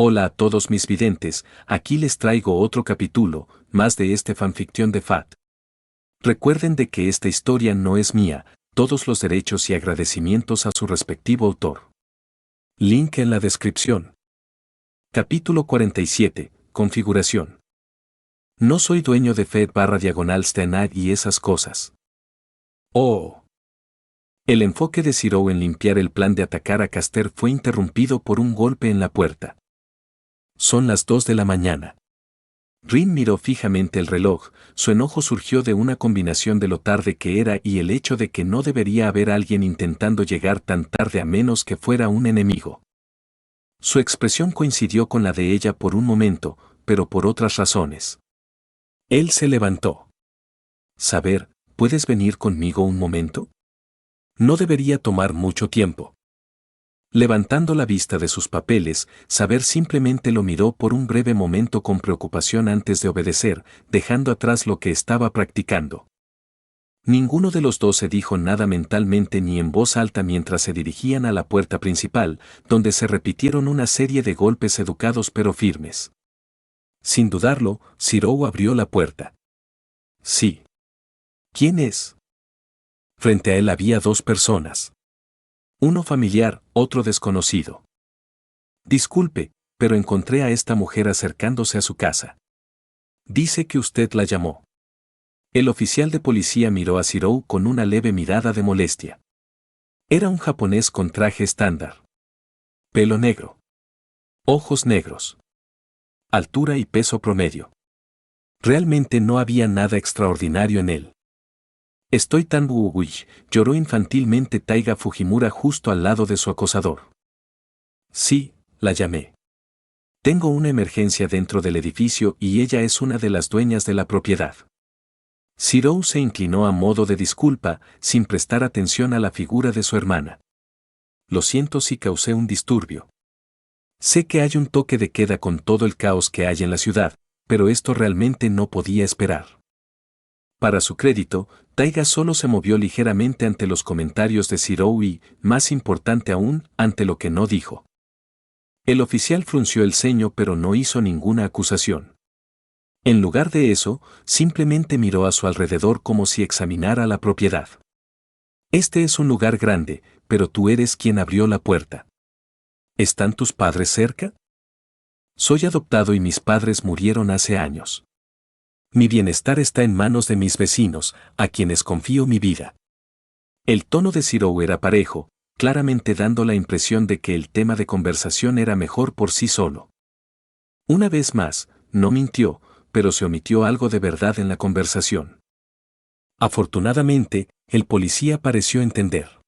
Hola a todos mis videntes, aquí les traigo otro capítulo, más de este fanficción de Fat. Recuerden de que esta historia no es mía, todos los derechos y agradecimientos a su respectivo autor. Link en la descripción. Capítulo 47, Configuración. No soy dueño de Fed/Stenad y esas cosas. Oh. El enfoque de Zero en limpiar el plan de atacar a Caster fue interrumpido por un golpe en la puerta. Son las 2 de la mañana. Rin miró fijamente el reloj, su enojo surgió de una combinación de lo tarde que era y el hecho de que no debería haber alguien intentando llegar tan tarde a menos que fuera un enemigo. Su expresión coincidió con la de ella por un momento, pero por otras razones. Él se levantó. Saber, ¿puedes venir conmigo un momento? No debería tomar mucho tiempo. Levantando la vista de sus papeles, Saber simplemente lo miró por un breve momento con preocupación antes de obedecer, dejando atrás lo que estaba practicando. Ninguno de los dos se dijo nada mentalmente ni en voz alta mientras se dirigían a la puerta principal, donde se repitieron una serie de golpes educados pero firmes. Sin dudarlo, Zero abrió la puerta. Sí. ¿Quién es? Frente a él había dos personas. Uno familiar, otro desconocido. Disculpe, pero encontré a esta mujer acercándose a su casa. Dice que usted la llamó. El oficial de policía miró a Zero con una leve mirada de molestia. Era un japonés con traje estándar. Pelo negro. Ojos negros. Altura y peso promedio. Realmente no había nada extraordinario en él. Estoy tan buuish, lloró infantilmente Taiga Fujimura justo al lado de su acosador. Sí, la llamé. Tengo una emergencia dentro del edificio y ella es una de las dueñas de la propiedad. Zero se inclinó a modo de disculpa, sin prestar atención a la figura de su hermana. Lo siento si causé un disturbio. Sé que hay un toque de queda con todo el caos que hay en la ciudad, pero esto realmente no podía esperar. Para su crédito, Taiga solo se movió ligeramente ante los comentarios de Zero y, más importante aún, ante lo que no dijo. El oficial frunció el ceño pero no hizo ninguna acusación. En lugar de eso, simplemente miró a su alrededor como si examinara la propiedad. Este es un lugar grande, pero tú eres quien abrió la puerta. ¿Están tus padres cerca? Soy adoptado y mis padres murieron hace años. Mi bienestar está en manos de mis vecinos, a quienes confío mi vida. El tono de Zero era parejo, claramente dando la impresión de que el tema de conversación era mejor por sí solo. Una vez más, no mintió, pero se omitió algo de verdad en la conversación. Afortunadamente, el policía pareció entender.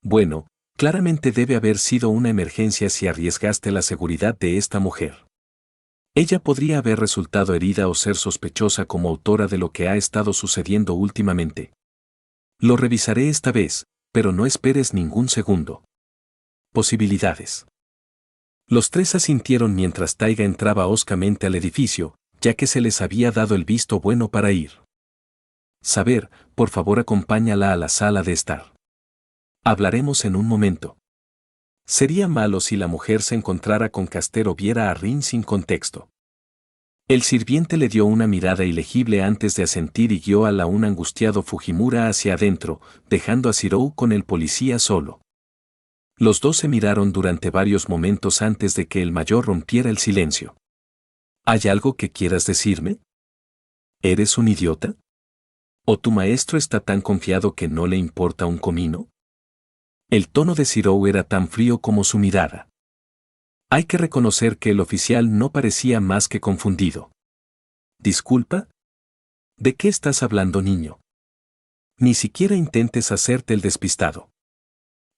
Bueno, claramente debe haber sido una emergencia si arriesgaste la seguridad de esta mujer. Ella podría haber resultado herida o ser sospechosa como autora de lo que ha estado sucediendo últimamente. Lo revisaré esta vez, pero no esperes ningún segundo. Posibilidades. Los tres asintieron mientras Taiga entraba hoscamente al edificio, ya que se les había dado el visto bueno para ir. Saber, por favor acompáñala a la sala de estar. Hablaremos en un momento. Sería malo si la mujer se encontrara con Caster o viera a Rin sin contexto. El sirviente le dio una mirada ilegible antes de asentir y guió a la un angustiado Fujimura hacia adentro, dejando a Zero con el policía solo. Los dos se miraron durante varios momentos antes de que el mayor rompiera el silencio. ¿Hay algo que quieras decirme? ¿Eres un idiota? ¿O tu maestro está tan confiado que no le importa un comino? El tono de Zero era tan frío como su mirada. Hay que reconocer que el oficial no parecía más que confundido. ¿Disculpa? ¿De qué estás hablando, niño? Ni siquiera intentes hacerte el despistado.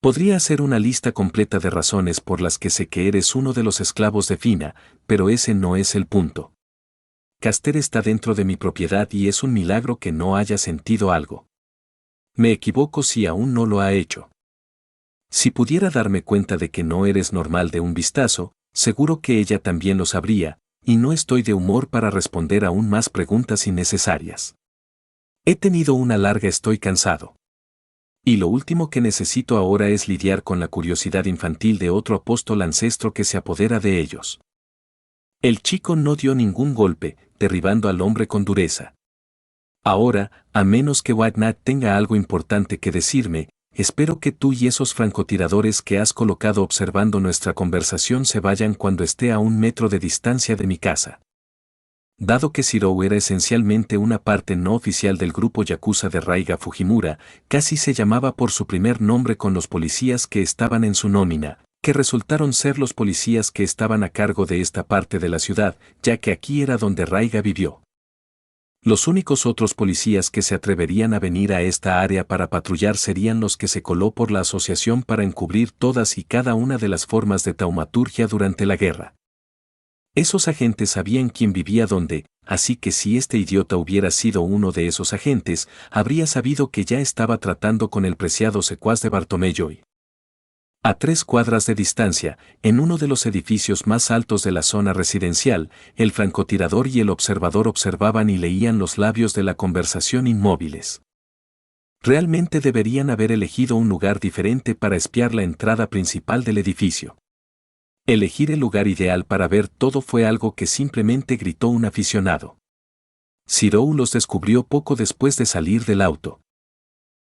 Podría hacer una lista completa de razones por las que sé que eres uno de los esclavos de Fina, pero ese no es el punto. Caster está dentro de mi propiedad y es un milagro que no haya sentido algo. Me equivoco si aún no lo ha hecho. Si pudiera darme cuenta de que no eres normal de un vistazo, seguro que ella también lo sabría, y no estoy de humor para responder aún más preguntas innecesarias. He tenido una larga, estoy cansado. Y lo último que necesito ahora es lidiar con la curiosidad infantil de otro apóstol ancestro que se apodera de ellos. El chico no dio ningún golpe, derribando al hombre con dureza. Ahora, a menos que White Knight tenga algo importante que decirme, espero que tú y esos francotiradores que has colocado observando nuestra conversación se vayan cuando esté a 1 metro de distancia de mi casa. Dado que Shirou era esencialmente una parte no oficial del grupo Yakuza de Raiga Fujimura, casi se llamaba por su primer nombre con los policías que estaban en su nómina, que resultaron ser los policías que estaban a cargo de esta parte de la ciudad, ya que aquí era donde Raiga vivió. Los únicos otros policías que se atreverían a venir a esta área para patrullar serían los que se coló por la asociación para encubrir todas y cada una de las formas de taumaturgia durante la guerra. Esos agentes sabían quién vivía dónde, así que si este idiota hubiera sido uno de esos agentes, habría sabido que ya estaba tratando con el preciado secuaz de Bartolomé. A 3 cuadras de distancia, en uno de los edificios más altos de la zona residencial, el francotirador y el observador observaban y leían los labios de la conversación inmóviles. Realmente deberían haber elegido un lugar diferente para espiar la entrada principal del edificio. Elegir el lugar ideal para ver todo fue algo que simplemente gritó un aficionado. Shirou los descubrió poco después de salir del auto.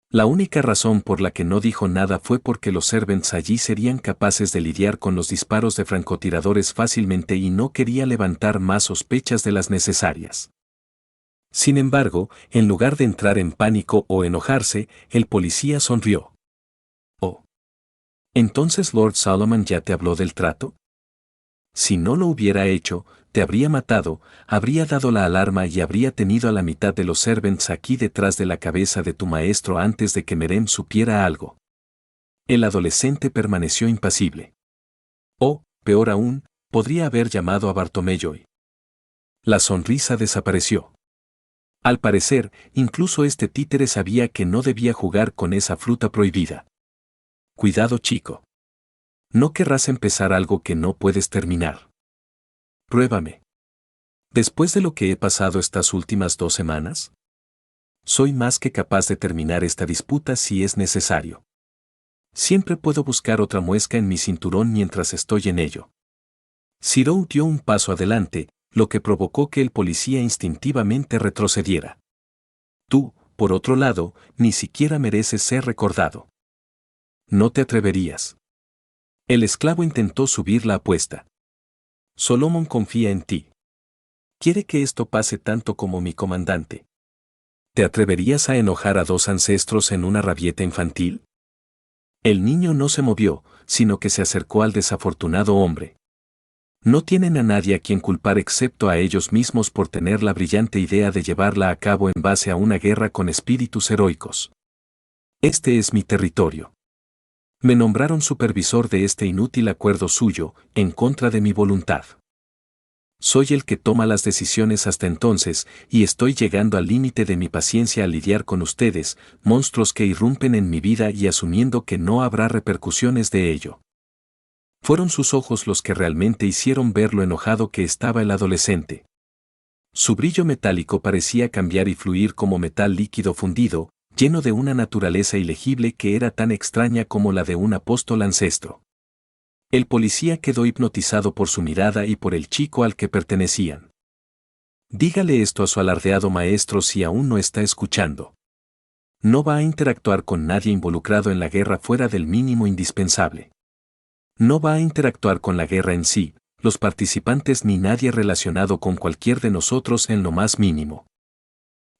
La única razón por la que no dijo nada fue porque los servants allí serían capaces de lidiar con los disparos de francotiradores fácilmente y no quería levantar más sospechas de las necesarias. Sin embargo, en lugar de entrar en pánico o enojarse, el policía sonrió. «Oh. ¿Entonces Lord Solomon ya te habló del trato? Si no lo hubiera hecho, te habría matado, habría dado la alarma y habría tenido a la mitad de los servants aquí detrás de la cabeza de tu maestro antes de que Merem supiera algo». El adolescente permaneció impasible. O, peor aún, podría haber llamado a Bartolomé. La sonrisa desapareció. Al parecer, incluso este títere sabía que no debía jugar con esa fruta prohibida. Cuidado, chico. No querrás empezar algo que no puedes terminar. Pruébame. Después de lo que he pasado estas últimas 2 semanas, soy más que capaz de terminar esta disputa si es necesario. Siempre puedo buscar otra muesca en mi cinturón mientras estoy en ello. Shirou dio un paso adelante, lo que provocó que el policía instintivamente retrocediera. Tú, por otro lado, ni siquiera mereces ser recordado. No te atreverías. El esclavo intentó subir la apuesta. Solomon confía en ti. Quiere que esto pase tanto como mi comandante. ¿Te atreverías a enojar a 2 ancestros en una rabieta infantil? El niño no se movió, sino que se acercó al desafortunado hombre. No tienen a nadie a quien culpar excepto a ellos mismos por tener la brillante idea de llevarla a cabo en base a una guerra con espíritus heroicos. Este es mi territorio. Me nombraron supervisor de este inútil acuerdo suyo, en contra de mi voluntad. Soy el que toma las decisiones hasta entonces, y estoy llegando al límite de mi paciencia al lidiar con ustedes, monstruos que irrumpen en mi vida y asumiendo que no habrá repercusiones de ello. Fueron sus ojos los que realmente hicieron ver lo enojado que estaba el adolescente. Su brillo metálico parecía cambiar y fluir como metal líquido fundido, lleno de una naturaleza ilegible que era tan extraña como la de un apóstol ancestro. El policía quedó hipnotizado por su mirada y por el chico al que pertenecían. Dígale esto a su alardeado maestro si aún no está escuchando. No va a interactuar con nadie involucrado en la guerra fuera del mínimo indispensable. No va a interactuar con la guerra en sí, los participantes ni nadie relacionado con cualquier de nosotros en lo más mínimo.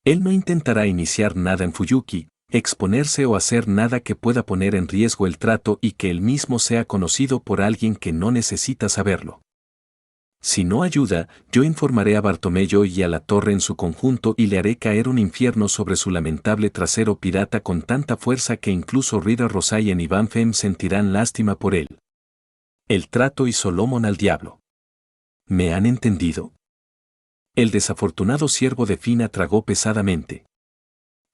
Él no intentará iniciar nada en Fuyuki, exponerse o hacer nada que pueda poner en riesgo el trato y que él mismo sea conocido por alguien que no necesita saberlo. Si no ayuda, yo informaré a Bartolomé y a la torre en su conjunto y le haré caer un infierno sobre su lamentable trasero pirata con tanta fuerza que incluso Rida Rosayen y Van Fem sentirán lástima por él. El trato y Solomon al diablo. ¿Me han entendido? El desafortunado siervo de Fina tragó pesadamente.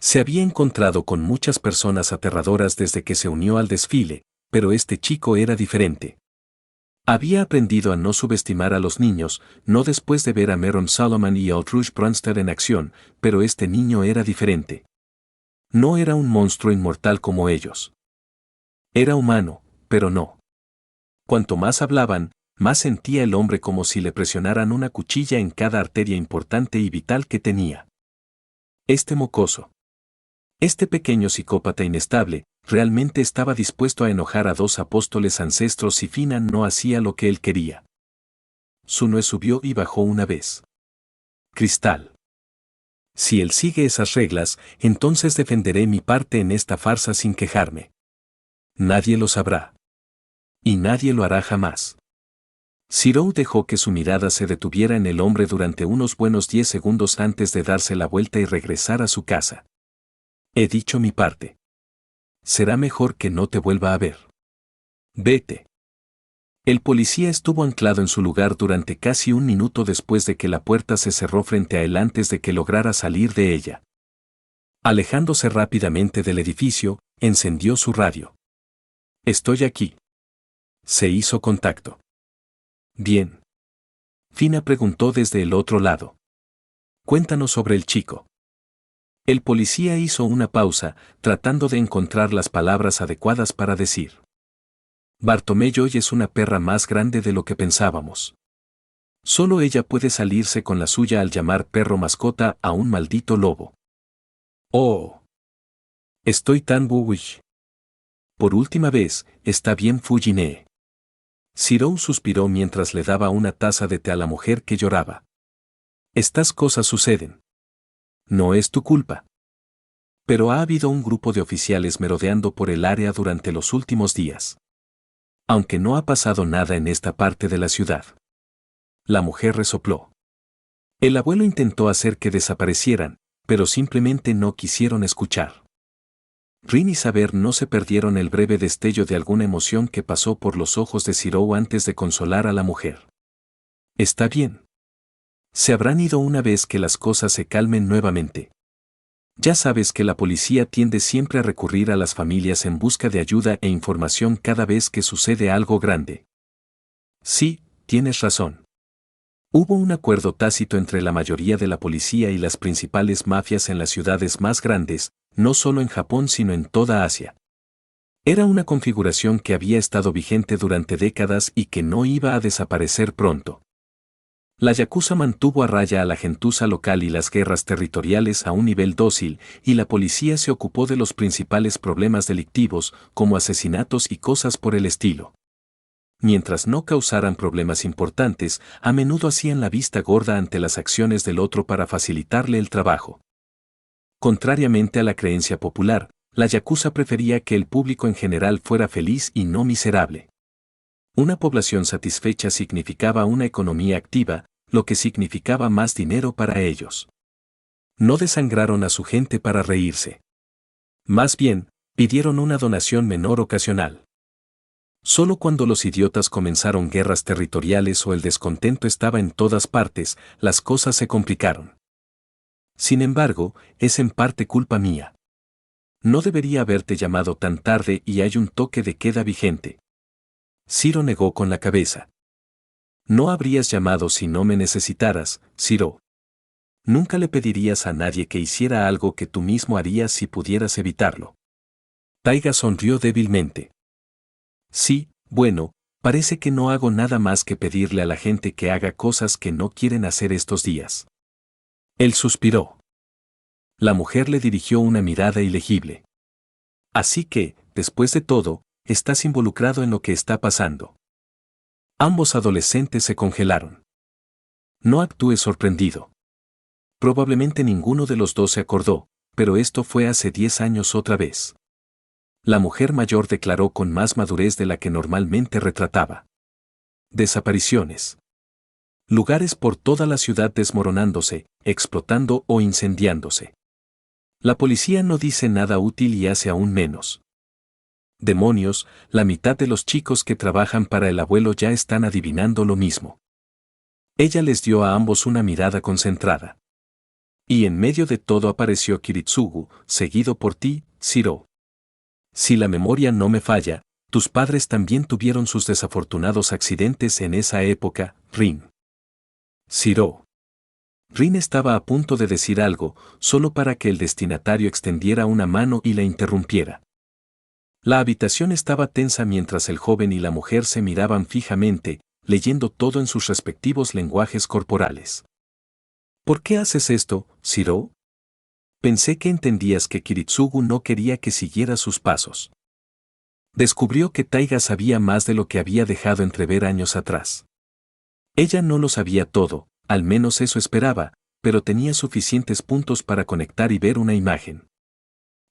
Se había encontrado con muchas personas aterradoras desde que se unió al desfile, pero este chico era diferente. Había aprendido a no subestimar a los niños, no después de ver a Meron Solomon y a Outrush Brunster en acción, pero este niño era diferente. No era un monstruo inmortal como ellos. Era humano, pero no. Cuanto más hablaban, más sentía el hombre como si le presionaran una cuchilla en cada arteria importante y vital que tenía. Este mocoso. Este pequeño psicópata inestable, realmente estaba dispuesto a enojar a dos apóstoles ancestros si Fina no hacía lo que él quería. Sunue subió y bajó una vez. Cristal. Si él sigue esas reglas, entonces defenderé mi parte en esta farsa sin quejarme. Nadie lo sabrá. Y nadie lo hará jamás. Zirou dejó que su mirada se detuviera en el hombre durante unos buenos 10 segundos antes de darse la vuelta y regresar a su casa. He dicho mi parte. Será mejor que no te vuelva a ver. Vete. El policía estuvo anclado en su lugar durante casi un minuto después de que la puerta se cerró frente a él antes de que lograra salir de ella. Alejándose rápidamente del edificio, encendió su radio. Estoy aquí. Se hizo contacto. Bien. Fina preguntó desde el otro lado. Cuéntanos sobre el chico. El policía hizo una pausa, tratando de encontrar las palabras adecuadas para decir. Bartomeu Joy es una perra más grande de lo que pensábamos. Solo ella puede salirse con la suya al llamar perro mascota a un maldito lobo. Oh. Estoy tan bullish. Por última vez, está bien Fujine. Zirou suspiró mientras le daba una taza de té a la mujer que lloraba. Estas cosas suceden. No es tu culpa. Pero ha habido un grupo de oficiales merodeando por el área durante los últimos días. Aunque no ha pasado nada en esta parte de la ciudad. La mujer resopló. El abuelo intentó hacer que desaparecieran, pero simplemente no quisieron escuchar. Rin y Saber no se perdieron el breve destello de alguna emoción que pasó por los ojos de Zirou antes de consolar a la mujer. Está bien. Se habrán ido una vez que las cosas se calmen nuevamente. Ya sabes que la policía tiende siempre a recurrir a las familias en busca de ayuda e información cada vez que sucede algo grande. Sí, tienes razón. Hubo un acuerdo tácito entre la mayoría de la policía y las principales mafias en las ciudades más grandes, no solo en Japón sino en toda Asia. Era una configuración que había estado vigente durante décadas y que no iba a desaparecer pronto. La yakuza mantuvo a raya a la gentuza local y las guerras territoriales a un nivel dócil, y la policía se ocupó de los principales problemas delictivos, como asesinatos y cosas por el estilo. Mientras no causaran problemas importantes, a menudo hacían la vista gorda ante las acciones del otro para facilitarle el trabajo. Contrariamente a la creencia popular, la yakuza prefería que el público en general fuera feliz y no miserable. Una población satisfecha significaba una economía activa, lo que significaba más dinero para ellos. No desangraron a su gente para reírse. Más bien, pidieron una donación menor ocasional. Solo cuando los idiotas comenzaron guerras territoriales o el descontento estaba en todas partes, las cosas se complicaron. Sin embargo, es en parte culpa mía. No debería haberte llamado tan tarde y hay un toque de queda vigente. Ziro negó con la cabeza. No habrías llamado si no me necesitaras, Ziro. Nunca le pedirías a nadie que hiciera algo que tú mismo harías si pudieras evitarlo. Taiga sonrió débilmente. Sí, bueno, parece que no hago nada más que pedirle a la gente que haga cosas que no quieren hacer estos días. Él suspiró. La mujer le dirigió una mirada ilegible. Así que, después de todo, estás involucrado en lo que está pasando. Ambos adolescentes se congelaron. No actúes sorprendido. Probablemente ninguno de los dos se acordó, pero esto fue hace 10 años otra vez. La mujer mayor declaró con más madurez de la que normalmente retrataba. Desapariciones. Lugares por toda la ciudad desmoronándose, explotando o incendiándose. La policía no dice nada útil y hace aún menos. Demonios, la mitad de los chicos que trabajan para el abuelo ya están adivinando lo mismo. Ella les dio a ambos una mirada concentrada. Y en medio de todo apareció Kiritsugu, seguido por ti, Ziro. Si la memoria no me falla, tus padres también tuvieron sus desafortunados accidentes en esa época, Rin. Ziro. Rin estaba a punto de decir algo, solo para que el destinatario extendiera una mano y la interrumpiera. La habitación estaba tensa mientras el joven y la mujer se miraban fijamente, leyendo todo en sus respectivos lenguajes corporales. ¿Por qué haces esto, Shirou? Pensé que entendías que Kiritsugu no quería que siguiera sus pasos. Descubrió que Taiga sabía más de lo que había dejado entrever años atrás. Ella no lo sabía todo, al menos eso esperaba, pero tenía suficientes puntos para conectar y ver una imagen.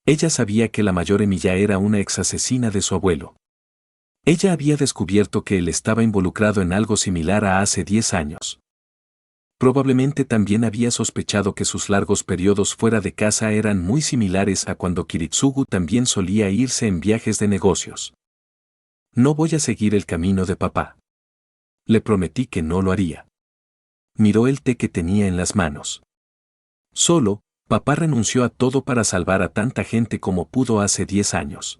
Ella sabía que la mayor Emilia era una ex asesina de su abuelo. Ella había descubierto que él estaba involucrado en algo similar a hace 10 años. Probablemente también había sospechado que sus largos periodos fuera de casa eran muy similares a cuando Kiritsugu también solía irse en viajes de negocios. No voy a seguir el camino de papá. Le prometí que no lo haría. Miró el té que tenía en las manos. Solo, papá renunció a todo para salvar a tanta gente como pudo hace 10 años.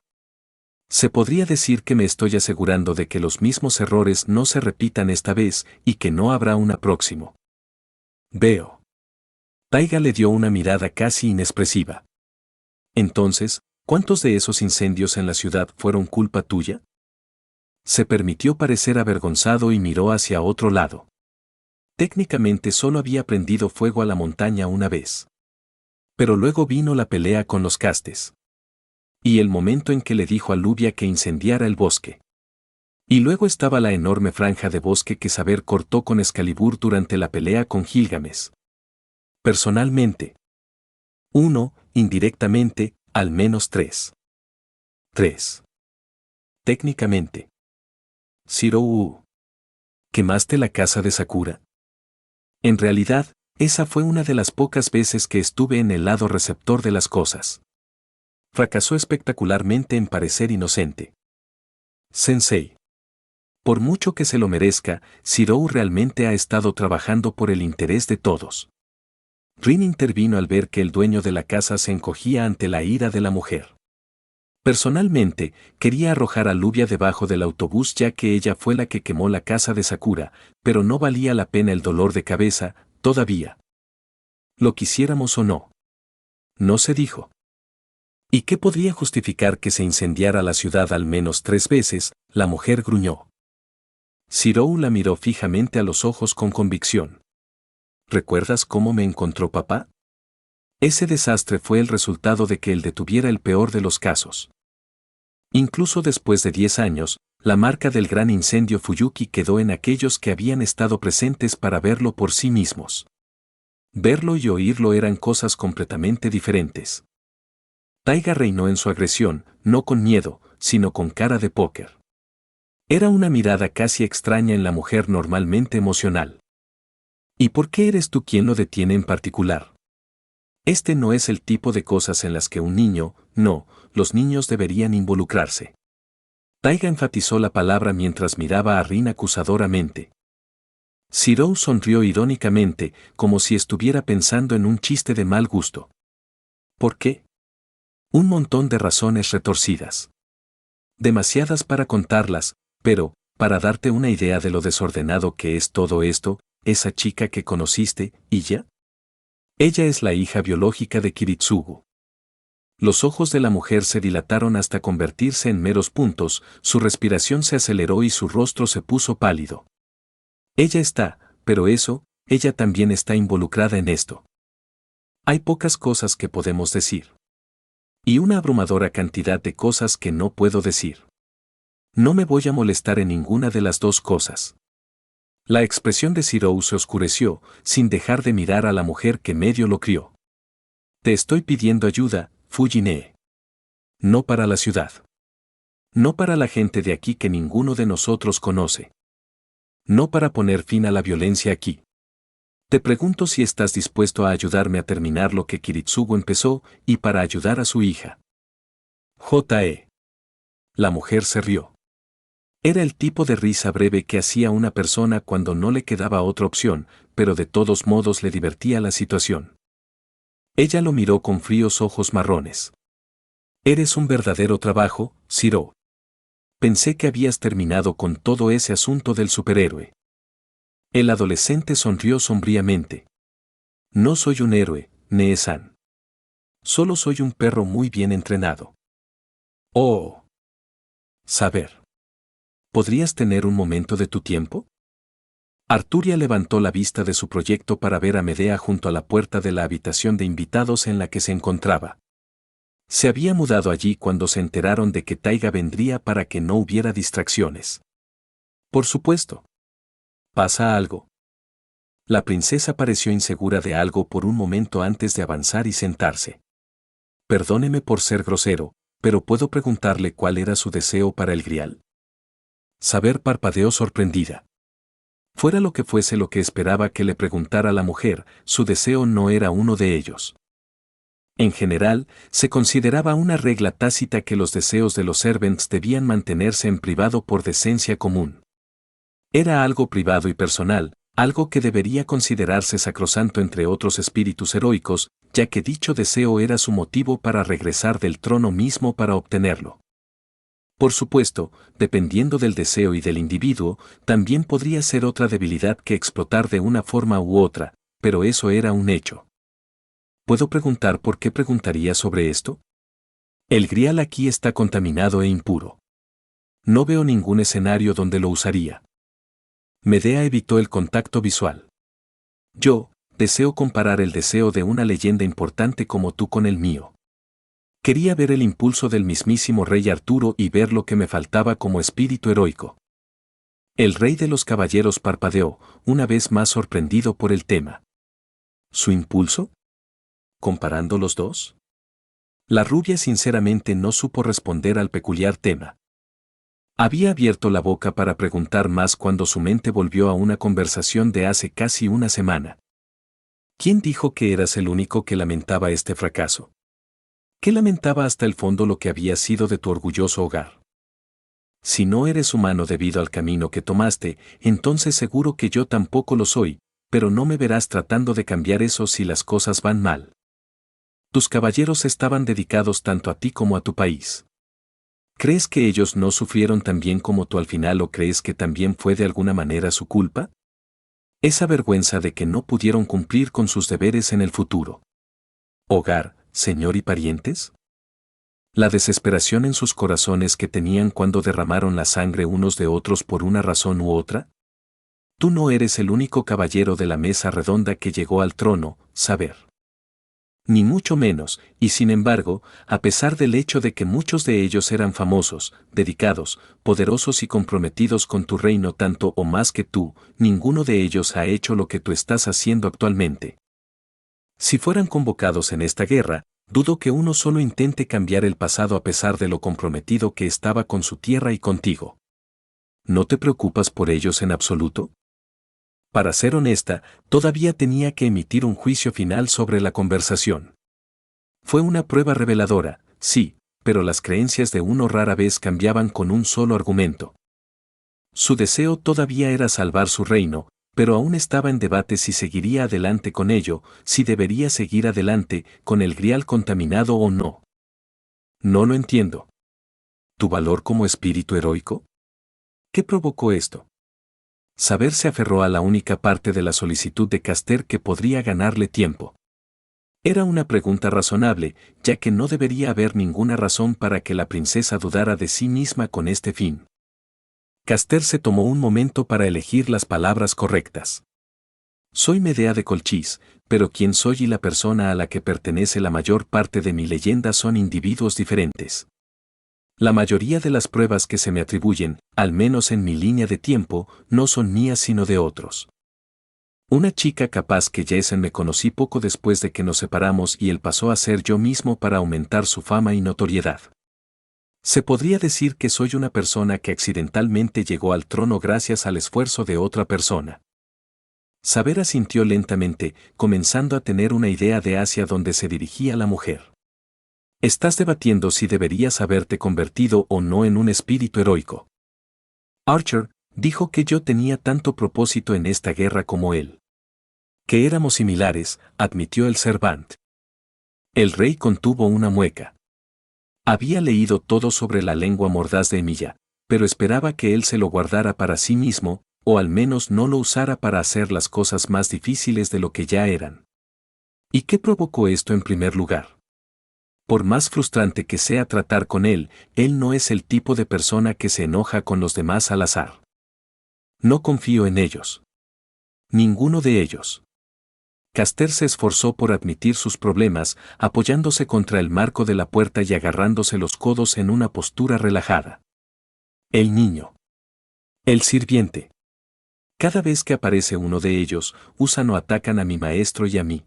Se podría decir que me estoy asegurando de que los mismos errores no se repitan esta vez y que no habrá una próximo. Veo. Taiga le dio una mirada casi inexpresiva. Entonces, ¿cuántos de esos incendios en la ciudad fueron culpa tuya? Se permitió parecer avergonzado y miró hacia otro lado. Técnicamente solo había prendido fuego a la montaña una vez. Pero luego vino la pelea con los castes. Y el momento en que le dijo a Lubia que incendiara el bosque. Y luego estaba la enorme franja de bosque que Saber cortó con Excalibur durante la pelea con Gilgamesh. Personalmente. 1, indirectamente, al menos 3. 3. Técnicamente. Shirou. ¿Quemaste la casa de Sakura? En realidad, esa fue una de las pocas veces que estuve en el lado receptor de las cosas. Fracasó espectacularmente en parecer inocente. Sensei. Por mucho que se lo merezca, Shirou realmente ha estado trabajando por el interés de todos. Rin intervino al ver que el dueño de la casa se encogía ante la ira de la mujer. Personalmente, quería arrojar a Lubia debajo del autobús ya que ella fue la que quemó la casa de Sakura, pero no valía la pena el dolor de cabeza, todavía. Lo quisiéramos o no. No se dijo. ¿Y qué podría justificar que se incendiara la ciudad al menos 3 veces? La mujer gruñó. Shirou la miró fijamente a los ojos con convicción. ¿Recuerdas cómo me encontró papá? Ese desastre fue el resultado de que él detuviera el peor de los casos. Incluso después de 10 años, la marca del gran incendio Fuyuki quedó en aquellos que habían estado presentes para verlo por sí mismos. Verlo y oírlo eran cosas completamente diferentes. Taiga reinó en su agresión, no con miedo, sino con cara de póker. Era una mirada casi extraña en la mujer normalmente emocional. ¿Y por qué eres tú quien lo detiene en particular? Este no es el tipo de cosas en las que un niño, no, los niños deberían involucrarse. Taiga enfatizó la palabra mientras miraba a Rin acusadoramente. Shirou sonrió irónicamente, como si estuviera pensando en un chiste de mal gusto. ¿Por qué? Un montón de razones retorcidas. Demasiadas para contarlas, pero, para darte una idea de lo desordenado que es todo esto, esa chica que conociste, ¿Iya? Ella es la hija biológica de Kiritsugu. Los ojos de la mujer se dilataron hasta convertirse en meros puntos, su respiración se aceleró y su rostro se puso pálido. Ella está, pero ella también está involucrada en esto. Hay pocas cosas que podemos decir. Y una abrumadora cantidad de cosas que no puedo decir. No me voy a molestar en ninguna de las dos cosas. La expresión de Shirou se oscureció, sin dejar de mirar a la mujer que medio lo crió. Te estoy pidiendo ayuda, Fujine. No para la ciudad. No para la gente de aquí que ninguno de nosotros conoce. No para poner fin a la violencia aquí. Te pregunto si estás dispuesto a ayudarme a terminar lo que Kiritsugu empezó y para ayudar a su hija. J.E. La mujer se rió. Era el tipo de risa breve que hacía una persona cuando no le quedaba otra opción, pero de todos modos le divertía la situación. Ella lo miró con fríos ojos marrones. Eres un verdadero trabajo, Shirou. Pensé que habías terminado con todo ese asunto del superhéroe. El adolescente sonrió sombríamente. No soy un héroe, Nee-san. Solo soy un perro muy bien entrenado. Oh. Saber. ¿Podrías tener un momento de tu tiempo? Arturia levantó la vista de su proyecto para ver a Medea junto a la puerta de la habitación de invitados en la que se encontraba. Se había mudado allí cuando se enteraron de que Taiga vendría para que no hubiera distracciones. Por supuesto. ¿Pasa algo? La princesa pareció insegura de algo por un momento antes de avanzar y sentarse. Perdóneme por ser grosero, pero ¿puedo preguntarle cuál era su deseo para el Grial? Saber parpadeó sorprendida. Fuera lo que fuese lo que esperaba que le preguntara la mujer, su deseo no era uno de ellos. En general, se consideraba una regla tácita que los deseos de los servants debían mantenerse en privado por decencia común. Era algo privado y personal, algo que debería considerarse sacrosanto entre otros espíritus heroicos, ya que dicho deseo era su motivo para regresar del trono mismo para obtenerlo. Por supuesto, dependiendo del deseo y del individuo, también podría ser otra debilidad que explotar de una forma u otra, pero eso era un hecho. ¿Puedo preguntar por qué preguntaría sobre esto? El Grial aquí está contaminado e impuro. No veo ningún escenario donde lo usaría. Medea evitó el contacto visual. Yo, deseo comparar el deseo de una leyenda importante como tú con el mío. Quería ver el impulso del mismísimo rey Arturo y ver lo que me faltaba como espíritu heroico. El rey de los caballeros parpadeó, una vez más sorprendido por el tema. ¿Su impulso? ¿Comparando los dos? La rubia sinceramente no supo responder al peculiar tema. Había abierto la boca para preguntar más cuando su mente volvió a una conversación de hace casi una semana. ¿Quién dijo que eras el único que lamentaba este fracaso? ¿Qué lamentaba hasta el fondo lo que había sido de tu orgulloso hogar? Si no eres humano debido al camino que tomaste, entonces seguro que yo tampoco lo soy, pero no me verás tratando de cambiar eso si las cosas van mal. Tus caballeros estaban dedicados tanto a ti como a tu país. ¿Crees que ellos no sufrieron tan bien como tú al final o crees que también fue de alguna manera su culpa? Esa vergüenza de que no pudieron cumplir con sus deberes en el futuro. Hogar, señor y parientes. La desesperación en sus corazones que tenían cuando derramaron la sangre unos de otros por una razón u otra. Tú no eres el único caballero de la mesa redonda que llegó al trono, saber. Ni mucho menos, y sin embargo, a pesar del hecho de que muchos de ellos eran famosos, dedicados, poderosos y comprometidos con tu reino tanto o más que tú, ninguno de ellos ha hecho lo que tú estás haciendo actualmente. Si fueran convocados en esta guerra, dudo que uno solo intente cambiar el pasado a pesar de lo comprometido que estaba con su tierra y contigo. ¿No te preocupas por ellos en absoluto? Para ser honesta, todavía tenía que emitir un juicio final sobre la conversación. Fue una prueba reveladora, sí, pero las creencias de uno rara vez cambiaban con un solo argumento. Su deseo todavía era salvar su reino, pero aún estaba en debate si seguiría adelante con ello, si debería seguir adelante con el Grial contaminado o no. No lo entiendo. ¿Tu valor como espíritu heroico? ¿Qué provocó esto? Saber se aferró a la única parte de la solicitud de Caster que podría ganarle tiempo. Era una pregunta razonable, ya que no debería haber ninguna razón para que la princesa dudara de sí misma con este fin. Caster se tomó un momento para elegir las palabras correctas. Soy Medea de Colchis, pero quien soy y la persona a la que pertenece la mayor parte de mi leyenda son individuos diferentes. La mayoría de las pruebas que se me atribuyen, al menos en mi línea de tiempo, no son mías sino de otros. Una chica capaz que Jason me conocí poco después de que nos separamos y él pasó a ser yo mismo para aumentar su fama y notoriedad. Se podría decir que soy una persona que accidentalmente llegó al trono gracias al esfuerzo de otra persona. Saber asintió lentamente, comenzando a tener una idea de hacia dónde se dirigía la mujer. Estás debatiendo si deberías haberte convertido o no en un espíritu heroico. Archer dijo que yo tenía tanto propósito en esta guerra como él. Que éramos similares, admitió el Servant. El rey contuvo una mueca. Había leído todo sobre la lengua mordaz de Emilia, pero esperaba que él se lo guardara para sí mismo, o al menos no lo usara para hacer las cosas más difíciles de lo que ya eran. ¿Y qué provocó esto en primer lugar? Por más frustrante que sea tratar con él no es el tipo de persona que se enoja con los demás al azar. No confío en ellos. Ninguno de ellos. Caster se esforzó por admitir sus problemas, apoyándose contra el marco de la puerta y agarrándose los codos en una postura relajada. El niño. El sirviente. Cada vez que aparece uno de ellos, usan o atacan a mi maestro y a mí.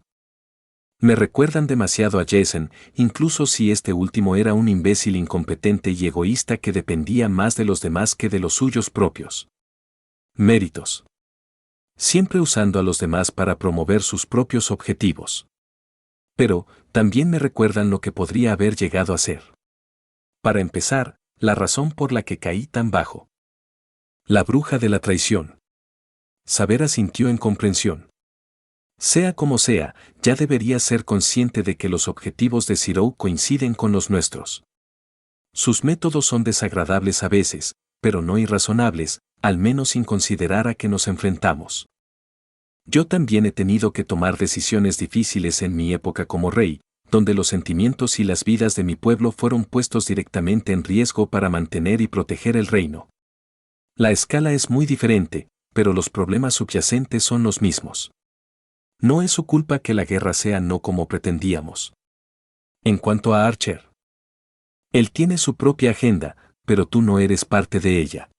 Me recuerdan demasiado a Jason, incluso si este último era un imbécil incompetente y egoísta que dependía más de los demás que de los suyos propios méritos. Siempre usando a los demás para promover sus propios objetivos. Pero, también me recuerdan lo que podría haber llegado a ser. Para empezar, la razón por la que caí tan bajo. La bruja de la traición. Saber asintió en comprensión. Sea como sea, ya deberías ser consciente de que los objetivos de Zero coinciden con los nuestros. Sus métodos son desagradables a veces, pero no irrazonables, al menos sin considerar a que nos enfrentamos. Yo también he tenido que tomar decisiones difíciles en mi época como rey, donde los sentimientos y las vidas de mi pueblo fueron puestos directamente en riesgo para mantener y proteger el reino. La escala es muy diferente, pero los problemas subyacentes son los mismos. No es su culpa que la guerra sea no como pretendíamos. En cuanto a Archer, él tiene su propia agenda, pero tú no eres parte de ella.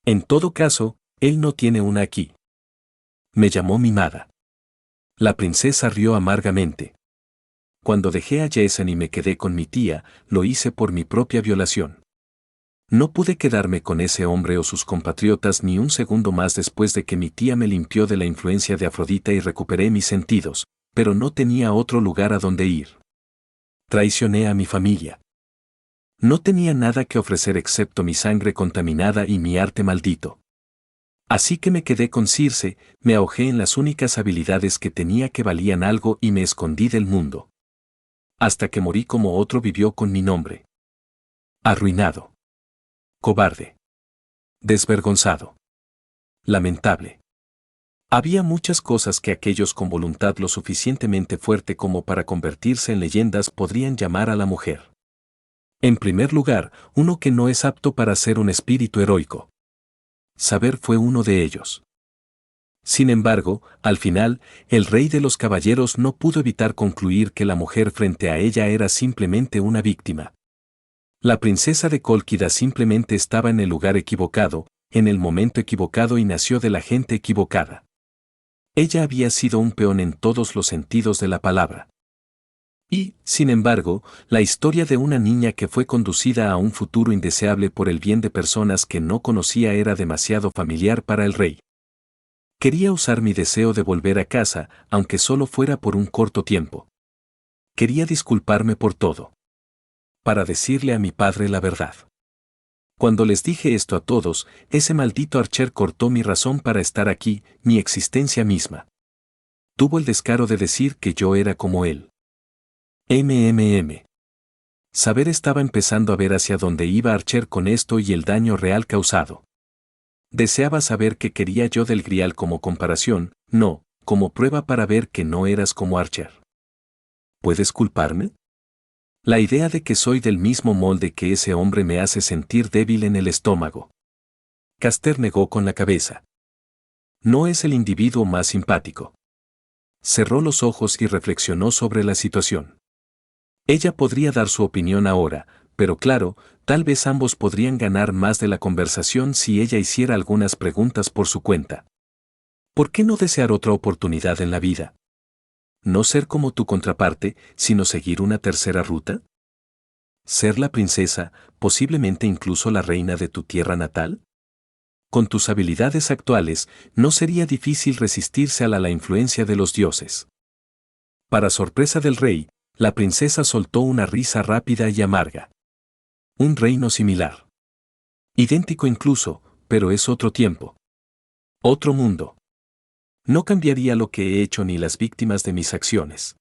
En todo caso, él no tiene una aquí. Me llamó mimada. La princesa rió amargamente. Cuando dejé a Jason y me quedé con mi tía, lo hice por mi propia violación. No pude quedarme con ese hombre o sus compatriotas ni un segundo más después de que mi tía me limpió de la influencia de Afrodita y recuperé mis sentidos, pero no tenía otro lugar a donde ir. Traicioné a mi familia. No tenía nada que ofrecer excepto mi sangre contaminada y mi arte maldito. Así que me quedé con Circe, me ahogé en las únicas habilidades que tenía que valían algo y me escondí del mundo. Hasta que morí como otro vivió con mi nombre. Arruinado. Cobarde. Desvergonzado. Lamentable. Había muchas cosas que aquellos con voluntad lo suficientemente fuerte como para convertirse en leyendas podrían llamar a la mujer. En primer lugar, uno que no es apto para ser un espíritu heroico. Saber fue uno de ellos. Sin embargo, al final, el rey de los caballeros no pudo evitar concluir que la mujer frente a ella era simplemente una víctima. La princesa de Cólquida simplemente estaba en el lugar equivocado, en el momento equivocado y nació de la gente equivocada. Ella había sido un peón en todos los sentidos de la palabra. Y, sin embargo, la historia de una niña que fue conducida a un futuro indeseable por el bien de personas que no conocía era demasiado familiar para el rey. Quería usar mi deseo de volver a casa, aunque solo fuera por un corto tiempo. Quería disculparme por todo. Para decirle a mi padre la verdad. Cuando les dije esto a todos, ese maldito Archer cortó mi razón para estar aquí, mi existencia misma. Tuvo el descaro de decir que yo era como él. Saber estaba empezando a ver hacia dónde iba Archer con esto y el daño real causado. Deseaba saber qué quería yo del Grial como comparación, no, como prueba para ver que no eras como Archer. ¿Puedes culparme? La idea de que soy del mismo molde que ese hombre me hace sentir débil en el estómago. Caster negó con la cabeza. No es el individuo más simpático. Cerró los ojos y reflexionó sobre la situación. Ella podría dar su opinión ahora, pero claro, tal vez ambos podrían ganar más de la conversación si ella hiciera algunas preguntas por su cuenta. ¿Por qué no desear otra oportunidad en la vida? ¿No ser como tu contraparte, sino seguir una tercera ruta? ¿Ser la princesa, posiblemente incluso la reina de tu tierra natal? Con tus habilidades actuales, no sería difícil resistirse a la influencia de los dioses. Para sorpresa del rey, la princesa soltó una risa rápida y amarga. Un reino similar. Idéntico incluso, pero es otro tiempo. Otro mundo. No cambiaría lo que he hecho ni las víctimas de mis acciones.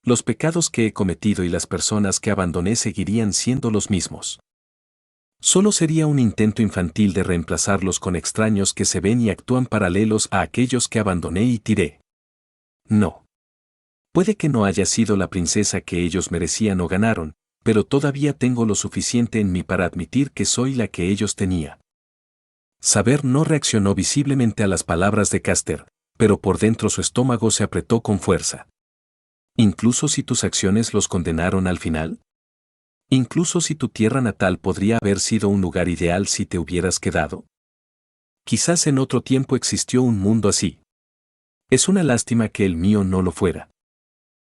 Los pecados que he cometido y las personas que abandoné seguirían siendo los mismos. Solo sería un intento infantil de reemplazarlos con extraños que se ven y actúan paralelos a aquellos que abandoné y tiré. No. Puede que no haya sido la princesa que ellos merecían o ganaron, pero todavía tengo lo suficiente en mí para admitir que soy la que ellos tenían. Saber no reaccionó visiblemente a las palabras de Caster, pero por dentro su estómago se apretó con fuerza. Incluso si tus acciones los condenaron al final. Incluso si tu tierra natal podría haber sido un lugar ideal si te hubieras quedado. Quizás en otro tiempo existió un mundo así. Es una lástima que el mío no lo fuera.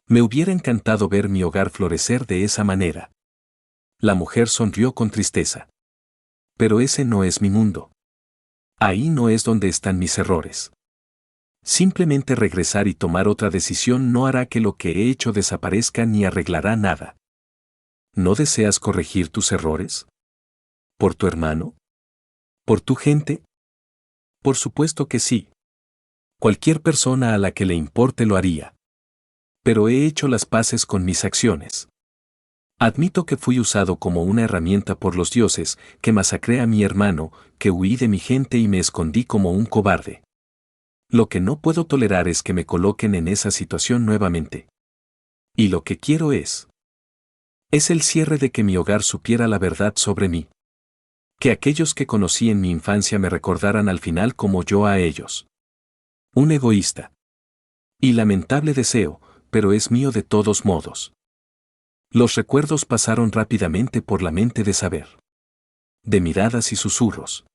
Me hubiera encantado ver mi hogar florecer de esa manera. La mujer sonrió con tristeza. Pero ese no es mi mundo. Ahí no es donde están mis errores. Simplemente regresar y tomar otra decisión no hará que lo que he hecho desaparezca ni arreglará nada. ¿No deseas corregir tus errores? ¿Por tu hermano? ¿Por tu gente? Por supuesto que sí. Cualquier persona a la que le importe lo haría. Pero he hecho las paces con mis acciones. Admito que fui usado como una herramienta por los dioses, que masacré a mi hermano, que huí de mi gente y me escondí como un cobarde. Lo que no puedo tolerar es que me coloquen en esa situación nuevamente. Y lo que quiero es el cierre de que mi hogar supiera la verdad sobre mí. Que aquellos que conocí en mi infancia me recordaran al final como yo a ellos. Un egoísta. Y lamentable deseo, pero es mío de todos modos. Los recuerdos pasaron rápidamente por la mente de Saber. De miradas y susurros.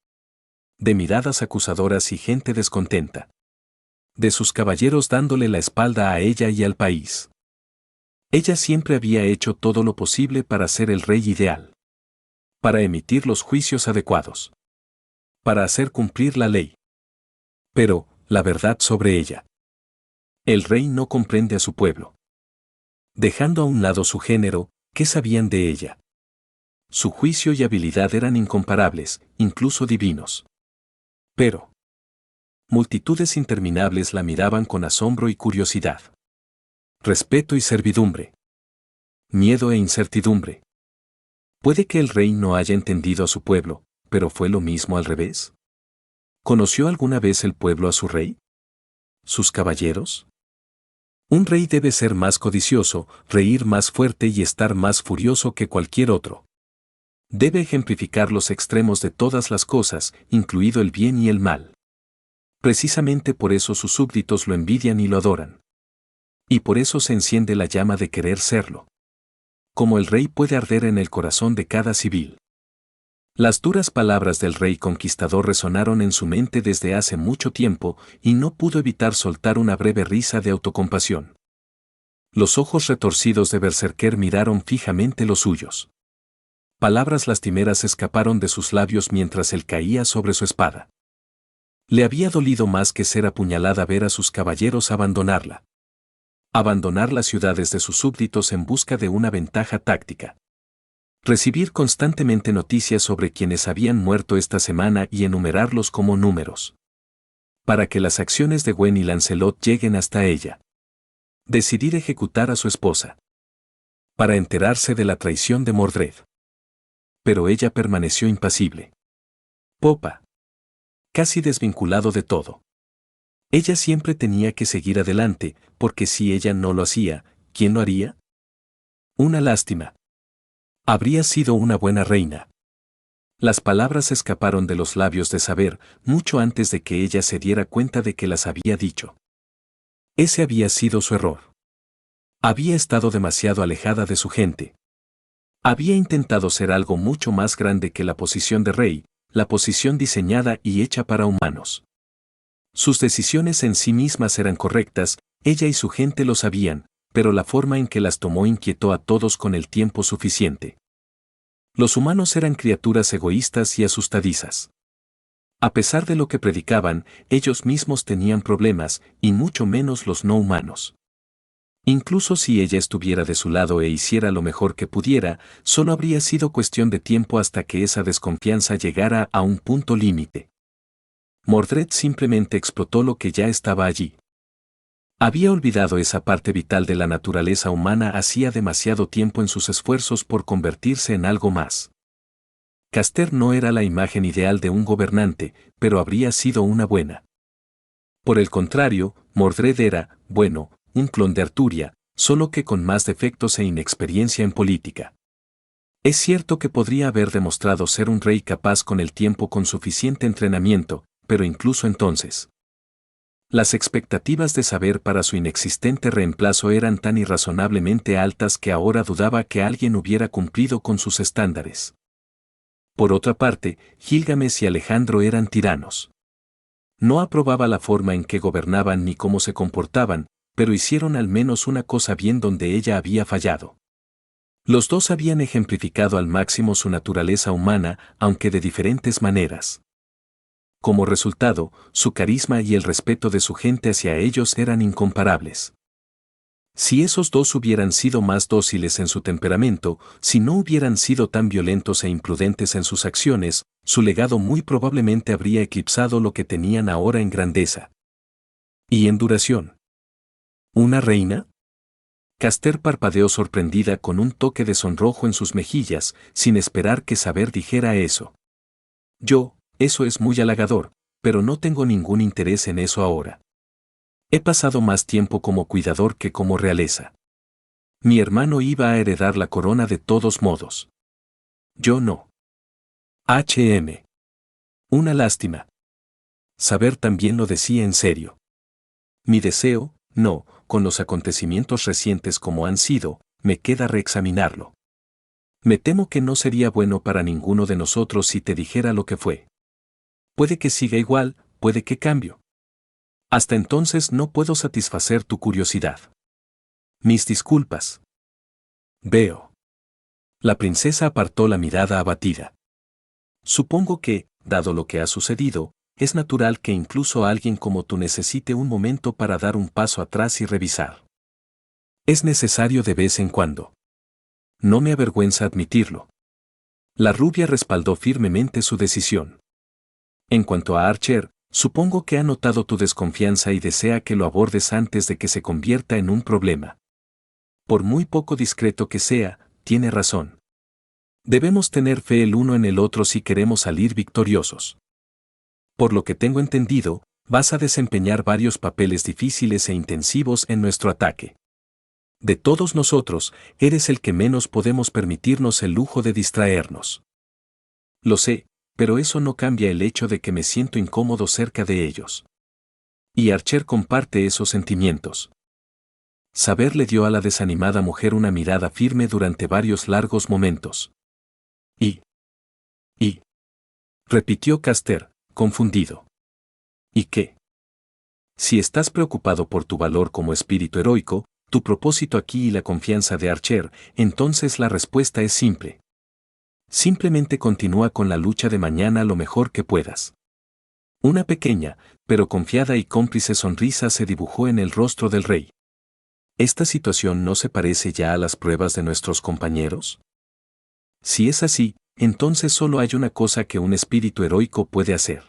De miradas acusadoras y gente descontenta. De sus caballeros dándole la espalda a ella y al país. Ella siempre había hecho todo lo posible para ser el rey ideal. Para emitir los juicios adecuados. Para hacer cumplir la ley. Pero, la verdad sobre ella. El rey no comprende a su pueblo. Dejando a un lado su género, ¿qué sabían de ella? Su juicio y habilidad eran incomparables, incluso divinos. Pero multitudes interminables la miraban con asombro y curiosidad. Respeto y servidumbre. Miedo e incertidumbre. Puede que el rey no haya entendido a su pueblo, pero ¿fue lo mismo al revés? ¿Conoció alguna vez el pueblo a su rey? ¿Sus caballeros? Un rey debe ser más codicioso, reír más fuerte y estar más furioso que cualquier otro. Debe ejemplificar los extremos de todas las cosas, incluido el bien y el mal. Precisamente por eso sus súbditos lo envidian y lo adoran. Y por eso se enciende la llama de querer serlo. Como el rey puede arder en el corazón de cada civil. Las duras palabras del rey conquistador resonaron en su mente desde hace mucho tiempo y no pudo evitar soltar una breve risa de autocompasión. Los ojos retorcidos de Berserker miraron fijamente los suyos. Palabras lastimeras escaparon de sus labios mientras él caía sobre su espada. Le había dolido más que ser apuñalada ver a sus caballeros abandonarla. Abandonar las ciudades de sus súbditos en busca de una ventaja táctica. Recibir constantemente noticias sobre quienes habían muerto esta semana y enumerarlos como números. Para que las acciones de Gwen y Lancelot lleguen hasta ella. Decidir ejecutar a su esposa. Para enterarse de la traición de Mordred. Pero ella permaneció impasible. Popa. Casi desvinculado de todo. Ella siempre tenía que seguir adelante, porque si ella no lo hacía, ¿quién lo haría? Una lástima. Habría sido una buena reina. Las palabras escaparon de los labios de Saber, mucho antes de que ella se diera cuenta de que las había dicho. Ese había sido su error. Había estado demasiado alejada de su gente. Había intentado ser algo mucho más grande que la posición de rey, la posición diseñada y hecha para humanos. Sus decisiones en sí mismas eran correctas, ella y su gente lo sabían, pero la forma en que las tomó inquietó a todos con el tiempo suficiente. Los humanos eran criaturas egoístas y asustadizas. A pesar de lo que predicaban, ellos mismos tenían problemas, y mucho menos los no humanos. Incluso si ella estuviera de su lado e hiciera lo mejor que pudiera, solo habría sido cuestión de tiempo hasta que esa desconfianza llegara a un punto límite. Mordred simplemente explotó lo que ya estaba allí. Había olvidado esa parte vital de la naturaleza humana hacía demasiado tiempo en sus esfuerzos por convertirse en algo más. Caster no era la imagen ideal de un gobernante, pero habría sido una buena. Por el contrario, Mordred era, bueno, un clon de Arturia, solo que con más defectos e inexperiencia en política. Es cierto que podría haber demostrado ser un rey capaz con el tiempo con suficiente entrenamiento, pero incluso entonces. Las expectativas de saber para su inexistente reemplazo eran tan irrazonablemente altas que ahora dudaba que alguien hubiera cumplido con sus estándares. Por otra parte, Gilgamesh y Alejandro eran tiranos. No aprobaba la forma en que gobernaban ni cómo se comportaban, pero hicieron al menos una cosa bien donde ella había fallado. Los dos habían ejemplificado al máximo su naturaleza humana, aunque de diferentes maneras. Como resultado, su carisma y el respeto de su gente hacia ellos eran incomparables. Si esos dos hubieran sido más dóciles en su temperamento, si no hubieran sido tan violentos e imprudentes en sus acciones, su legado muy probablemente habría eclipsado lo que tenían ahora en grandeza. ¿Y en duración? ¿Una reina? Caster parpadeó sorprendida con un toque de sonrojo en sus mejillas, sin esperar que Saber dijera eso. Eso es muy halagador, pero no tengo ningún interés en eso ahora. He pasado más tiempo como cuidador que como realeza. Mi hermano iba a heredar la corona de todos modos. Yo no. Una lástima. Saber también lo decía en serio. Mi deseo, no, con los acontecimientos recientes como han sido, me queda reexaminarlo. Me temo que no sería bueno para ninguno de nosotros si te dijera lo que fue. Puede que siga igual, puede que cambio. Hasta entonces no puedo satisfacer tu curiosidad. Mis disculpas. Veo. La princesa apartó la mirada abatida. Supongo que, dado lo que ha sucedido, es natural que incluso alguien como tú necesite un momento para dar un paso atrás y revisar. Es necesario de vez en cuando. No me avergüenza admitirlo. La rubia respaldó firmemente su decisión. En cuanto a Archer, supongo que ha notado tu desconfianza y desea que lo abordes antes de que se convierta en un problema. Por muy poco discreto que sea, tiene razón. Debemos tener fe el uno en el otro si queremos salir victoriosos. Por lo que tengo entendido, vas a desempeñar varios papeles difíciles e intensivos en nuestro ataque. De todos nosotros, eres el que menos podemos permitirnos el lujo de distraernos. Lo sé, pero eso no cambia el hecho de que me siento incómodo cerca de ellos. Y Archer comparte esos sentimientos. Saber le dio a la desanimada mujer una mirada firme durante varios largos momentos. Y, repitió Caster, confundido. ¿Y qué? Si estás preocupado por tu valor como espíritu heroico, tu propósito aquí y la confianza de Archer, entonces la respuesta es simple. Simplemente continúa con la lucha de mañana lo mejor que puedas. Una pequeña, pero confiada y cómplice sonrisa se dibujó en el rostro del rey. ¿Esta situación no se parece ya a las pruebas de nuestros compañeros? Si es así, entonces solo hay una cosa que un espíritu heroico puede hacer.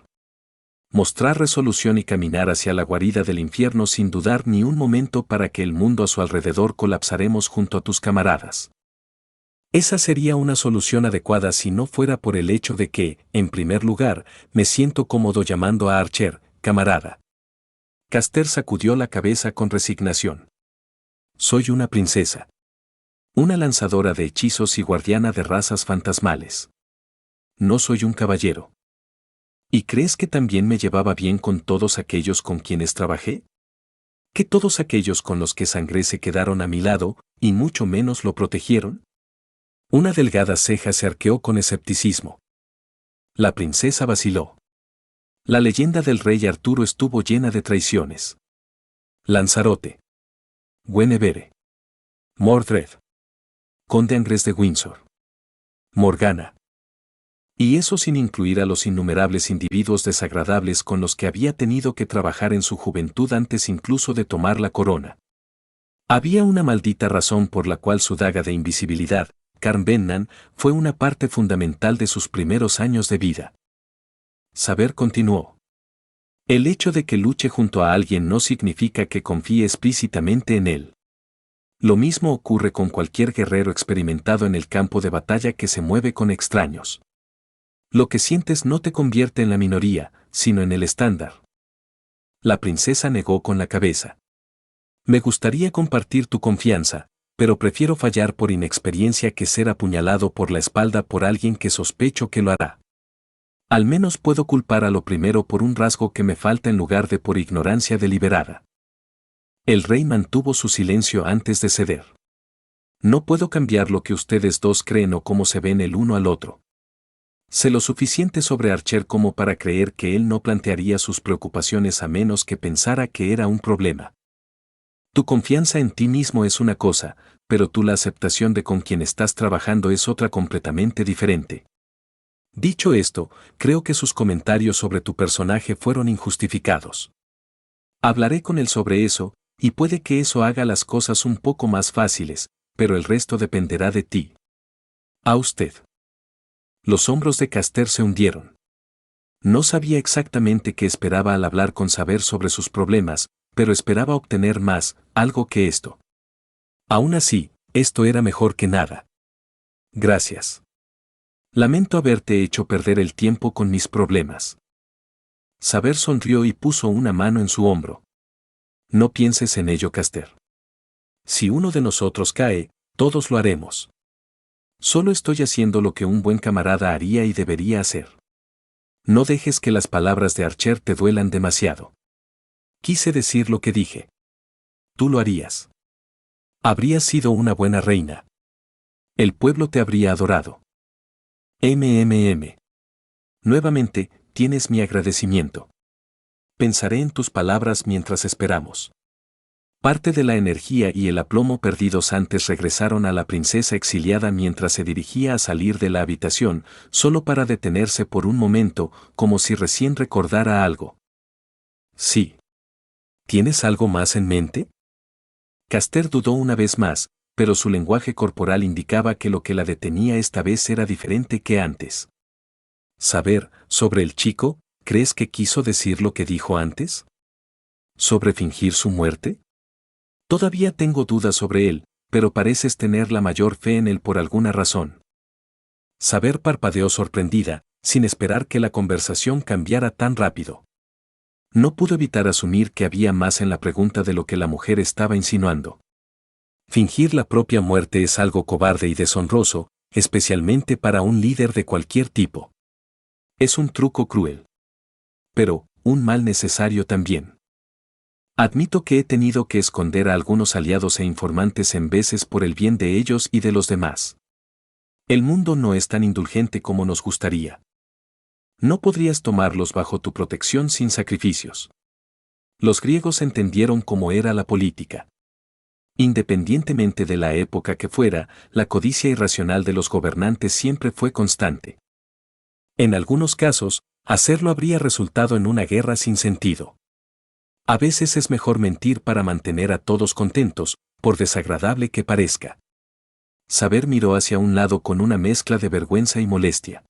Mostrar resolución y caminar hacia la guarida del infierno sin dudar ni un momento para que el mundo a su alrededor colapsaremos junto a tus camaradas. Esa sería una solución adecuada si no fuera por el hecho de que, en primer lugar, me siento cómodo llamando a Archer, camarada. Caster sacudió la cabeza con resignación. Soy una princesa. Una lanzadora de hechizos y guardiana de razas fantasmales. No soy un caballero. ¿Y crees que también me llevaba bien con todos aquellos con quienes trabajé? ¿Que todos aquellos con los que sangré se quedaron a mi lado, y mucho menos lo protegieron? Una delgada ceja se arqueó con escepticismo. La princesa vaciló. La leyenda del rey Arturo estuvo llena de traiciones. Lanzarote. Guinevere. Mordred. Conde Angres de Windsor. Morgana. Y eso sin incluir a los innumerables individuos desagradables con los que había tenido que trabajar en su juventud antes incluso de tomar la corona. Había una maldita razón por la cual su daga de invisibilidad, Carnbennan, fue una parte fundamental de sus primeros años de vida. Saber continuó. El hecho de que luche junto a alguien no significa que confíe explícitamente en él. Lo mismo ocurre con cualquier guerrero experimentado en el campo de batalla que se mueve con extraños. Lo que sientes no te convierte en la minoría, sino en el estándar. La princesa negó con la cabeza. Me gustaría compartir tu confianza, pero prefiero fallar por inexperiencia que ser apuñalado por la espalda por alguien que sospecho que lo hará. Al menos puedo culpar a lo primero por un rasgo que me falta en lugar de por ignorancia deliberada. El rey mantuvo su silencio antes de ceder. No puedo cambiar lo que ustedes dos creen o cómo se ven el uno al otro. Sé lo suficiente sobre Archer como para creer que él no plantearía sus preocupaciones a menos que pensara que era un problema. Tu confianza en ti mismo es una cosa, pero la aceptación de con quien estás trabajando es otra completamente diferente. Dicho esto, creo que sus comentarios sobre tu personaje fueron injustificados. Hablaré con él sobre eso, y puede que eso haga las cosas un poco más fáciles, pero el resto dependerá de ti. A usted. Los hombros de Caster se hundieron. No sabía exactamente qué esperaba al hablar con Saber sobre sus problemas, pero esperaba obtener más, algo que esto. Aún así, esto era mejor que nada. Gracias. Lamento haberte hecho perder el tiempo con mis problemas. Saber sonrió y puso una mano en su hombro. No pienses en ello, Caster. Si uno de nosotros cae, todos lo haremos. Solo estoy haciendo lo que un buen camarada haría y debería hacer. No dejes que las palabras de Archer te duelan demasiado. Quise decir lo que dije. Tú lo harías. Habrías sido una buena reina. El pueblo te habría adorado. Nuevamente, tienes mi agradecimiento. Pensaré en tus palabras mientras esperamos. Parte de la energía y el aplomo perdidos antes regresaron a la princesa exiliada mientras se dirigía a salir de la habitación, solo para detenerse por un momento, como si recién recordara algo. Sí. ¿Tienes algo más en mente? Caster dudó una vez más, pero su lenguaje corporal indicaba que lo que la detenía esta vez era diferente que antes. Saber, sobre el chico, ¿crees que quiso decir lo que dijo antes? ¿Sobre fingir su muerte? Todavía tengo dudas sobre él, pero pareces tener la mayor fe en él por alguna razón. Saber parpadeó sorprendida, sin esperar que la conversación cambiara tan rápido. No pudo evitar asumir que había más en la pregunta de lo que la mujer estaba insinuando. Fingir la propia muerte es algo cobarde y deshonroso, especialmente para un líder de cualquier tipo. Es un truco cruel. Pero, un mal necesario también. Admito que he tenido que esconder a algunos aliados e informantes en veces por el bien de ellos y de los demás. El mundo no es tan indulgente como nos gustaría. No podrías tomarlos bajo tu protección sin sacrificios. Los griegos entendieron cómo era la política. Independientemente de la época que fuera, la codicia irracional de los gobernantes siempre fue constante. En algunos casos, hacerlo habría resultado en una guerra sin sentido. A veces es mejor mentir para mantener a todos contentos, por desagradable que parezca. Saber miró hacia un lado con una mezcla de vergüenza y molestia.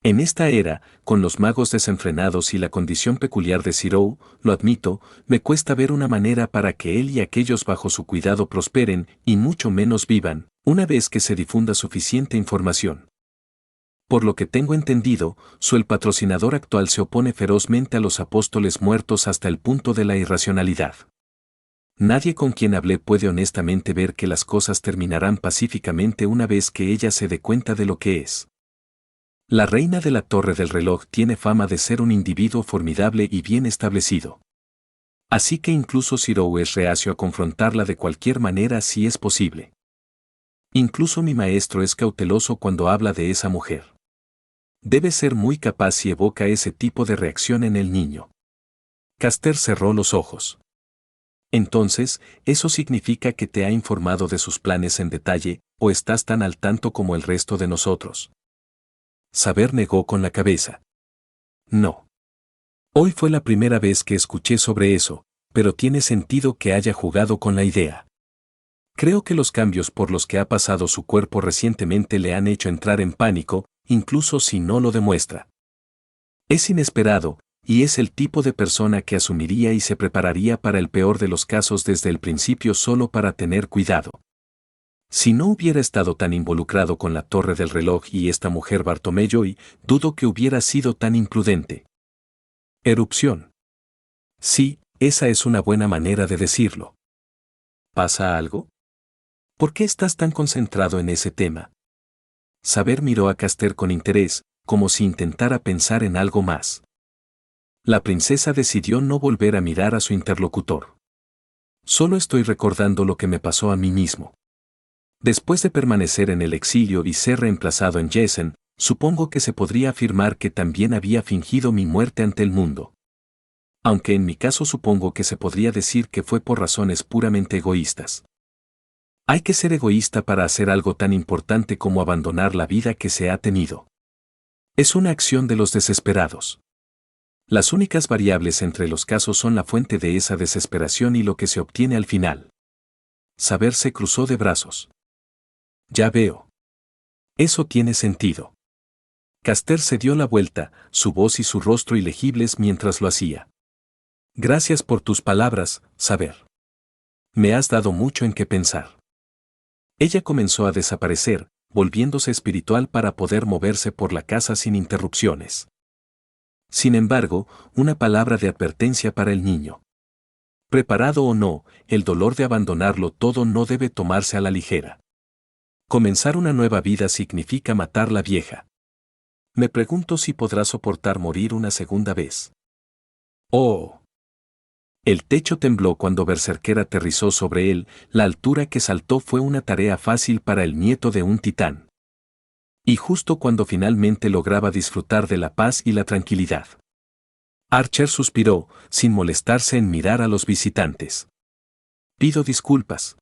En esta era, con los magos desenfrenados y la condición peculiar de Zirou, lo admito, me cuesta ver una manera para que él y aquellos bajo su cuidado prosperen y mucho menos vivan, una vez que se difunda suficiente información. Por lo que tengo entendido, el patrocinador actual se opone ferozmente a los apóstoles muertos hasta el punto de la irracionalidad. Nadie con quien hablé puede honestamente ver que las cosas terminarán pacíficamente una vez que ella se dé cuenta de lo que es. La reina de la Torre del Reloj tiene fama de ser un individuo formidable y bien establecido. Así que incluso Zirou es reacio a confrontarla de cualquier manera si es posible. Incluso mi maestro es cauteloso cuando habla de esa mujer. Debe ser muy capaz si evoca ese tipo de reacción en el niño. Caster cerró los ojos. Entonces, ¿eso significa que te ha informado de sus planes en detalle, o estás tan al tanto como el resto de nosotros? Saber negó con la cabeza. No. Hoy fue la primera vez que escuché sobre eso, pero tiene sentido que haya jugado con la idea. Creo que los cambios por los que ha pasado su cuerpo recientemente le han hecho entrar en pánico, incluso si no lo demuestra. Es inesperado, y es el tipo de persona que asumiría y se prepararía para el peor de los casos desde el principio solo para tener cuidado. Si no hubiera estado tan involucrado con la Torre del Reloj y esta mujer Bartomeyoy, dudo que hubiera sido tan imprudente. Erupción. Sí, esa es una buena manera de decirlo. ¿Pasa algo? ¿Por qué estás tan concentrado en ese tema? Saber miró a Caster con interés, como si intentara pensar en algo más. La princesa decidió no volver a mirar a su interlocutor. Solo estoy recordando lo que me pasó a mí mismo. Después de permanecer en el exilio y ser reemplazado en Jessen, supongo que se podría afirmar que también había fingido mi muerte ante el mundo. Aunque en mi caso supongo que se podría decir que fue por razones puramente egoístas. Hay que ser egoísta para hacer algo tan importante como abandonar la vida que se ha tenido. Es una acción de los desesperados. Las únicas variables entre los casos son la fuente de esa desesperación y lo que se obtiene al final. Saber se cruzó de brazos. Ya veo. Eso tiene sentido. Caster se dio la vuelta, su voz y su rostro ilegibles mientras lo hacía. Gracias por tus palabras, Saber. Me has dado mucho en qué pensar. Ella comenzó a desaparecer, volviéndose espiritual para poder moverse por la casa sin interrupciones. Sin embargo, una palabra de advertencia para el niño. Preparado o no, el dolor de abandonarlo todo no debe tomarse a la ligera. Comenzar una nueva vida significa matar la vieja. Me pregunto si podrá soportar morir una segunda vez. ¡Oh! El techo tembló cuando Berserker aterrizó sobre él, la altura que saltó fue una tarea fácil para el nieto de un titán. Y justo cuando finalmente lograba disfrutar de la paz y la tranquilidad. Archer suspiró, sin molestarse en mirar a los visitantes. Pido disculpas.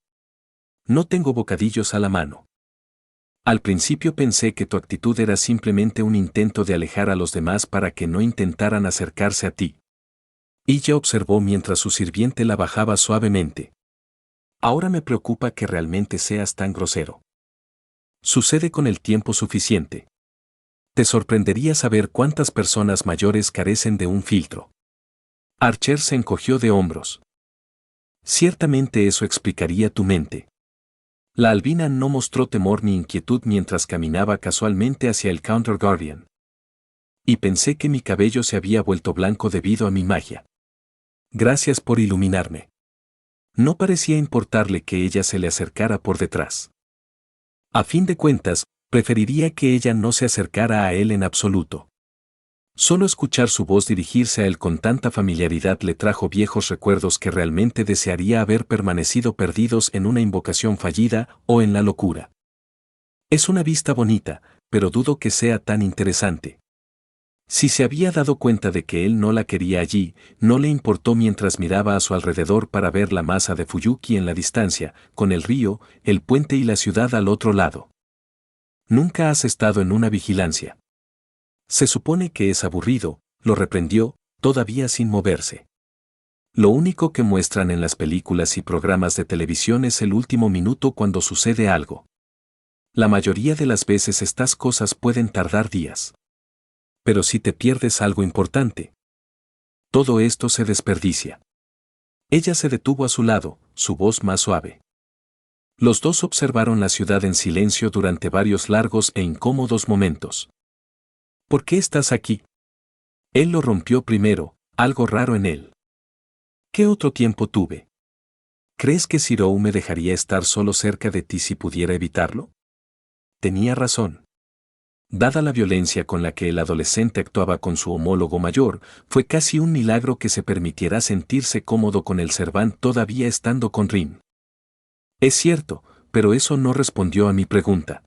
No tengo bocadillos a la mano. Al principio pensé que tu actitud era simplemente un intento de alejar a los demás para que no intentaran acercarse a ti. Ella observó mientras su sirviente la bajaba suavemente. Ahora me preocupa que realmente seas tan grosero. Sucede con el tiempo suficiente. Te sorprendería saber cuántas personas mayores carecen de un filtro. Archer se encogió de hombros. Ciertamente eso explicaría tu mente. La albina no mostró temor ni inquietud mientras caminaba casualmente hacia el Counter Guardian. Y pensé que mi cabello se había vuelto blanco debido a mi magia. Gracias por iluminarme. No parecía importarle que ella se le acercara por detrás. A fin de cuentas, preferiría que ella no se acercara a él en absoluto. Solo escuchar su voz dirigirse a él con tanta familiaridad le trajo viejos recuerdos que realmente desearía haber permanecido perdidos en una invocación fallida o en la locura. Es una vista bonita, pero dudo que sea tan interesante. Si se había dado cuenta de que él no la quería allí, no le importó mientras miraba a su alrededor para ver la masa de Fuyuki en la distancia, con el río, el puente y la ciudad al otro lado. Nunca has estado en una vigilancia. Se supone que es aburrido, lo reprendió, todavía sin moverse. Lo único que muestran en las películas y programas de televisión es el último minuto cuando sucede algo. La mayoría de las veces estas cosas pueden tardar días. Pero si te pierdes algo importante, todo esto se desperdicia. Ella se detuvo a su lado, su voz más suave. Los dos observaron la ciudad en silencio durante varios largos e incómodos momentos. ¿Por qué estás aquí? Él lo rompió primero, algo raro en él. ¿Qué otro tiempo tuve? ¿Crees que Zirou me dejaría estar solo cerca de ti si pudiera evitarlo? Tenía razón. Dada la violencia con la que el adolescente actuaba con su homólogo mayor, fue casi un milagro que se permitiera sentirse cómodo con el Servant todavía estando con Rin. Es cierto, pero eso no respondió a mi pregunta.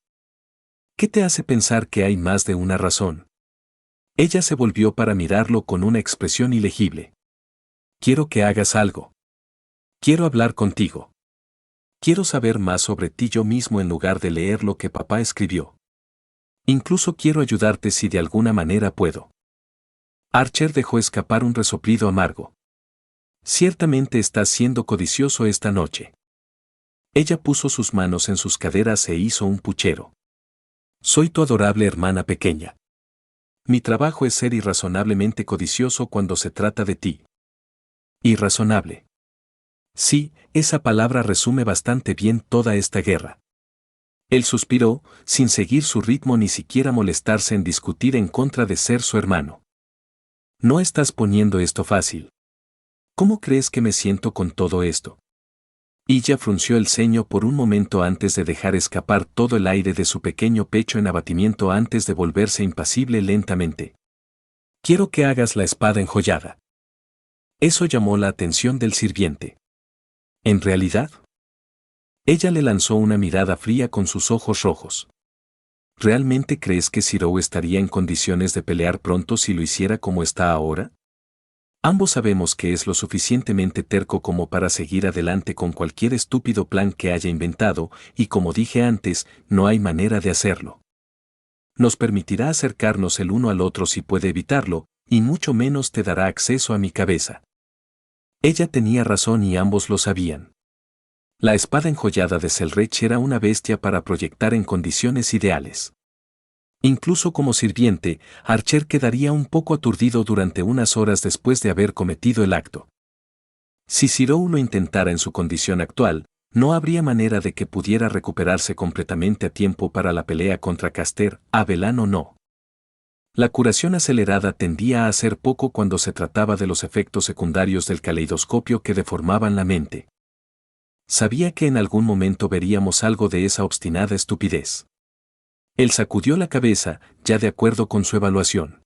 ¿Qué te hace pensar que hay más de una razón? Ella se volvió para mirarlo con una expresión ilegible. Quiero que hagas algo. Quiero hablar contigo. Quiero saber más sobre ti yo mismo en lugar de leer lo que papá escribió. Incluso quiero ayudarte si de alguna manera puedo. Archer dejó escapar un resoplido amargo. Ciertamente estás siendo codicioso esta noche. Ella puso sus manos en sus caderas e hizo un puchero. Soy tu adorable hermana pequeña. Mi trabajo es ser irrazonablemente codicioso cuando se trata de ti. Irrazonable. Sí, esa palabra resume bastante bien toda esta guerra. Él suspiró, sin seguir su ritmo ni siquiera molestarse en discutir en contra de ser su hermano. No estás poniendo esto fácil. ¿Cómo crees que me siento con todo esto? Illa frunció el ceño por un momento antes de dejar escapar todo el aire de su pequeño pecho en abatimiento antes de volverse impasible lentamente. Quiero que hagas la espada enjollada. Eso llamó la atención del sirviente. ¿En realidad? Ella le lanzó una mirada fría con sus ojos rojos. ¿Realmente crees que Zirou estaría en condiciones de pelear pronto si lo hiciera como está ahora? Ambos sabemos que es lo suficientemente terco como para seguir adelante con cualquier estúpido plan que haya inventado, y como dije antes, no hay manera de hacerlo. Nos permitirá acercarnos el uno al otro si puede evitarlo, y mucho menos te dará acceso a mi cabeza. Ella tenía razón y ambos lo sabían. La espada enjollada de Selrech era una bestia para proyectar en condiciones ideales. Incluso como sirviente, Archer quedaría un poco aturdido durante unas horas después de haber cometido el acto. Si Zirou lo intentara en su condición actual, no habría manera de que pudiera recuperarse completamente a tiempo para la pelea contra Caster, Avellan o no. La curación acelerada tendía a hacer poco cuando se trataba de los efectos secundarios del caleidoscopio que deformaban la mente. Sabía que en algún momento veríamos algo de esa obstinada estupidez. Él sacudió la cabeza, ya de acuerdo con su evaluación.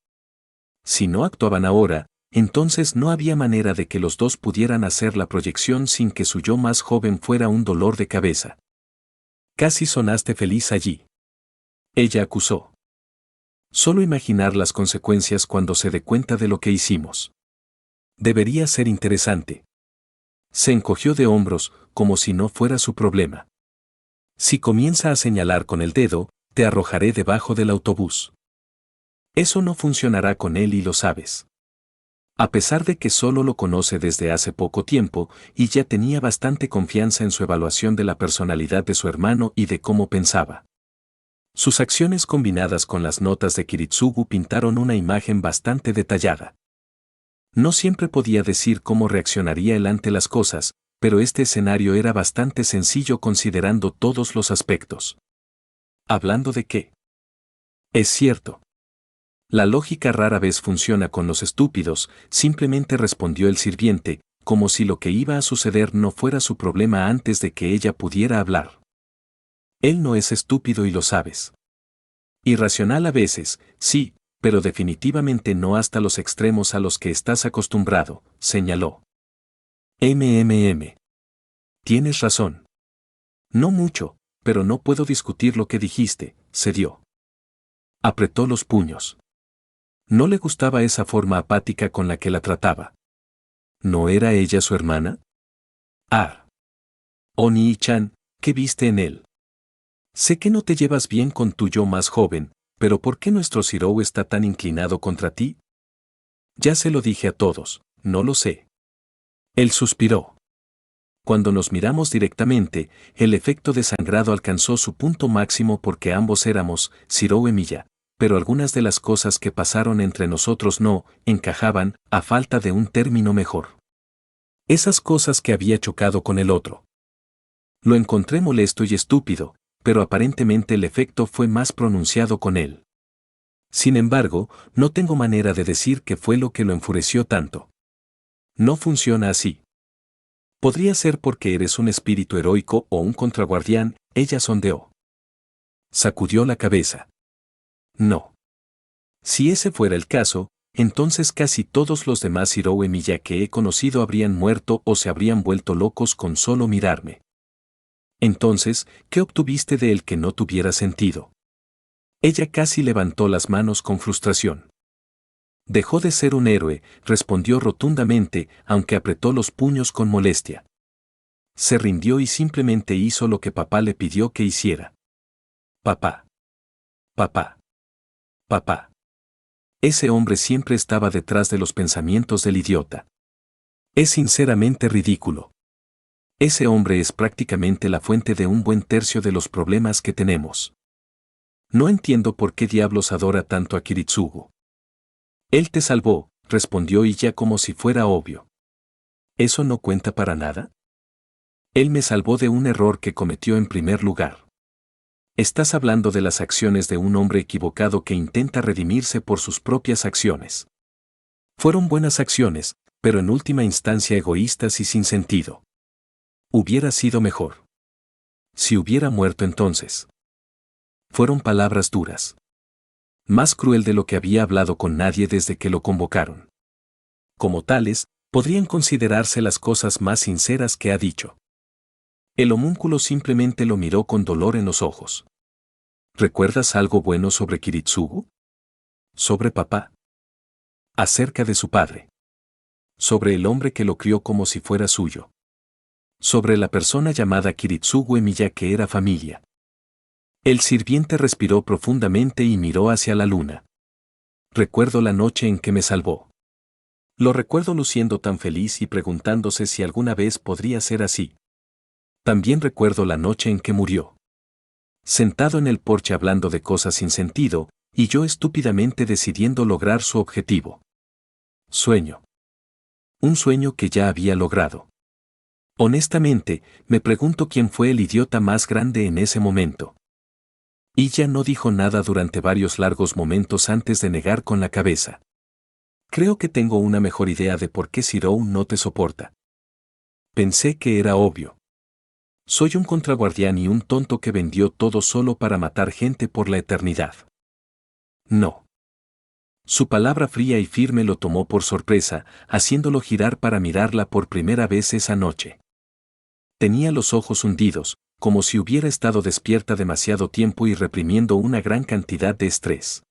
Si no actuaban ahora, entonces no había manera de que los dos pudieran hacer la proyección sin que su yo más joven fuera un dolor de cabeza. Casi sonaste feliz allí. Ella acusó. Solo imaginar las consecuencias cuando se dé cuenta de lo que hicimos. Debería ser interesante. Se encogió de hombros, como si no fuera su problema. Si comienza a señalar con el dedo, te arrojaré debajo del autobús. Eso no funcionará con él y lo sabes. A pesar de que solo lo conoce desde hace poco tiempo, y ya tenía bastante confianza en su evaluación de la personalidad de su hermano y de cómo pensaba. Sus acciones combinadas con las notas de Kiritsugu pintaron una imagen bastante detallada. No siempre podía decir cómo reaccionaría él ante las cosas, pero este escenario era bastante sencillo considerando todos los aspectos. ¿Hablando de qué? Es cierto. La lógica rara vez funciona con los estúpidos, simplemente respondió el sirviente, como si lo que iba a suceder no fuera su problema antes de que ella pudiera hablar. Él no es estúpido y lo sabes. Irracional a veces, sí, pero definitivamente no hasta los extremos a los que estás acostumbrado, señaló. Tienes razón. No mucho, pero no puedo discutir lo que dijiste, cedió. Apretó los puños. No le gustaba esa forma apática con la que la trataba. ¿No era ella su hermana? Ah. Oni-chan, ¿qué viste en él? Sé que no te llevas bien con tu yo más joven, pero ¿por qué nuestro Zirou está tan inclinado contra ti? Ya se lo dije a todos, no lo sé. Él suspiró. Cuando nos miramos directamente, el efecto de sangrado alcanzó su punto máximo porque ambos éramos Zirou y Miya, pero algunas de las cosas que pasaron entre nosotros no encajaban, a falta de un término mejor. Esas cosas que había chocado con el otro. Lo encontré molesto y estúpido, pero aparentemente el efecto fue más pronunciado con él. Sin embargo, no tengo manera de decir qué fue lo que lo enfureció tanto. No funciona así. Podría ser porque eres un espíritu heroico o un contraguardián, ella sondeó. Sacudió la cabeza. No. Si ese fuera el caso, entonces casi todos los demás Zirou y Miya que he conocido habrían muerto o se habrían vuelto locos con solo mirarme. Entonces, ¿qué obtuviste de él que no tuviera sentido? Ella casi levantó las manos con frustración. Dejó de ser un héroe, respondió rotundamente, aunque apretó los puños con molestia. Se rindió y simplemente hizo lo que papá le pidió que hiciera. Papá. Papá. Papá. Ese hombre siempre estaba detrás de los pensamientos del idiota. Es sinceramente ridículo. Ese hombre es prácticamente la fuente de un buen tercio de los problemas que tenemos. No entiendo por qué diablos adora tanto a Kiritsugu. Él te salvó, respondió ella como si fuera obvio. ¿Eso no cuenta para nada? Él me salvó de un error que cometió en primer lugar. Estás hablando de las acciones de un hombre equivocado que intenta redimirse por sus propias acciones. Fueron buenas acciones, pero en última instancia egoístas y sin sentido. Hubiera sido mejor. Si hubiera muerto entonces. Fueron palabras duras. Más cruel de lo que había hablado con nadie desde que lo convocaron. Como tales, podrían considerarse las cosas más sinceras que ha dicho. El homúnculo simplemente lo miró con dolor en los ojos. ¿Recuerdas algo bueno sobre Kiritsugu? ¿Sobre papá? Acerca de su padre. Sobre el hombre que lo crió como si fuera suyo. Sobre la persona llamada Kiritsugu Emiya que era familia. El sirviente respiró profundamente y miró hacia la luna. Recuerdo la noche en que me salvó. Lo recuerdo luciendo tan feliz y preguntándose si alguna vez podría ser así. También recuerdo la noche en que murió. Sentado en el porche hablando de cosas sin sentido, y yo estúpidamente decidiendo lograr su objetivo. Sueño. Un sueño que ya había logrado. Honestamente, me pregunto quién fue el idiota más grande en ese momento. Ella no dijo nada durante varios largos momentos antes de negar con la cabeza. Creo que tengo una mejor idea de por qué Zirou no te soporta. Pensé que era obvio. Soy un contraguardián y un tonto que vendió todo solo para matar gente por la eternidad. No. Su palabra fría y firme lo tomó por sorpresa, haciéndolo girar para mirarla por primera vez esa noche. Tenía los ojos hundidos, como si hubiera estado despierta demasiado tiempo y reprimiendo una gran cantidad de estrés.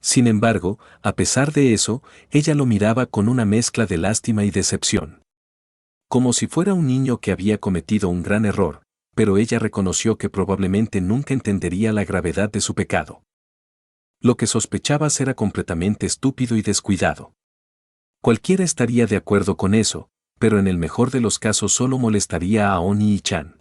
Sin embargo, a pesar de eso, ella lo miraba con una mezcla de lástima y decepción. Como si fuera un niño que había cometido un gran error, pero ella reconoció que probablemente nunca entendería la gravedad de su pecado. Lo que sospechabas era completamente estúpido y descuidado. Cualquiera estaría de acuerdo con eso, pero en el mejor de los casos solo molestaría a Oni y Chan.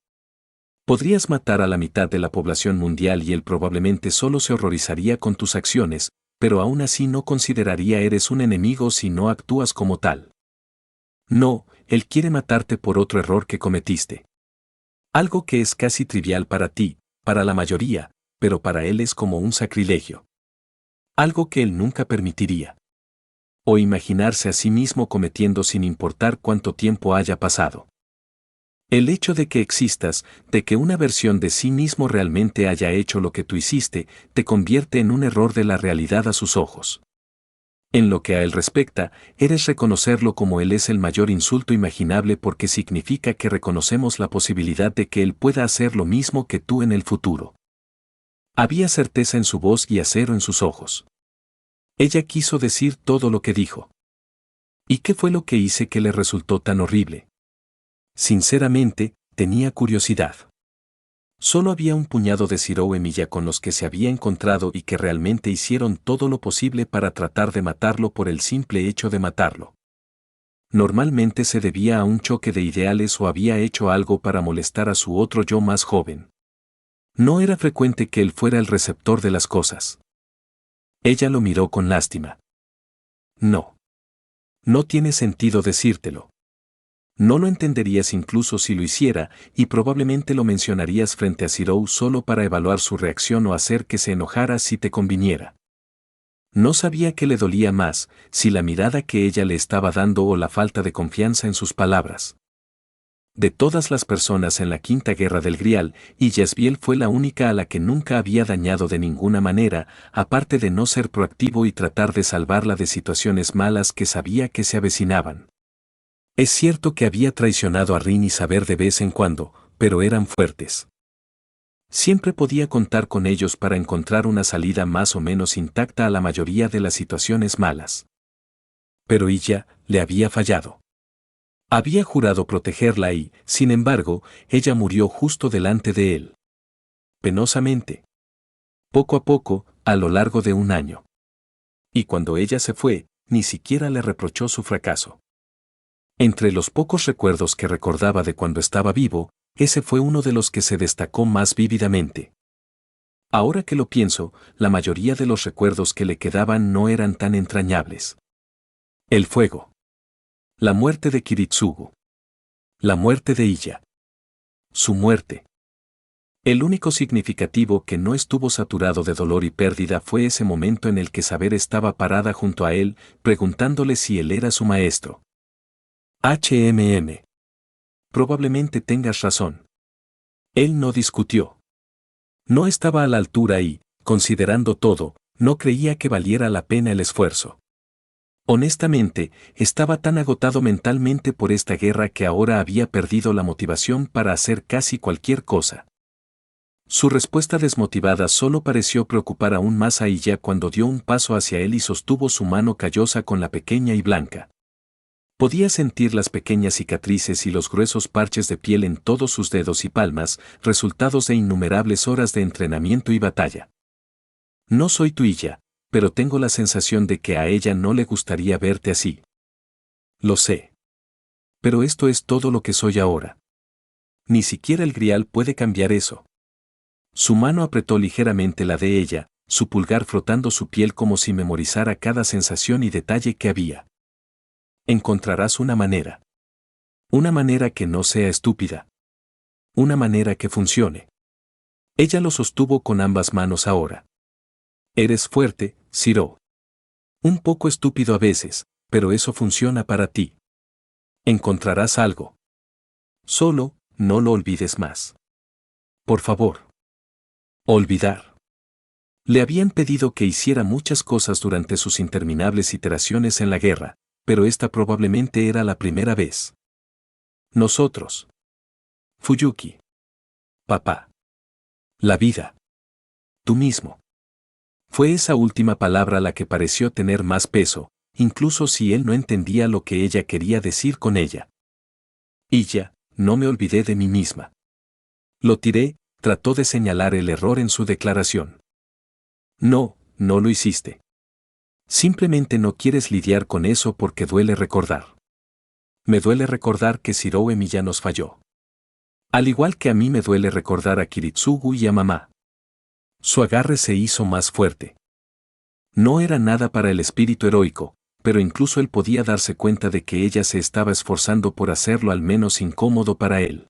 Podrías matar a la mitad de la población mundial y él probablemente solo se horrorizaría con tus acciones, pero aún así no consideraría eres un enemigo si no actúas como tal. No, él quiere matarte por otro error que cometiste. Algo que es casi trivial para ti, para la mayoría, pero para él es como un sacrilegio. Algo que él nunca permitiría. O imaginarse a sí mismo cometiendo sin importar cuánto tiempo haya pasado. El hecho de que existas, de que una versión de sí mismo realmente haya hecho lo que tú hiciste, te convierte en un error de la realidad a sus ojos. En lo que a él respecta, eres reconocerlo como él es el mayor insulto imaginable porque significa que reconocemos la posibilidad de que él pueda hacer lo mismo que tú en el futuro. Había certeza en su voz y acero en sus ojos. Ella quiso decir todo lo que dijo. ¿Y qué fue lo que hice que le resultó tan horrible? Sinceramente, tenía curiosidad. Solo había un puñado de Zirou Emiya con los que se había encontrado y que realmente hicieron todo lo posible para tratar de matarlo por el simple hecho de matarlo. Normalmente se debía a un choque de ideales o había hecho algo para molestar a su otro yo más joven. No era frecuente que él fuera el receptor de las cosas. Ella lo miró con lástima. No. No tiene sentido decírtelo. No lo entenderías incluso si lo hiciera, y probablemente lo mencionarías frente a Zirou solo para evaluar su reacción o hacer que se enojara si te conviniera. No sabía qué le dolía más, si la mirada que ella le estaba dando o la falta de confianza en sus palabras. De todas las personas en la Quinta Guerra del Grial, Yasbiel fue la única a la que nunca había dañado de ninguna manera, aparte de no ser proactivo y tratar de salvarla de situaciones malas que sabía que se avecinaban. Es cierto que había traicionado a Rin y Saber de vez en cuando, pero eran fuertes. Siempre podía contar con ellos para encontrar una salida más o menos intacta a la mayoría de las situaciones malas. Pero ella le había fallado. Había jurado protegerla y, sin embargo, ella murió justo delante de él. Penosamente. Poco a poco, a lo largo de un año. Y cuando ella se fue, ni siquiera le reprochó su fracaso. Entre los pocos recuerdos que recordaba de cuando estaba vivo, ese fue uno de los que se destacó más vívidamente. Ahora que lo pienso, la mayoría de los recuerdos que le quedaban no eran tan entrañables. El fuego. La muerte de Kiritsugu. La muerte de Iya. Su muerte. El único significativo que no estuvo saturado de dolor y pérdida fue ese momento en el que Saber estaba parada junto a él, preguntándole si él era su maestro. probablemente tengas razón. Él no discutió. No estaba a la altura y, considerando todo, no creía que valiera la pena el esfuerzo. Honestamente, estaba tan agotado mentalmente por esta guerra que ahora había perdido la motivación para hacer casi cualquier cosa. Su respuesta desmotivada solo pareció preocupar aún más a ella cuando dio un paso hacia él y sostuvo su mano callosa con la pequeña y blanca. Podía sentir las pequeñas cicatrices y los gruesos parches de piel en todos sus dedos y palmas, resultados de innumerables horas de entrenamiento y batalla. No soy tu hija, pero tengo la sensación de que a ella no le gustaría verte así. Lo sé. Pero esto es todo lo que soy ahora. Ni siquiera el grial puede cambiar eso. Su mano apretó ligeramente la de ella, su pulgar frotando su piel como si memorizara cada sensación y detalle que había. Encontrarás una manera. Una manera que no sea estúpida. Una manera que funcione. Ella lo sostuvo con ambas manos ahora. Eres fuerte, Ciro. Un poco estúpido a veces, pero eso funciona para ti. Encontrarás algo. Solo, no lo olvides más. Por favor. Olvidar. Le habían pedido que hiciera muchas cosas durante sus interminables iteraciones en la guerra, pero esta probablemente era la primera vez. Nosotros. Fuyuki. Papá. La vida. Tú mismo. Fue esa última palabra la que pareció tener más peso, incluso si él no entendía lo que ella quería decir con ella. Y ya, no me olvidé de mí misma. Lo tiré, trató de señalar el error en su declaración. No, no lo hiciste. Simplemente no quieres lidiar con eso porque duele recordar. Me duele recordar que Shiro Emiya nos falló. Al igual que a mí me duele recordar a Kiritsugu y a mamá. Su agarre se hizo más fuerte. No era nada para el espíritu heroico, pero incluso él podía darse cuenta de que ella se estaba esforzando por hacerlo al menos incómodo para él.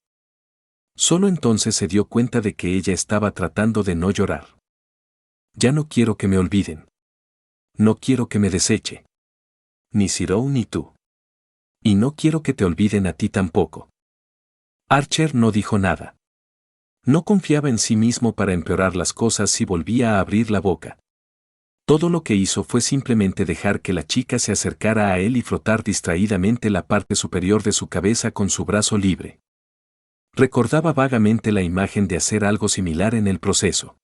Solo entonces se dio cuenta de que ella estaba tratando de no llorar. Ya no quiero que me olviden. No quiero que me deseche. Ni Shiro ni tú. Y no quiero que te olviden a ti tampoco. Archer no dijo nada. No confiaba en sí mismo para empeorar las cosas si volvía a abrir la boca. Todo lo que hizo fue simplemente dejar que la chica se acercara a él y frotar distraídamente la parte superior de su cabeza con su brazo libre. Recordaba vagamente la imagen de hacer algo similar en el proceso.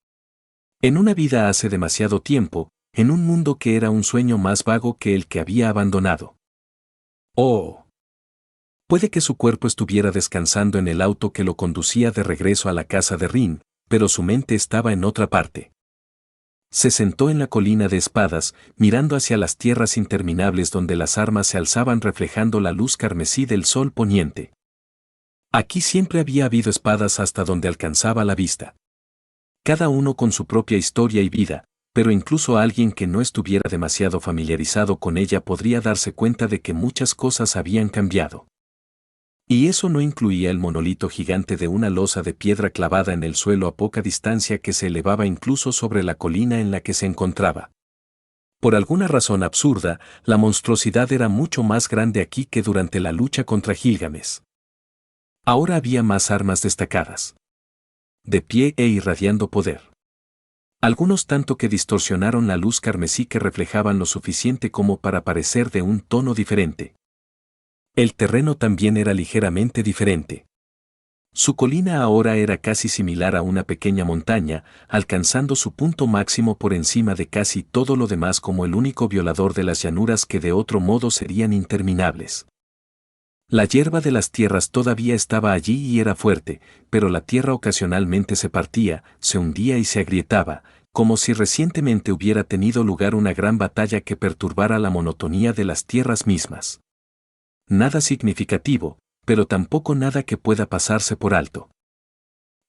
En una vida hace demasiado tiempo, en un mundo que era un sueño más vago que el que había abandonado. Oh. Puede que su cuerpo estuviera descansando en el auto que lo conducía de regreso a la casa de Rin, pero su mente estaba en otra parte. Se sentó en la colina de espadas, mirando hacia las tierras interminables donde las armas se alzaban reflejando la luz carmesí del sol poniente. Aquí siempre había habido espadas hasta donde alcanzaba la vista. Cada uno con su propia historia y vida, pero incluso alguien que no estuviera demasiado familiarizado con ella podría darse cuenta de que muchas cosas habían cambiado. Y eso no incluía el monolito gigante de una losa de piedra clavada en el suelo a poca distancia que se elevaba incluso sobre la colina en la que se encontraba. Por alguna razón absurda, la monstruosidad era mucho más grande aquí que durante la lucha contra Gilgamesh. Ahora había más armas destacadas. De pie e irradiando poder. Algunos tanto que distorsionaron la luz carmesí que reflejaban lo suficiente como para parecer de un tono diferente. El terreno también era ligeramente diferente. Su colina ahora era casi similar a una pequeña montaña, alcanzando su punto máximo por encima de casi todo lo demás como el único violador de las llanuras que de otro modo serían interminables. La hierba de las tierras todavía estaba allí y era fuerte, pero la tierra ocasionalmente se partía, se hundía y se agrietaba, como si recientemente hubiera tenido lugar una gran batalla que perturbara la monotonía de las tierras mismas. Nada significativo, pero tampoco nada que pueda pasarse por alto.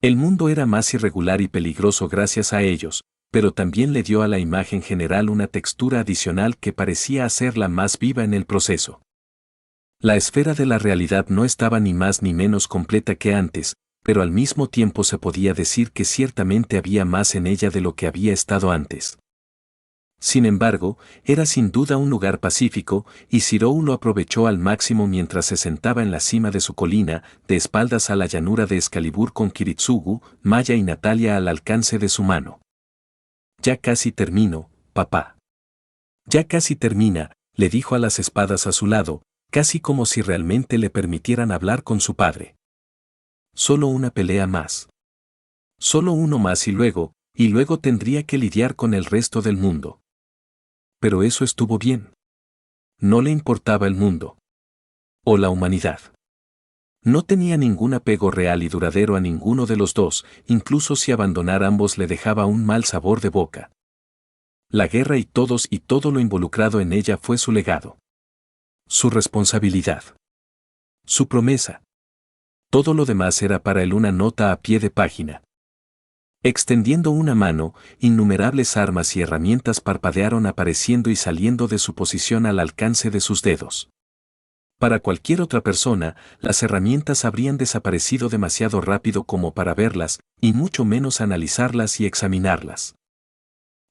El mundo era más irregular y peligroso gracias a ellos, pero también le dio a la imagen general una textura adicional que parecía hacerla más viva en el proceso. La esfera de la realidad no estaba ni más ni menos completa que antes, pero al mismo tiempo se podía decir que ciertamente había más en ella de lo que había estado antes. Sin embargo, era sin duda un lugar pacífico, y Zirou lo aprovechó al máximo mientras se sentaba en la cima de su colina, de espaldas a la llanura de Excalibur con Kiritsugu, Maya y Natalia al alcance de su mano. Ya casi termino, papá. Ya casi termina, le dijo a las espadas a su lado, casi como si realmente le permitieran hablar con su padre. Solo una pelea más. Solo uno más y luego tendría que lidiar con el resto del mundo. Pero eso estuvo bien. No le importaba el mundo. O la humanidad. No tenía ningún apego real y duradero a ninguno de los dos, incluso si abandonar ambos le dejaba un mal sabor de boca. La guerra y todo lo involucrado en ella fue su legado. Su responsabilidad. Su promesa. Todo lo demás era para él una nota a pie de página. Extendiendo una mano, innumerables armas y herramientas parpadearon apareciendo y saliendo de su posición al alcance de sus dedos. Para cualquier otra persona, las herramientas habrían desaparecido demasiado rápido como para verlas, y mucho menos analizarlas y examinarlas.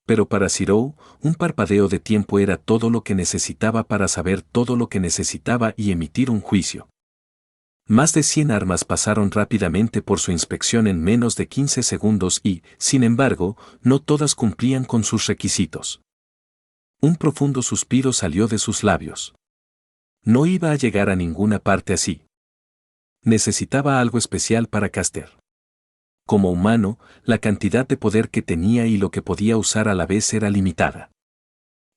Pero para Zirou, un parpadeo de tiempo era todo lo que necesitaba para saber todo lo que necesitaba y emitir un juicio. Más de 100 armas pasaron rápidamente por su inspección en menos de 15 segundos y, sin embargo, no todas cumplían con sus requisitos. Un profundo suspiro salió de sus labios. No iba a llegar a ninguna parte así. Necesitaba algo especial para Caster. Como humano, la cantidad de poder que tenía y lo que podía usar a la vez era limitada.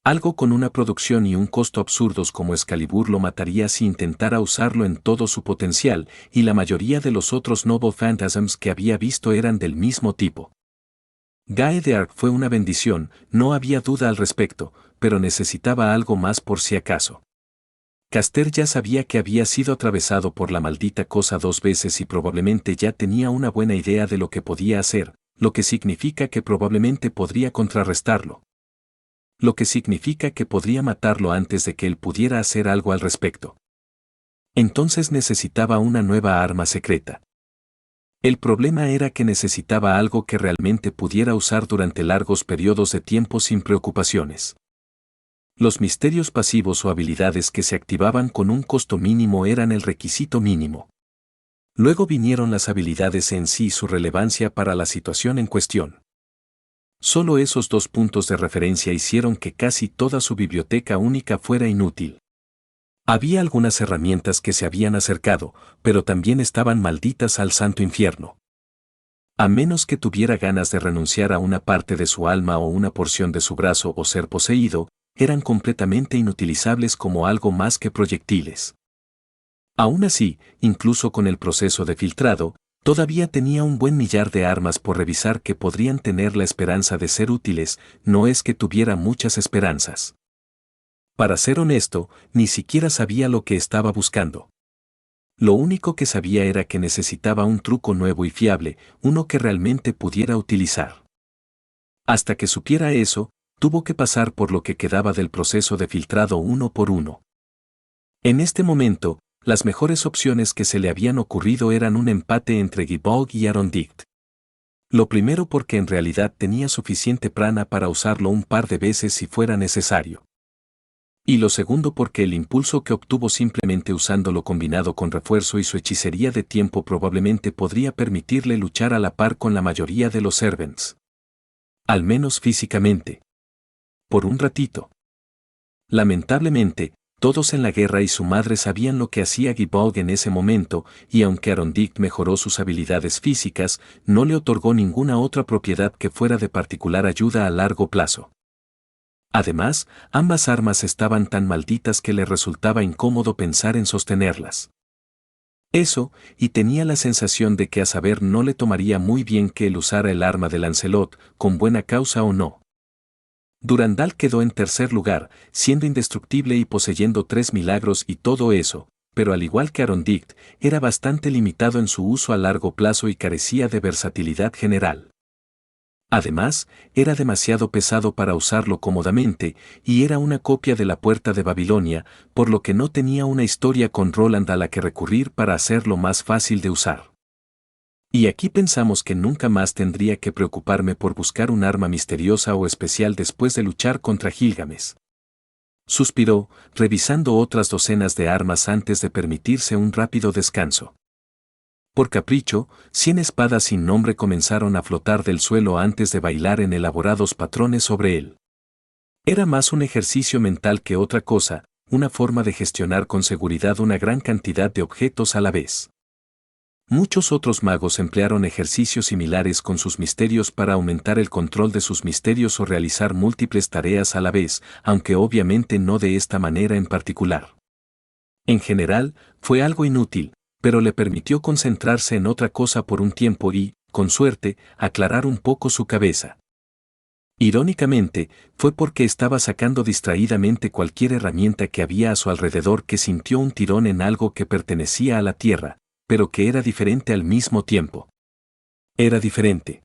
Algo con una producción y un costo absurdos como Excalibur lo mataría si intentara usarlo en todo su potencial, y la mayoría de los otros Noble Phantasms que había visto eran del mismo tipo. Gae de Arc fue una bendición, no había duda al respecto, pero necesitaba algo más por si acaso. Caster ya sabía que había sido atravesado por la maldita cosa 2 veces y probablemente ya tenía una buena idea de lo que podía hacer, lo que significa que probablemente podría contrarrestarlo. Lo que significa que podría matarlo antes de que él pudiera hacer algo al respecto. Entonces necesitaba una nueva arma secreta. El problema era que necesitaba algo que realmente pudiera usar durante largos periodos de tiempo sin preocupaciones. Los misterios pasivos o habilidades que se activaban con un costo mínimo eran el requisito mínimo. Luego vinieron las habilidades en sí y su relevancia para la situación en cuestión. Solo esos 2 puntos de referencia hicieron que casi toda su biblioteca única fuera inútil. Había algunas herramientas que se habían acercado, pero también estaban malditas al santo infierno. A menos que tuviera ganas de renunciar a una parte de su alma o una porción de su brazo o ser poseído, eran completamente inutilizables como algo más que proyectiles. Aún así, incluso con el proceso de filtrado, todavía tenía un buen millar de armas por revisar que podrían tener la esperanza de ser útiles, no es que tuviera muchas esperanzas. Para ser honesto, ni siquiera sabía lo que estaba buscando. Lo único que sabía era que necesitaba un truco nuevo y fiable, uno que realmente pudiera utilizar. Hasta que supiera eso, tuvo que pasar por lo que quedaba del proceso de filtrado uno por uno. En este momento, las mejores opciones que se le habían ocurrido eran un empate entre Gibolg y Arondict. Lo primero porque en realidad tenía suficiente prana para usarlo un par de veces si fuera necesario. Y lo segundo porque el impulso que obtuvo simplemente usándolo combinado con refuerzo y su hechicería de tiempo probablemente podría permitirle luchar a la par con la mayoría de los Servants. Al menos físicamente. Por un ratito. Lamentablemente, todos en la guerra y su madre sabían lo que hacía Gibolg en ese momento, y aunque Arondict mejoró sus habilidades físicas, no le otorgó ninguna otra propiedad que fuera de particular ayuda a largo plazo. Además, ambas armas estaban tan malditas que le resultaba incómodo pensar en sostenerlas. Eso, y tenía la sensación de que a saber no le tomaría muy bien que él usara el arma de Lancelot, con buena causa o no. Durandal quedó en tercer lugar, siendo indestructible y poseyendo 3 milagros y todo eso, pero al igual que Arondict, era bastante limitado en su uso a largo plazo y carecía de versatilidad general. Además, era demasiado pesado para usarlo cómodamente, y era una copia de la Puerta de Babilonia, por lo que no tenía una historia con Roland a la que recurrir para hacerlo más fácil de usar. Y aquí pensamos que nunca más tendría que preocuparme por buscar un arma misteriosa o especial después de luchar contra Gilgamesh. Suspiró, revisando otras docenas de armas antes de permitirse un rápido descanso. Por capricho, 100 espadas sin nombre comenzaron a flotar del suelo antes de bailar en elaborados patrones sobre él. Era más un ejercicio mental que otra cosa, una forma de gestionar con seguridad una gran cantidad de objetos a la vez. Muchos otros magos emplearon ejercicios similares con sus misterios para aumentar el control de sus misterios o realizar múltiples tareas a la vez, aunque obviamente no de esta manera en particular. En general, fue algo inútil, pero le permitió concentrarse en otra cosa por un tiempo y, con suerte, aclarar un poco su cabeza. Irónicamente, fue porque estaba sacando distraídamente cualquier herramienta que había a su alrededor que sintió un tirón en algo que pertenecía a la tierra, pero que era diferente al mismo tiempo. Era diferente.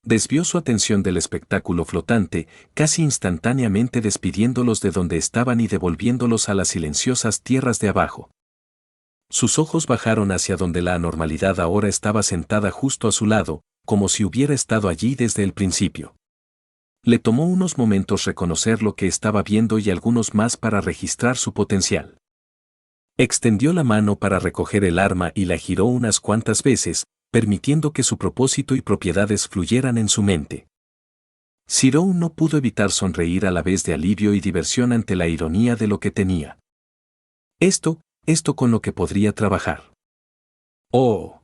Desvió su atención del espectáculo flotante, casi instantáneamente despidiéndolos de donde estaban y devolviéndolos a las silenciosas tierras de abajo. Sus ojos bajaron hacia donde la anormalidad ahora estaba sentada justo a su lado, como si hubiera estado allí desde el principio. Le tomó unos momentos reconocer lo que estaba viendo y algunos más para registrar su potencial. Extendió la mano para recoger el arma y la giró unas cuantas veces, permitiendo que su propósito y propiedades fluyeran en su mente. Zirou no pudo evitar sonreír a la vez de alivio y diversión ante la ironía de lo que tenía. Esto con lo que podría trabajar. ¡Oh!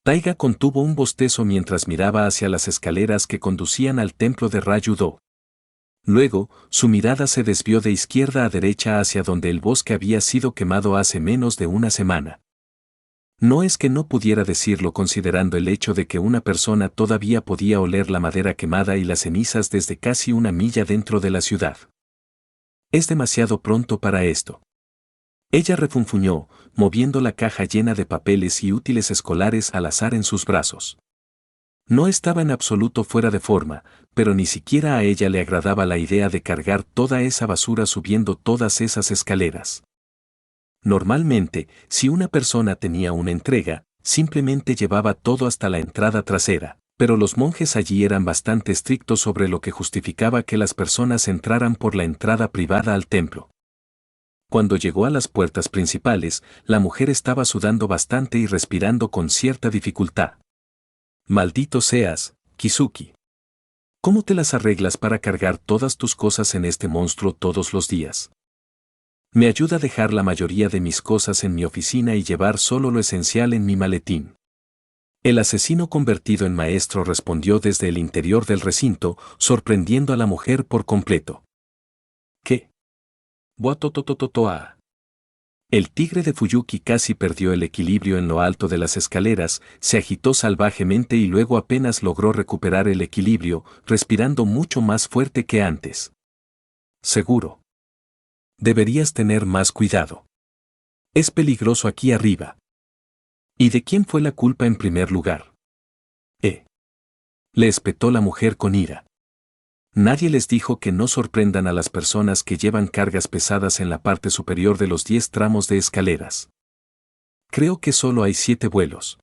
Taiga contuvo un bostezo mientras miraba hacia las escaleras que conducían al templo de Rayudo. Luego, su mirada se desvió de izquierda a derecha hacia donde el bosque había sido quemado hace menos de una semana. No es que no pudiera decirlo considerando el hecho de que una persona todavía podía oler la madera quemada y las cenizas desde casi una milla dentro de la ciudad. Es demasiado pronto para esto. Ella refunfuñó, moviendo la caja llena de papeles y útiles escolares al azar en sus brazos. No estaba en absoluto fuera de forma, pero ni siquiera a ella le agradaba la idea de cargar toda esa basura subiendo todas esas escaleras. Normalmente, si una persona tenía una entrega, simplemente llevaba todo hasta la entrada trasera, pero los monjes allí eran bastante estrictos sobre lo que justificaba que las personas entraran por la entrada privada al templo. Cuando llegó a las puertas principales, la mujer estaba sudando bastante y respirando con cierta dificultad. Maldito seas, Kizuki. ¿Cómo te las arreglas para cargar todas tus cosas en este monstruo todos los días? Me ayuda a dejar la mayoría de mis cosas en mi oficina y llevar solo lo esencial en mi maletín. El asesino convertido en maestro respondió desde el interior del recinto, sorprendiendo a la mujer por completo. ¿Qué? Boatototototoa. El tigre de Fuyuki casi perdió el equilibrio en lo alto de las escaleras, se agitó salvajemente y luego apenas logró recuperar el equilibrio, respirando mucho más fuerte que antes. Seguro. Deberías tener más cuidado. Es peligroso aquí arriba. ¿Y de quién fue la culpa en primer lugar? Le espetó la mujer con ira. Nadie les dijo que no sorprendan a las personas que llevan cargas pesadas en la parte superior de los 10 tramos de escaleras. Creo que solo hay 7 vuelos.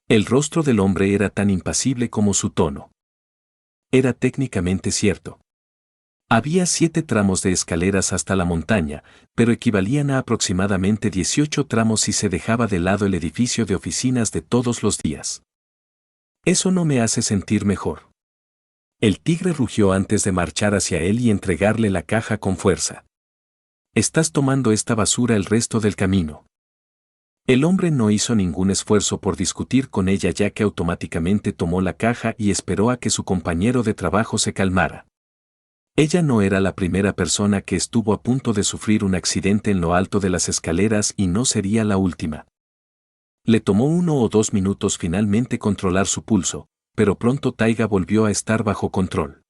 El rostro del hombre era tan impasible como su tono. Era técnicamente cierto. Había 7 tramos de escaleras hasta la montaña, pero equivalían a aproximadamente 18 tramos si se dejaba de lado el edificio de oficinas de todos los días. Eso no me hace sentir mejor. El tigre rugió antes de marchar hacia él y entregarle la caja con fuerza. Estás tomando esta basura el resto del camino. El hombre no hizo ningún esfuerzo por discutir con ella ya que automáticamente tomó la caja y esperó a que su compañero de trabajo se calmara. Ella no era la primera persona que estuvo a punto de sufrir un accidente en lo alto de las escaleras y no sería la última. Le tomó 1 o 2 minutos finalmente controlar su pulso, pero pronto Taiga volvió a estar bajo control.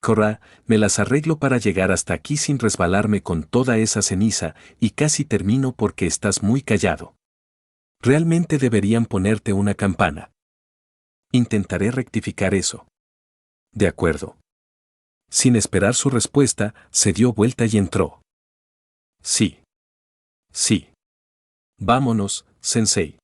Korra, me las arreglo para llegar hasta aquí sin resbalarme con toda esa ceniza, y casi termino porque estás muy callado. Realmente deberían ponerte una campana. Intentaré rectificar eso. De acuerdo. Sin esperar su respuesta, se dio vuelta y entró. Sí. Sí. Vámonos, sensei.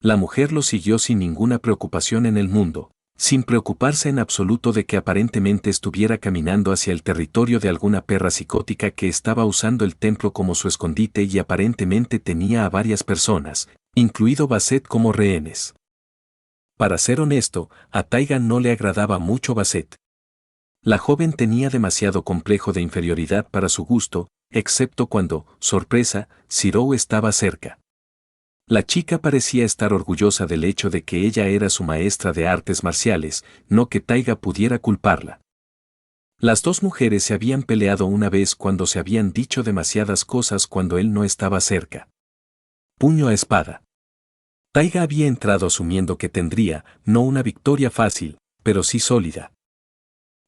La mujer lo siguió sin ninguna preocupación en el mundo, sin preocuparse en absoluto de que aparentemente estuviera caminando hacia el territorio de alguna perra psicótica que estaba usando el templo como su escondite y aparentemente tenía a varias personas, incluido Basset, como rehenes. Para ser honesto, a Taiga no le agradaba mucho Basset. La joven tenía demasiado complejo de inferioridad para su gusto, excepto cuando, sorpresa, Zirou estaba cerca. La chica parecía estar orgullosa del hecho de que ella era su maestra de artes marciales, no que Taiga pudiera culparla. Las dos mujeres se habían peleado una vez cuando se habían dicho demasiadas cosas cuando él no estaba cerca. Puño a espada. Taiga había entrado asumiendo que tendría, no una victoria fácil, pero sí sólida.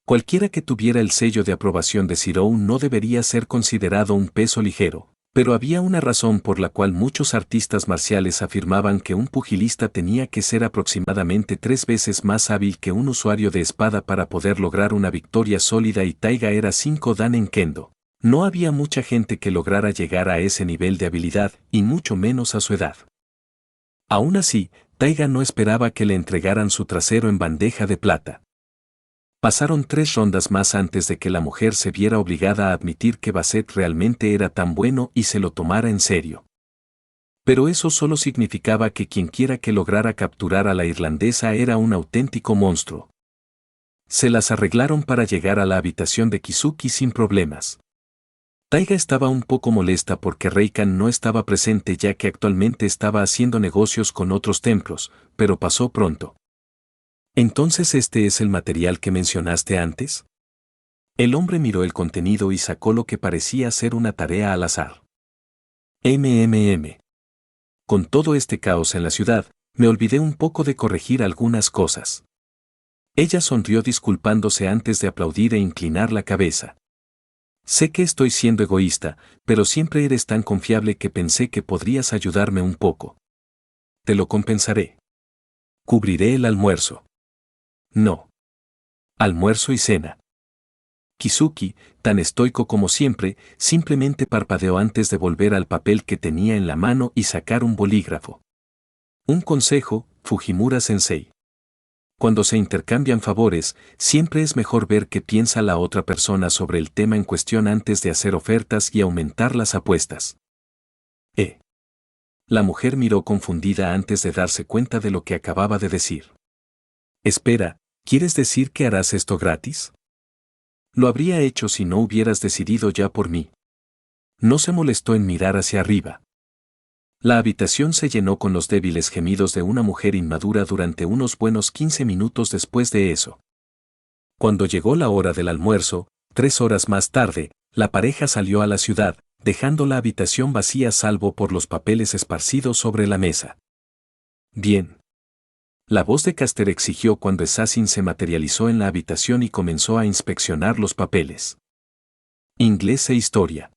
Cualquiera que tuviera el sello de aprobación de Zirou no debería ser considerado un peso ligero. Pero había una razón por la cual muchos artistas marciales afirmaban que un pugilista tenía que ser aproximadamente 3 veces más hábil que un usuario de espada para poder lograr una victoria sólida, y Taiga era 5 dan en kendo. No había mucha gente que lograra llegar a ese nivel de habilidad, y mucho menos a su edad. Aún así, Taiga no esperaba que le entregaran su trasero en bandeja de plata. Pasaron 3 rondas más antes de que la mujer se viera obligada a admitir que Basset realmente era tan bueno y se lo tomara en serio. Pero eso solo significaba que quienquiera que lograra capturar a la irlandesa era un auténtico monstruo. Se las arreglaron para llegar a la habitación de Kizuki sin problemas. Taiga estaba un poco molesta porque Reikan no estaba presente, ya que actualmente estaba haciendo negocios con otros templos, pero pasó pronto. ¿Entonces este es el material que mencionaste antes? El hombre miró el contenido y sacó lo que parecía ser una tarea al azar. Con todo este caos en la ciudad, me olvidé un poco de corregir algunas cosas. Ella sonrió disculpándose antes de aplaudir e inclinar la cabeza. Sé que estoy siendo egoísta, pero siempre eres tan confiable que pensé que podrías ayudarme un poco. Te lo compensaré. Cubriré el almuerzo. No. Almuerzo y cena. Kizuki, tan estoico como siempre, simplemente parpadeó antes de volver al papel que tenía en la mano y sacar un bolígrafo. Un consejo, Fujimura-sensei. Cuando se intercambian favores, siempre es mejor ver qué piensa la otra persona sobre el tema en cuestión antes de hacer ofertas y aumentar las apuestas. La mujer miró confundida antes de darse cuenta de lo que acababa de decir. Espera, ¿quieres decir que harás esto gratis? Lo habría hecho si no hubieras decidido ya por mí. No se molestó en mirar hacia arriba. La habitación se llenó con los débiles gemidos de una mujer inmadura durante unos buenos 15 minutos después de eso. Cuando llegó la hora del almuerzo, 3 horas más tarde, la pareja salió a la ciudad, dejando la habitación vacía salvo por los papeles esparcidos sobre la mesa. Bien. La voz de Caster exigió cuando Assassin se materializó en la habitación y comenzó a inspeccionar los papeles. Inglés e historia.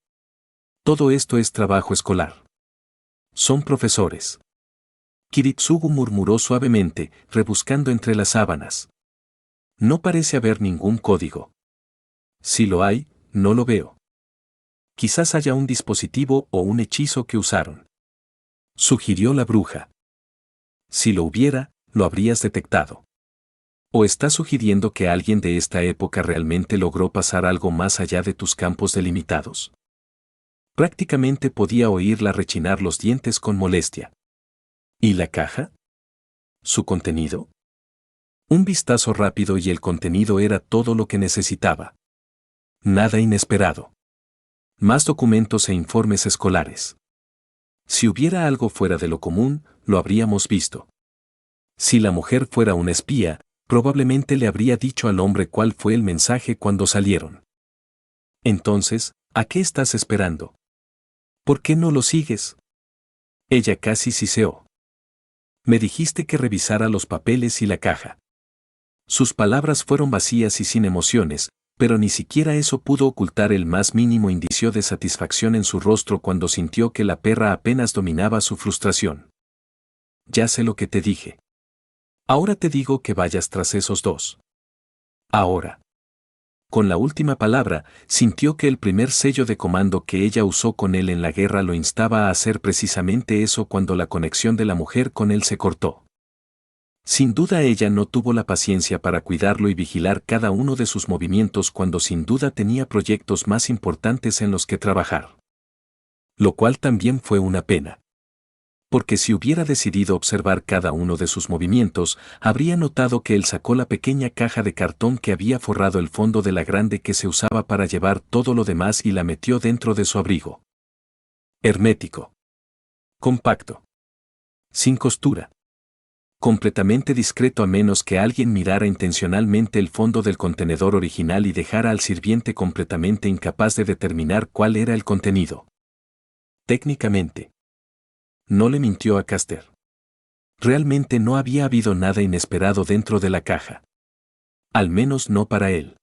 Todo esto es trabajo escolar. Son profesores. Kiritsugu murmuró suavemente, rebuscando entre las sábanas. No parece haber ningún código. Si lo hay, no lo veo. Quizás haya un dispositivo o un hechizo que usaron. Sugirió la bruja. Si lo hubiera, lo habrías detectado. ¿O estás sugiriendo que alguien de esta época realmente logró pasar algo más allá de tus campos delimitados? Prácticamente podía oírla rechinar los dientes con molestia. ¿Y la caja? ¿Su contenido? Un vistazo rápido y el contenido era todo lo que necesitaba. Nada inesperado. Más documentos e informes escolares. Si hubiera algo fuera de lo común, lo habríamos visto. Si la mujer fuera una espía, probablemente le habría dicho al hombre cuál fue el mensaje cuando salieron. Entonces, ¿a qué estás esperando? ¿Por qué no lo sigues? Ella casi siseó. Me dijiste que revisara los papeles y la caja. Sus palabras fueron vacías y sin emociones, pero ni siquiera eso pudo ocultar el más mínimo indicio de satisfacción en su rostro cuando sintió que la perra apenas dominaba su frustración. Ya sé lo que te dije. Ahora te digo que vayas tras esos dos. Ahora. Con la última palabra, sintió que el primer sello de comando que ella usó con él en la guerra lo instaba a hacer precisamente eso cuando la conexión de la mujer con él se cortó. Sin duda ella no tuvo la paciencia para cuidarlo y vigilar cada uno de sus movimientos cuando sin duda tenía proyectos más importantes en los que trabajar. Lo cual también fue una pena. Porque si hubiera decidido observar cada uno de sus movimientos, habría notado que él sacó la pequeña caja de cartón que había forrado el fondo de la grande que se usaba para llevar todo lo demás y la metió dentro de su abrigo. Hermético. Compacto. Sin costura. Completamente discreto a menos que alguien mirara intencionalmente el fondo del contenedor original y dejara al sirviente completamente incapaz de determinar cuál era el contenido. Técnicamente. No le mintió a Caster. Realmente no había habido nada inesperado dentro de la caja. Al menos no para él.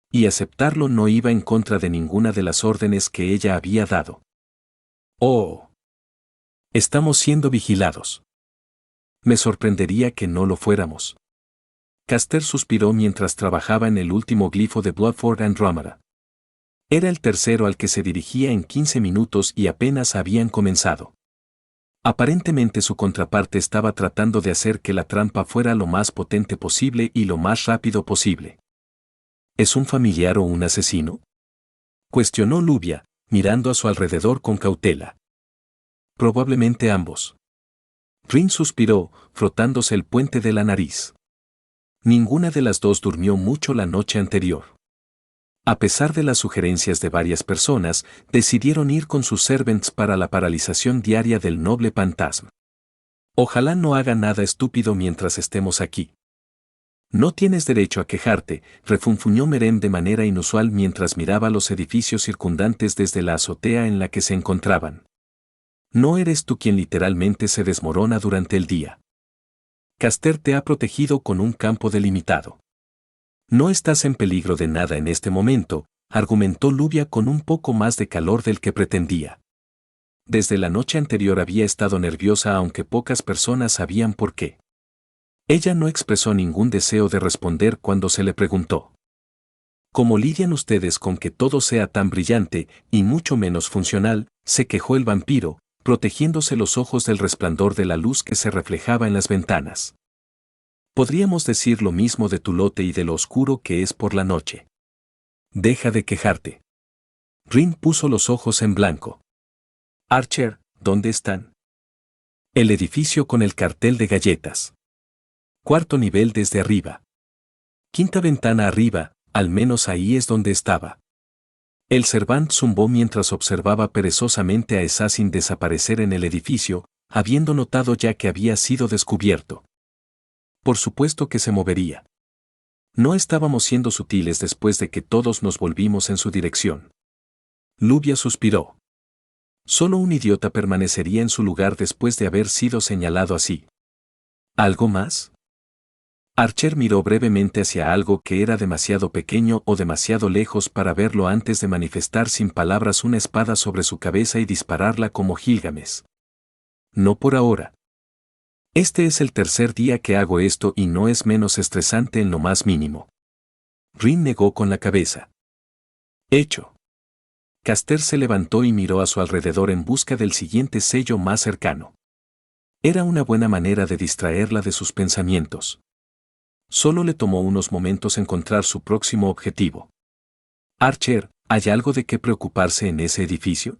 Y aceptarlo no iba en contra de ninguna de las órdenes que ella había dado. Oh. Estamos siendo vigilados. Me sorprendería que no lo fuéramos. Caster suspiró mientras trabajaba en el último glifo de Bloodford Andrómeda. Era el tercero al que se dirigía en 15 minutos y apenas habían comenzado. Aparentemente su contraparte estaba tratando de hacer que la trampa fuera lo más potente posible y lo más rápido posible. ¿Es un familiar o un asesino? Cuestionó Lubia, mirando a su alrededor con cautela. Probablemente ambos. Rin suspiró, frotándose el puente de la nariz. Ninguna de las dos durmió mucho la noche anterior. A pesar de las sugerencias de varias personas, decidieron ir con sus servants para la paralización diaria del noble fantasma. Ojalá no haga nada estúpido mientras estemos aquí. No tienes derecho a quejarte, refunfuñó Merem de manera inusual mientras miraba los edificios circundantes desde la azotea en la que se encontraban. No eres tú quien literalmente se desmorona durante el día. Caster te ha protegido con un campo delimitado. No estás en peligro de nada en este momento, argumentó Lubia con un poco más de calor del que pretendía. Desde la noche anterior había estado nerviosa aunque pocas personas sabían por qué. Ella no expresó ningún deseo de responder cuando se le preguntó. ¿Cómo lidian ustedes con que todo sea tan brillante y mucho menos funcional?, se quejó el vampiro, protegiéndose los ojos del resplandor de la luz que se reflejaba en las ventanas. Podríamos decir lo mismo de tu lote y de lo oscuro que es por la noche. Deja de quejarte. Rin puso los ojos en blanco. Archer, ¿dónde están? El edificio con el cartel de galletas. Cuarto nivel desde arriba. Quinta ventana arriba, al menos ahí es donde estaba. El servant zumbó mientras observaba perezosamente a Assassin desaparecer en el edificio, habiendo notado ya que había sido descubierto. Por supuesto que se movería. No estábamos siendo sutiles después de que todos nos volvimos en su dirección. Lubia suspiró. Solo un idiota permanecería en su lugar después de haber sido señalado así. ¿Algo más? Archer miró brevemente hacia algo que era demasiado pequeño o demasiado lejos para verlo antes de manifestar sin palabras una espada sobre su cabeza y dispararla como Gilgamesh. No por ahora. Este es el tercer día que hago esto y no es menos estresante en lo más mínimo. Rin negó con la cabeza. Hecho. Caster se levantó y miró a su alrededor en busca del siguiente sello más cercano. Era una buena manera de distraerla de sus pensamientos. Solo le tomó unos momentos encontrar su próximo objetivo. Archer, ¿hay algo de qué preocuparse en ese edificio?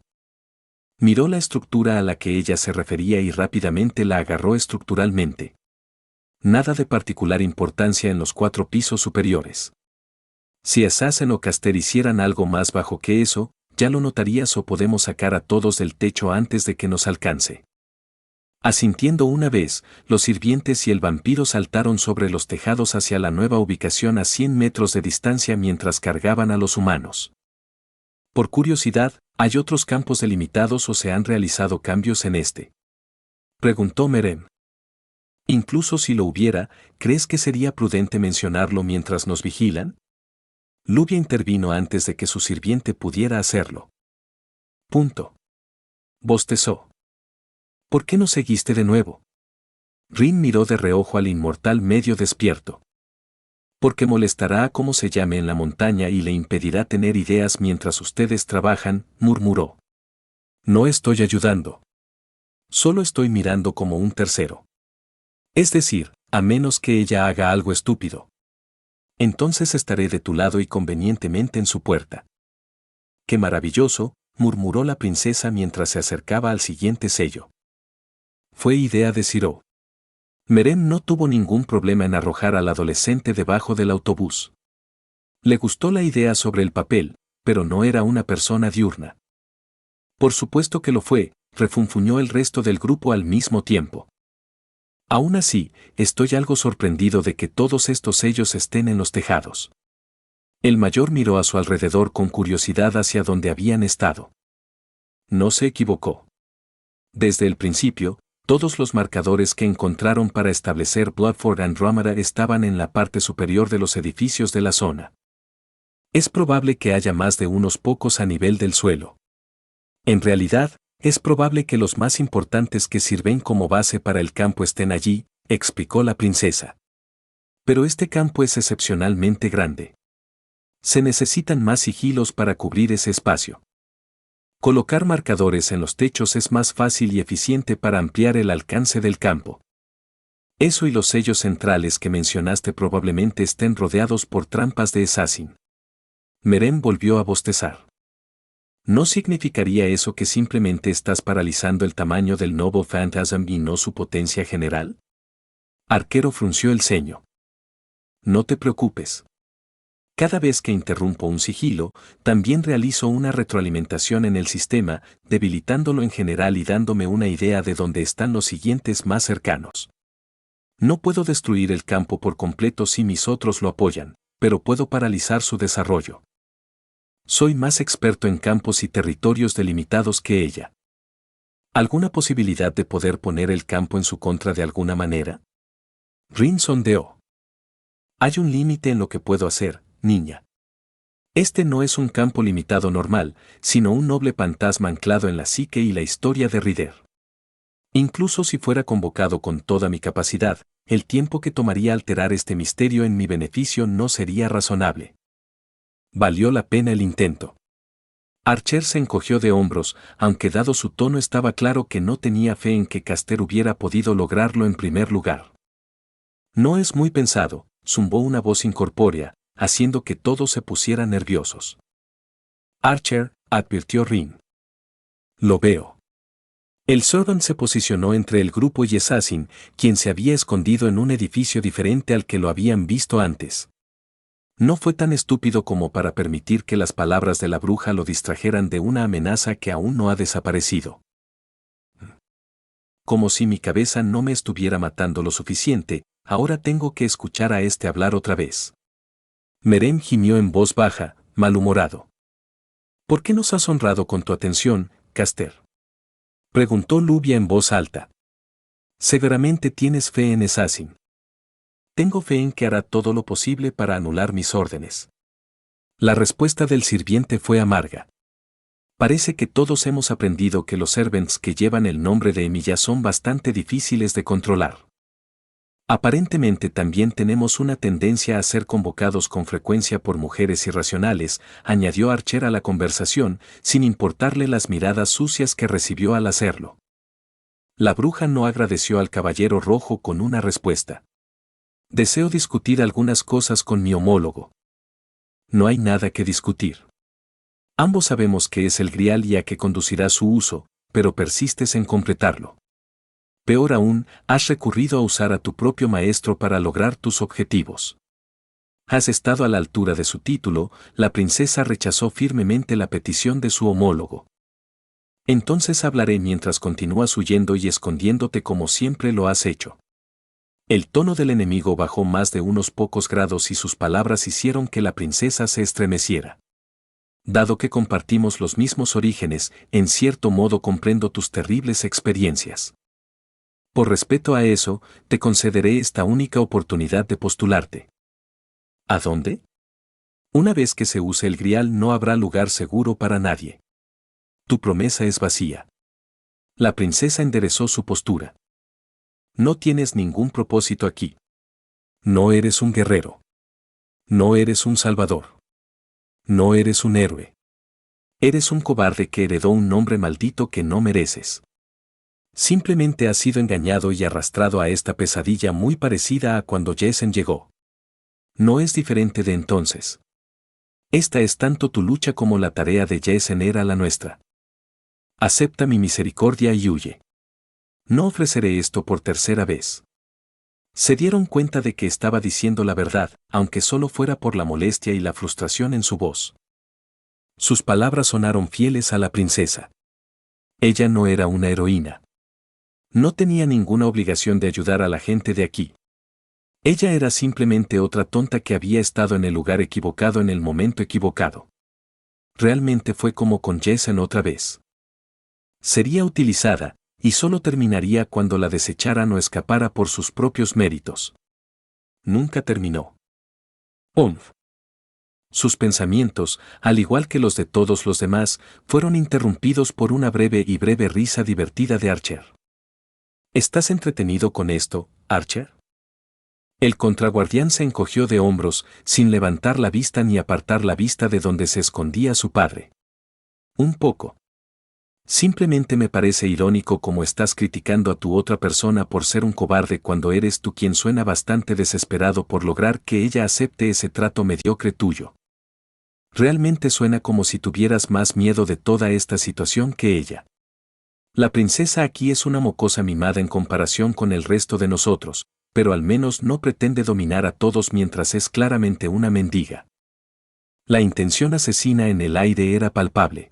Miró la estructura a la que ella se refería y rápidamente la agarró estructuralmente. Nada de particular importancia en los 4 pisos superiores. Si Assassin o Caster hicieran algo más bajo que eso, ya lo notarías o podemos sacar a todos del techo antes de que nos alcance. Asintiendo una vez, los sirvientes y el vampiro saltaron sobre los tejados hacia la nueva ubicación a 100 metros de distancia mientras cargaban a los humanos. Por curiosidad, ¿hay otros campos delimitados o se han realizado cambios en este?, preguntó Merem. Incluso si lo hubiera, ¿crees que sería prudente mencionarlo mientras nos vigilan? Lubia intervino antes de que su sirviente pudiera hacerlo. Punto. Bostezó. ¿Por qué no seguiste de nuevo? Rin miró de reojo al inmortal medio despierto. Porque molestará a cómo se llame en la montaña y le impedirá tener ideas mientras ustedes trabajan, murmuró. No estoy ayudando. Solo estoy mirando como un tercero. Es decir, a menos que ella haga algo estúpido. Entonces estaré de tu lado y convenientemente en su puerta. ¡Qué maravilloso!, murmuró la princesa mientras se acercaba al siguiente sello. Fue idea de Ciro. Merem no tuvo ningún problema en arrojar al adolescente debajo del autobús. Le gustó la idea sobre el papel, pero no era una persona diurna. Por supuesto que lo fue, refunfuñó el resto del grupo al mismo tiempo. Aún así, estoy algo sorprendido de que todos estos sellos estén en los tejados. El mayor miró a su alrededor con curiosidad hacia donde habían estado. No se equivocó. Desde el principio, todos los marcadores que encontraron para establecer Bloodford Andromeda estaban en la parte superior de los edificios de la zona. Es probable que haya más de unos pocos a nivel del suelo. En realidad, es probable que los más importantes que sirven como base para el campo estén allí, explicó la princesa. Pero este campo es excepcionalmente grande. Se necesitan más sigilos para cubrir ese espacio. Colocar marcadores en los techos es más fácil y eficiente para ampliar el alcance del campo. Eso y los sellos centrales que mencionaste probablemente estén rodeados por trampas de assassin. Merem volvió a bostezar. ¿No significaría eso que simplemente estás paralizando el tamaño del Noble Phantasm y no su potencia general? Arquero frunció el ceño. No te preocupes. Cada vez que interrumpo un sigilo, también realizo una retroalimentación en el sistema, debilitándolo en general y dándome una idea de dónde están los siguientes más cercanos. No puedo destruir el campo por completo si mis otros lo apoyan, pero puedo paralizar su desarrollo. Soy más experto en campos y territorios delimitados que ella. ¿Alguna posibilidad de poder poner el campo en su contra de alguna manera? Rin sondeó. Hay un límite en lo que puedo hacer, niña. Este no es un campo limitado normal, sino un noble fantasma anclado en la psique y la historia de Rider. Incluso si fuera convocado con toda mi capacidad, el tiempo que tomaría alterar este misterio en mi beneficio no sería razonable. Valió la pena el intento. Archer se encogió de hombros, aunque dado su tono estaba claro que no tenía fe en que Caster hubiera podido lograrlo en primer lugar. No es muy pensado, zumbó una voz incorpórea, haciendo que todos se pusieran nerviosos. Archer, advirtió Rin. Lo veo. El Servant se posicionó entre el grupo y Assassin, quien se había escondido en un edificio diferente al que lo habían visto antes. No fue tan estúpido como para permitir que las palabras de la bruja lo distrajeran de una amenaza que aún no ha desaparecido. Como si mi cabeza no me estuviera matando lo suficiente, ahora tengo que escuchar a este hablar otra vez. Merem gimió en voz baja, malhumorado. ¿Por qué nos has honrado con tu atención, Caster? Preguntó Lubia en voz alta. Seguramente tienes fe en Assassin. Tengo fe en que hará todo lo posible para anular mis órdenes. La respuesta del sirviente fue amarga. Parece que todos hemos aprendido que los servants que llevan el nombre de Emilia son bastante difíciles de controlar. Aparentemente también tenemos una tendencia a ser convocados con frecuencia por mujeres irracionales, añadió Archer a la conversación, sin importarle las miradas sucias que recibió al hacerlo. La bruja no agradeció al caballero rojo con una respuesta. Deseo discutir algunas cosas con mi homólogo. No hay nada que discutir. Ambos sabemos qué es el grial y a qué conducirá su uso, pero persistes en completarlo. Peor aún, has recurrido a usar a tu propio maestro para lograr tus objetivos. Has estado a la altura de su título, la princesa rechazó firmemente la petición de su homólogo. Entonces hablaré mientras continúas huyendo y escondiéndote como siempre lo has hecho. El tono del enemigo bajó más de unos pocos grados y sus palabras hicieron que la princesa se estremeciera. Dado que compartimos los mismos orígenes, en cierto modo comprendo tus terribles experiencias. Por respeto a eso, te concederé esta única oportunidad de postularte. ¿A dónde? Una vez que se use el grial no habrá lugar seguro para nadie. Tu promesa es vacía. La princesa enderezó su postura. No tienes ningún propósito aquí. No eres un guerrero. No eres un salvador. No eres un héroe. Eres un cobarde que heredó un nombre maldito que no mereces. Simplemente has sido engañado y arrastrado a esta pesadilla muy parecida a cuando Jesen llegó. No es diferente de entonces. Esta es tanto tu lucha como la tarea de Jesen era la nuestra. Acepta mi misericordia y huye. No ofreceré esto por tercera vez. Se dieron cuenta de que estaba diciendo la verdad, aunque solo fuera por la molestia y la frustración en su voz. Sus palabras sonaron fieles a la princesa. Ella no era una heroína. No tenía ninguna obligación de ayudar a la gente de aquí. Ella era simplemente otra tonta que había estado en el lugar equivocado en el momento equivocado. Realmente fue como con Jesen otra vez. Sería utilizada, y solo terminaría cuando la desecharan o escapara por sus propios méritos. Nunca terminó. Omf. Sus pensamientos, al igual que los de todos los demás, fueron interrumpidos por una breve risa divertida de Archer. ¿Estás entretenido con esto, Archer? El contraguardián se encogió de hombros, sin levantar la vista ni apartar la vista de donde se escondía su padre. Un poco. Simplemente me parece irónico cómo estás criticando a tu otra persona por ser un cobarde cuando eres tú quien suena bastante desesperado por lograr que ella acepte ese trato mediocre tuyo. Realmente suena como si tuvieras más miedo de toda esta situación que ella. La princesa aquí es una mocosa mimada en comparación con el resto de nosotros, pero al menos no pretende dominar a todos mientras es claramente una mendiga. La intención asesina en el aire era palpable.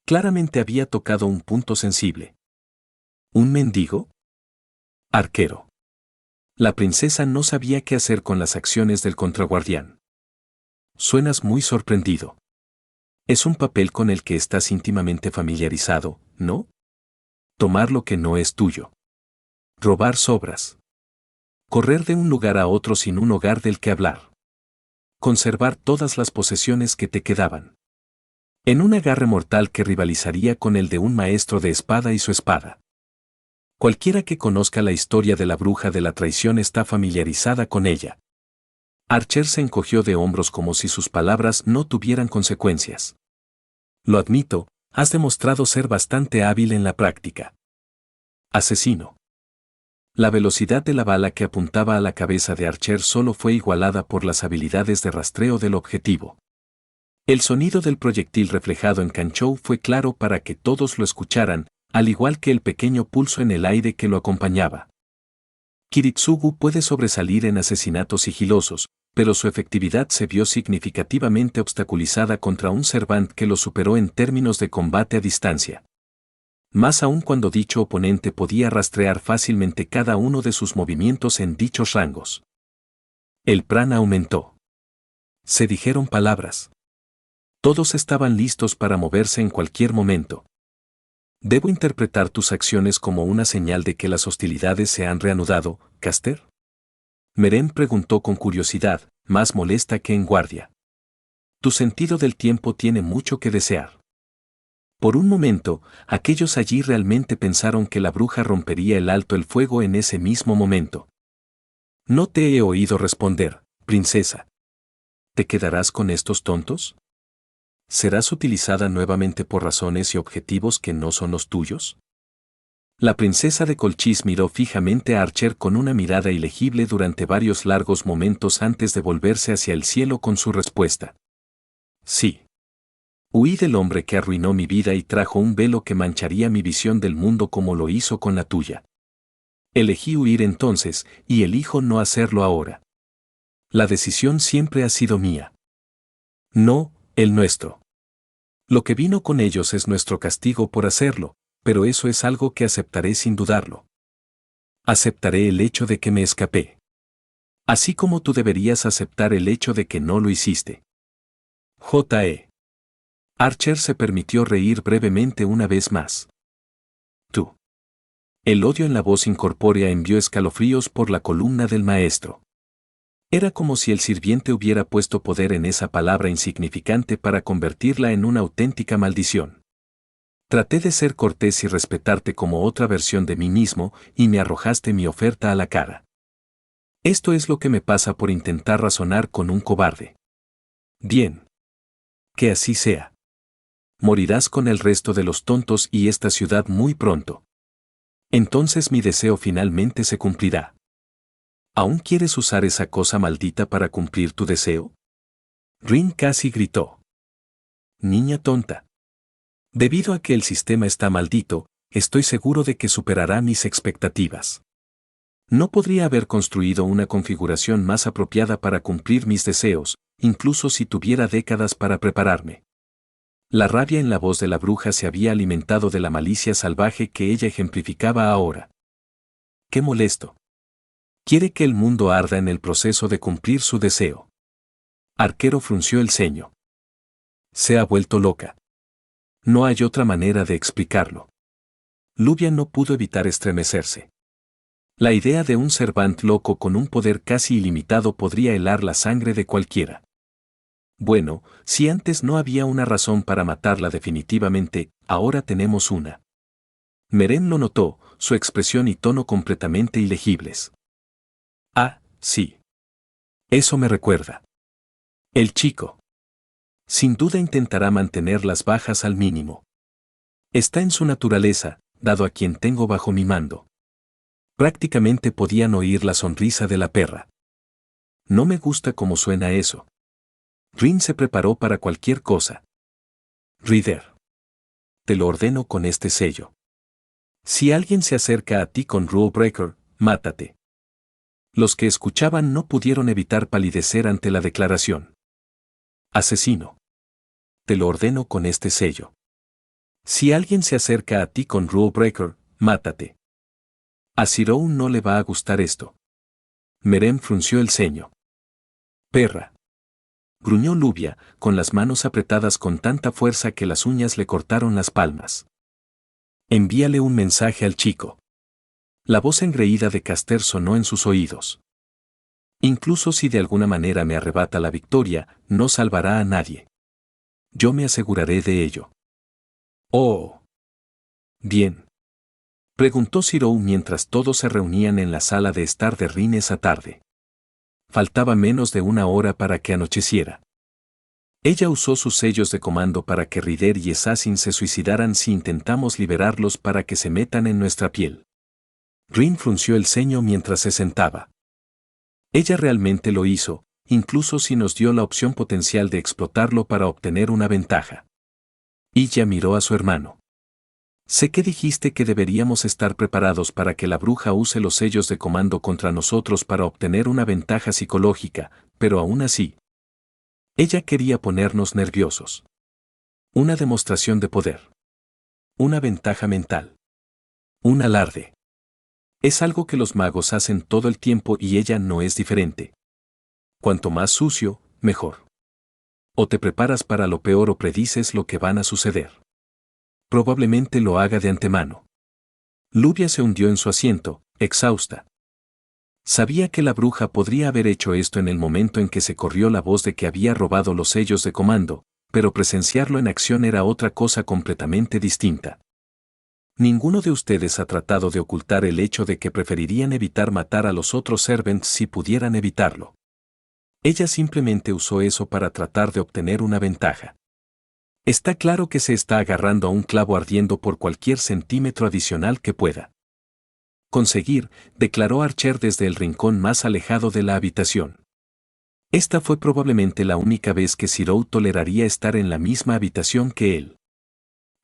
Claramente había tocado un punto sensible. ¿Un mendigo? Arquero. La princesa no sabía qué hacer con las acciones del contraguardián. Suenas muy sorprendido. Es un papel con el que estás íntimamente familiarizado, ¿no? Tomar lo que no es tuyo. Robar sobras. Correr de un lugar a otro sin un hogar del que hablar. Conservar todas las posesiones que te quedaban. En un agarre mortal que rivalizaría con el de un maestro de espada y su espada. Cualquiera que conozca la historia de la bruja de la traición está familiarizada con ella. Archer se encogió de hombros como si sus palabras no tuvieran consecuencias. Lo admito, has demostrado ser bastante hábil en la práctica. Asesino. La velocidad de la bala que apuntaba a la cabeza de Archer solo fue igualada por las habilidades de rastreo del objetivo. El sonido del proyectil reflejado en Kanchou fue claro para que todos lo escucharan, al igual que el pequeño pulso en el aire que lo acompañaba. Kiritsugu puede sobresalir en asesinatos sigilosos, pero su efectividad se vio significativamente obstaculizada contra un Servant que lo superó en términos de combate a distancia. Más aún cuando dicho oponente podía rastrear fácilmente cada uno de sus movimientos en dichos rangos. El prana aumentó. Se dijeron palabras. Todos estaban listos para moverse en cualquier momento. ¿Debo interpretar tus acciones como una señal de que las hostilidades se han reanudado, Caster? Meren preguntó con curiosidad, más molesta que en guardia. Tu sentido del tiempo tiene mucho que desear. Por un momento, aquellos allí realmente pensaron que la bruja rompería el alto el fuego en ese mismo momento. No te he oído responder, princesa. ¿Te quedarás con estos tontos? ¿Serás utilizada nuevamente por razones y objetivos que no son los tuyos? La princesa de Colchis miró fijamente a Archer con una mirada ilegible durante varios largos momentos antes de volverse hacia el cielo con su respuesta. Sí. Huí del hombre que arruinó mi vida y trajo un velo que mancharía mi visión del mundo como lo hizo con la tuya. Elegí huir entonces, y elijo no hacerlo ahora. La decisión siempre ha sido mía. No, el nuestro. Lo que vino con ellos es nuestro castigo por hacerlo, pero eso es algo que aceptaré sin dudarlo. Aceptaré el hecho de que me escapé. Así como tú deberías aceptar el hecho de que no lo hiciste. J.E. Archer se permitió reír brevemente una vez más. Tú. El odio en la voz incorpórea envió escalofríos por la columna del maestro. Era como si el sirviente hubiera puesto poder en esa palabra insignificante para convertirla en una auténtica maldición. Traté de ser cortés y respetarte como otra versión de mí mismo, y me arrojaste mi oferta a la cara. Esto es lo que me pasa por intentar razonar con un cobarde. Bien. Que así sea. Morirás con el resto de los tontos y esta ciudad muy pronto. Entonces mi deseo finalmente se cumplirá. ¿Aún quieres usar esa cosa maldita para cumplir tu deseo? Rin casi gritó. Niña tonta. Debido a que el sistema está maldito, estoy seguro de que superará mis expectativas. No podría haber construido una configuración más apropiada para cumplir mis deseos, incluso si tuviera décadas para prepararme. La rabia en la voz de la bruja se había alimentado de la malicia salvaje que ella ejemplificaba ahora. ¡Qué molesto! Quiere que el mundo arda en el proceso de cumplir su deseo. Arquero frunció el ceño. Se ha vuelto loca. No hay otra manera de explicarlo. Luvia no pudo evitar estremecerse. La idea de un Servant loco con un poder casi ilimitado podría helar la sangre de cualquiera. Bueno, si antes no había una razón para matarla definitivamente, ahora tenemos una. Meren lo notó, su expresión y tono completamente ilegibles. Ah, sí. Eso me recuerda. El chico. Sin duda intentará mantener las bajas al mínimo. Está en su naturaleza, dado a quien tengo bajo mi mando. Prácticamente podían oír la sonrisa de la perra. No me gusta cómo suena eso. Rin se preparó para cualquier cosa. Reader. Te lo ordeno con este sello. Si alguien se acerca a ti con Rule Breaker, mátate. Los que escuchaban no pudieron evitar palidecer ante la declaración. Asesino. Te lo ordeno con este sello. Si alguien se acerca a ti con Rule Breaker, mátate. A Zirou no le va a gustar esto. Meren frunció el ceño. Perra. Gruñó Luvia, con las manos apretadas con tanta fuerza que las uñas le cortaron las palmas. Envíale un mensaje al chico. La voz engreída de Caster sonó en sus oídos. Incluso si de alguna manera me arrebata la victoria, no salvará a nadie. Yo me aseguraré de ello. Oh. Bien. Preguntó Zirou mientras todos se reunían en la sala de estar de Rin esa tarde. Faltaba menos de una hora para que anocheciera. Ella usó sus sellos de comando para que Ryder y Assassin se suicidaran si intentamos liberarlos para que se metan en nuestra piel. Rin frunció el ceño mientras se sentaba. Ella realmente lo hizo, incluso si nos dio la opción potencial de explotarlo para obtener una ventaja. Ella miró a su hermano. Sé que dijiste que deberíamos estar preparados para que la bruja use los sellos de comando contra nosotros para obtener una ventaja psicológica, pero aún así. Ella quería ponernos nerviosos. Una demostración de poder. Una ventaja mental. Un alarde. Es algo que los magos hacen todo el tiempo y ella no es diferente. Cuanto más sucio, mejor. O te preparas para lo peor o predices lo que van a suceder. Probablemente lo haga de antemano. Luvia se hundió en su asiento, exhausta. Sabía que la bruja podría haber hecho esto en el momento en que se corrió la voz de que había robado los sellos de comando, pero presenciarlo en acción era otra cosa completamente distinta. Ninguno de ustedes ha tratado de ocultar el hecho de que preferirían evitar matar a los otros servants si pudieran evitarlo. Ella simplemente usó eso para tratar de obtener una ventaja. Está claro que se está agarrando a un clavo ardiendo por cualquier centímetro adicional que pueda conseguir, declaró Archer desde el rincón más alejado de la habitación. Esta fue probablemente la única vez que Zirou toleraría estar en la misma habitación que él.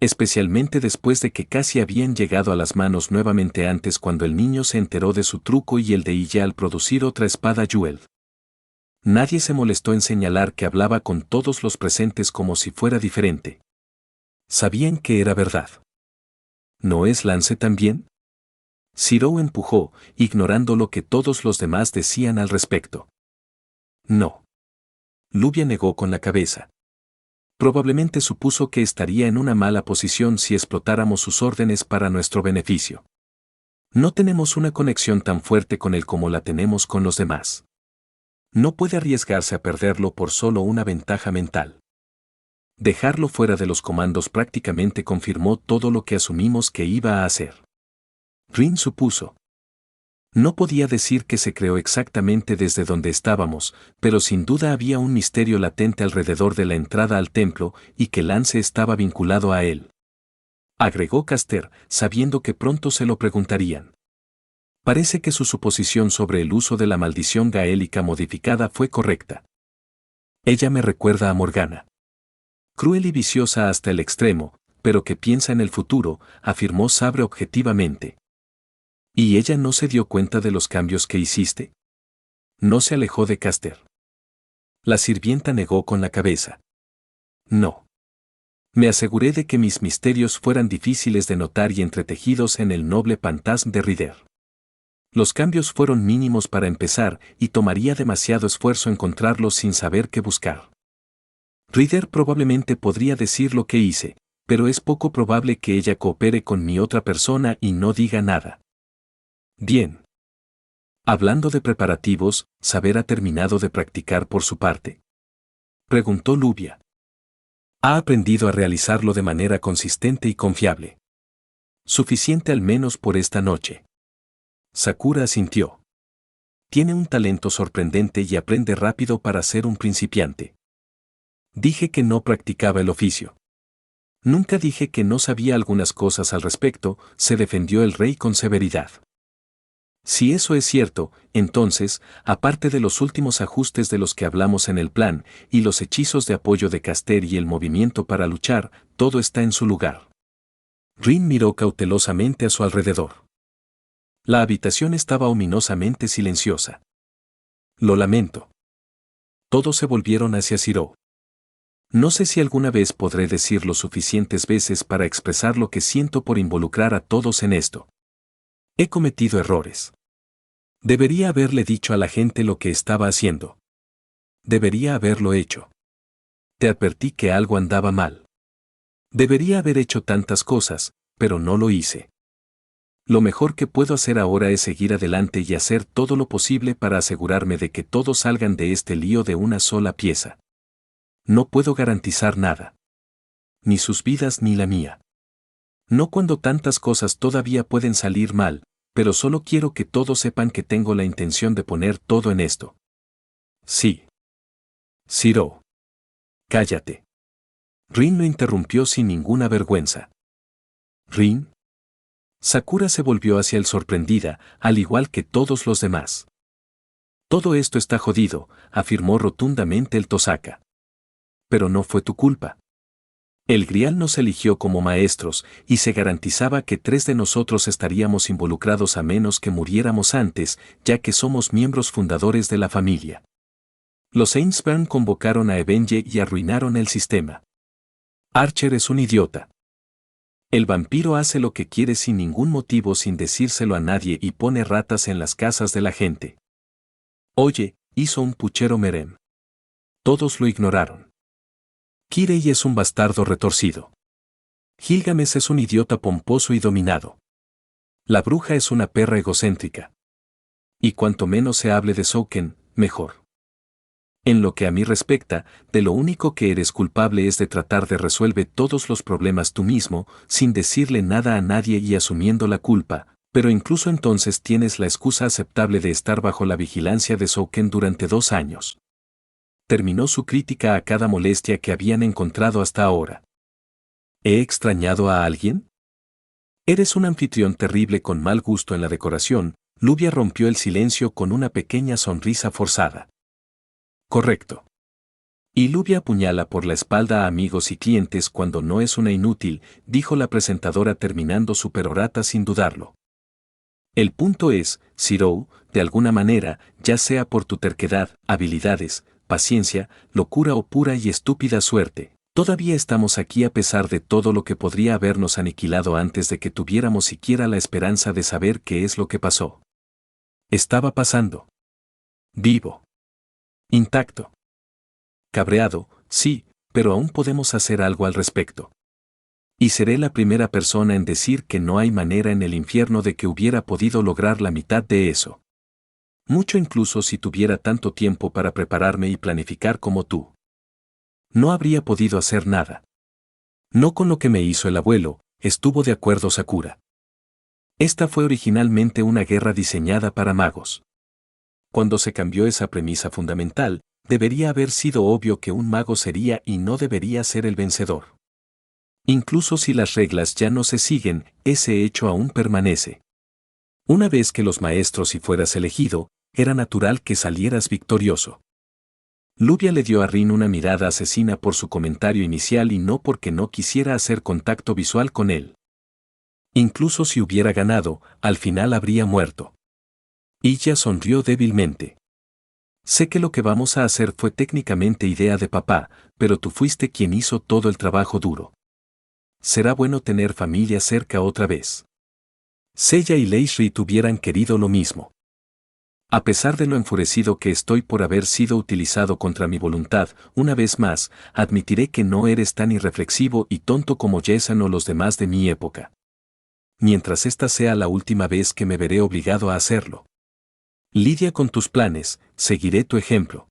Especialmente después de que casi habían llegado a las manos nuevamente antes cuando el niño se enteró de su truco y el de ella al producir otra espada Jewel. Nadie se molestó en señalar que hablaba con todos los presentes como si fuera diferente. Sabían que era verdad. ¿No es Lance también? Zirou empujó, ignorando lo que todos los demás decían al respecto. No. Luvia negó con la cabeza. Probablemente supuso que estaría en una mala posición si explotáramos sus órdenes para nuestro beneficio. No tenemos una conexión tan fuerte con él como la tenemos con los demás. No puede arriesgarse a perderlo por solo una ventaja mental. Dejarlo fuera de los comandos prácticamente confirmó todo lo que asumimos que iba a hacer. Rin supuso. No podía decir que se creó exactamente desde donde estábamos, pero sin duda había un misterio latente alrededor de la entrada al templo y que Lance estaba vinculado a él. Agregó Caster, sabiendo que pronto se lo preguntarían. Parece que su suposición sobre el uso de la maldición gaélica modificada fue correcta. Ella me recuerda a Morgana. Cruel y viciosa hasta el extremo, pero que piensa en el futuro, afirmó Sabre objetivamente. ¿Y ella no se dio cuenta de los cambios que hiciste? No se alejó de Caster. La sirvienta negó con la cabeza. No. Me aseguré de que mis misterios fueran difíciles de notar y entretejidos en el noble fantasma de Rider. Los cambios fueron mínimos para empezar y tomaría demasiado esfuerzo encontrarlos sin saber qué buscar. Rider probablemente podría decir lo que hice, pero es poco probable que ella coopere con mi otra persona y no diga nada. Bien. Hablando de preparativos, ¿Saber ha terminado de practicar por su parte? Preguntó Lubia. Ha aprendido a realizarlo de manera consistente y confiable. Suficiente al menos por esta noche. Sakura asintió. Tiene un talento sorprendente y aprende rápido para ser un principiante. Dije que no practicaba el oficio. Nunca dije que no sabía algunas cosas al respecto, se defendió el rey con severidad. Si eso es cierto, entonces, aparte de los últimos ajustes de los que hablamos en el plan, y los hechizos de apoyo de Caster y el movimiento para luchar, todo está en su lugar. Rin miró cautelosamente a su alrededor. La habitación estaba ominosamente silenciosa. Lo lamento. Todos se volvieron hacia Shiro. No sé si alguna vez podré decirlo suficientes veces para expresar lo que siento por involucrar a todos en esto. He cometido errores. Debería haberle dicho a la gente lo que estaba haciendo. Debería haberlo hecho. Te advertí que algo andaba mal. Debería haber hecho tantas cosas, pero no lo hice. Lo mejor que puedo hacer ahora es seguir adelante y hacer todo lo posible para asegurarme de que todos salgan de este lío de una sola pieza. No puedo garantizar nada. Ni sus vidas ni la mía. No cuando tantas cosas todavía pueden salir mal, pero solo quiero que todos sepan que tengo la intención de poner todo en esto. Sí. Shiro. Cállate. Rin lo interrumpió sin ninguna vergüenza. ¿Rin? Sakura se volvió hacia él sorprendida, al igual que todos los demás. Todo esto está jodido, afirmó rotundamente el Tosaka. Pero no fue tu culpa. El Grial nos eligió como maestros y se garantizaba que 3 de nosotros estaríamos involucrados a menos que muriéramos antes, ya que somos miembros fundadores de la familia. Los Ainsburn convocaron a Evenge y arruinaron el sistema. Archer es un idiota. El vampiro hace lo que quiere sin ningún motivo sin decírselo a nadie y pone ratas en las casas de la gente. Oye, hizo un puchero Merem. Todos lo ignoraron. Kirei es un bastardo retorcido. Gilgamesh es un idiota pomposo y dominado. La bruja es una perra egocéntrica. Y cuanto menos se hable de Souken, mejor. En lo que a mí respecta, de lo único que eres culpable es de tratar de resolver todos los problemas tú mismo, sin decirle nada a nadie y asumiendo la culpa, pero incluso entonces tienes la excusa aceptable de estar bajo la vigilancia de Souken durante 2 años. Terminó su crítica a cada molestia que habían encontrado hasta ahora. ¿He extrañado a alguien? Eres un anfitrión terrible con mal gusto en la decoración. Lubia rompió el silencio con una pequeña sonrisa forzada. Correcto. Y Lubia apuñala por la espalda a amigos y clientes cuando no es una inútil, dijo la presentadora terminando su perorata sin dudarlo. El punto es, Shiro, de alguna manera, ya sea por tu terquedad, habilidades, paciencia, locura o pura y estúpida suerte, todavía estamos aquí a pesar de todo lo que podría habernos aniquilado antes de que tuviéramos siquiera la esperanza de saber qué es lo que pasó. Estaba pasando. Vivo. Intacto. Cabreado, sí, pero aún podemos hacer algo al respecto. Y seré la primera persona en decir que no hay manera en el infierno de que hubiera podido lograr la mitad de eso. Mucho incluso si tuviera tanto tiempo para prepararme y planificar como tú. No habría podido hacer nada. No con lo que me hizo el abuelo, estuvo de acuerdo Sakura. Esta fue originalmente una guerra diseñada para magos. Cuando se cambió esa premisa fundamental, debería haber sido obvio que un mago sería y no debería ser el vencedor. Incluso si las reglas ya no se siguen, ese hecho aún permanece. Una vez que los maestros y fueras elegido, era natural que salieras victorioso. Luvia le dio a Rin una mirada asesina por su comentario inicial y no porque no quisiera hacer contacto visual con él. Incluso si hubiera ganado, al final habría muerto. Ella sonrió débilmente. Sé que lo que vamos a hacer fue técnicamente idea de papá, pero tú fuiste quien hizo todo el trabajo duro. Será bueno tener familia cerca otra vez. Seiya y Leishrit hubieran querido lo mismo. A pesar de lo enfurecido que estoy por haber sido utilizado contra mi voluntad, una vez más, admitiré que no eres tan irreflexivo y tonto como Jason o los demás de mi época. Mientras esta sea la última vez que me veré obligado a hacerlo. Lidia con tus planes, seguiré tu ejemplo.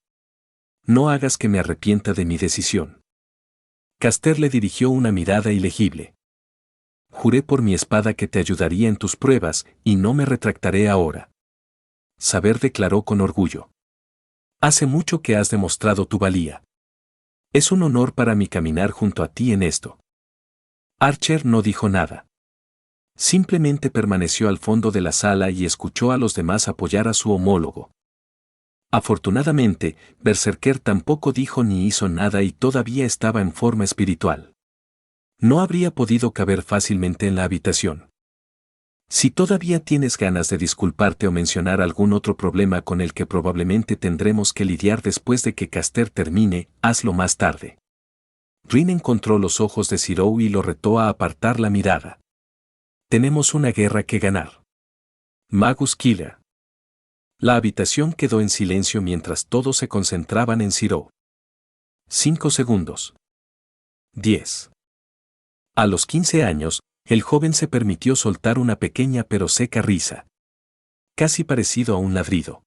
No hagas que me arrepienta de mi decisión. Caster le dirigió una mirada ilegible. Juré por mi espada que te ayudaría en tus pruebas, y no me retractaré ahora. Saber declaró con orgullo. Hace mucho que has demostrado tu valía. Es un honor para mí caminar junto a ti en esto. Archer no dijo nada. Simplemente permaneció al fondo de la sala y escuchó a los demás apoyar a su homólogo. Afortunadamente, Berserker tampoco dijo ni hizo nada y todavía estaba en forma espiritual. No habría podido caber fácilmente en la habitación. Si todavía tienes ganas de disculparte o mencionar algún otro problema con el que probablemente tendremos que lidiar después de que Caster termine, hazlo más tarde. Rin encontró los ojos de Zirou y lo retó a apartar la mirada. Tenemos una guerra que ganar. Magus Killer. La habitación quedó en silencio mientras todos se concentraban en Zirou. 5 segundos. 10. A los 15 años, el joven se permitió soltar una pequeña pero seca risa. Casi parecido a un ladrido.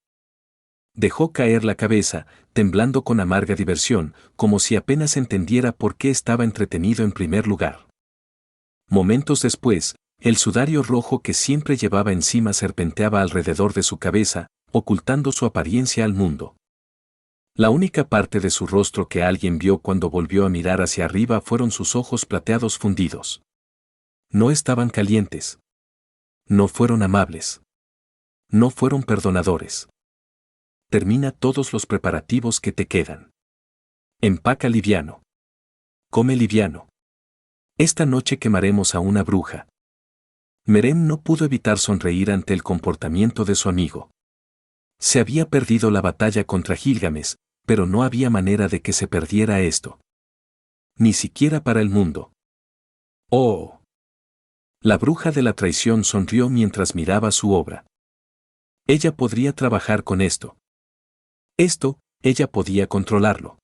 Dejó caer la cabeza, temblando con amarga diversión, como si apenas entendiera por qué estaba entretenido en primer lugar. Momentos después, el sudario rojo que siempre llevaba encima serpenteaba alrededor de su cabeza, ocultando su apariencia al mundo. La única parte de su rostro que alguien vio cuando volvió a mirar hacia arriba fueron sus ojos plateados fundidos. No estaban calientes. No fueron amables. No fueron perdonadores. Termina todos los preparativos que te quedan. Empaca liviano. Come liviano. Esta noche quemaremos a una bruja. Merem no pudo evitar sonreír ante el comportamiento de su amigo. Se había perdido la batalla contra Gilgamesh, pero no había manera de que se perdiera esto. Ni siquiera para el mundo. ¡Oh! La bruja de la traición sonrió mientras miraba su obra. Ella podría trabajar con esto. Esto, ella podía controlarlo.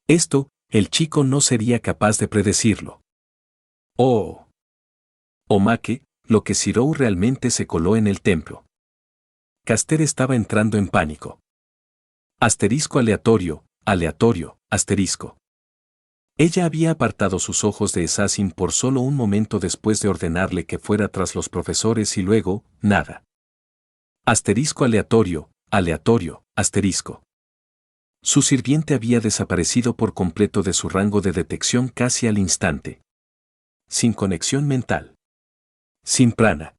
Esto, el chico no sería capaz de predecirlo. ¡Oh! Omake, lo que Zirou realmente se coló en el templo. Caster estaba entrando en pánico. Asterisco aleatorio, asterisco. Ella había apartado sus ojos de Assassin por solo un momento después de ordenarle que fuera tras los profesores y luego, nada. Asterisco aleatorio, asterisco. Su sirviente había desaparecido por completo de su rango de detección casi al instante. Sin conexión mental. Sin prana.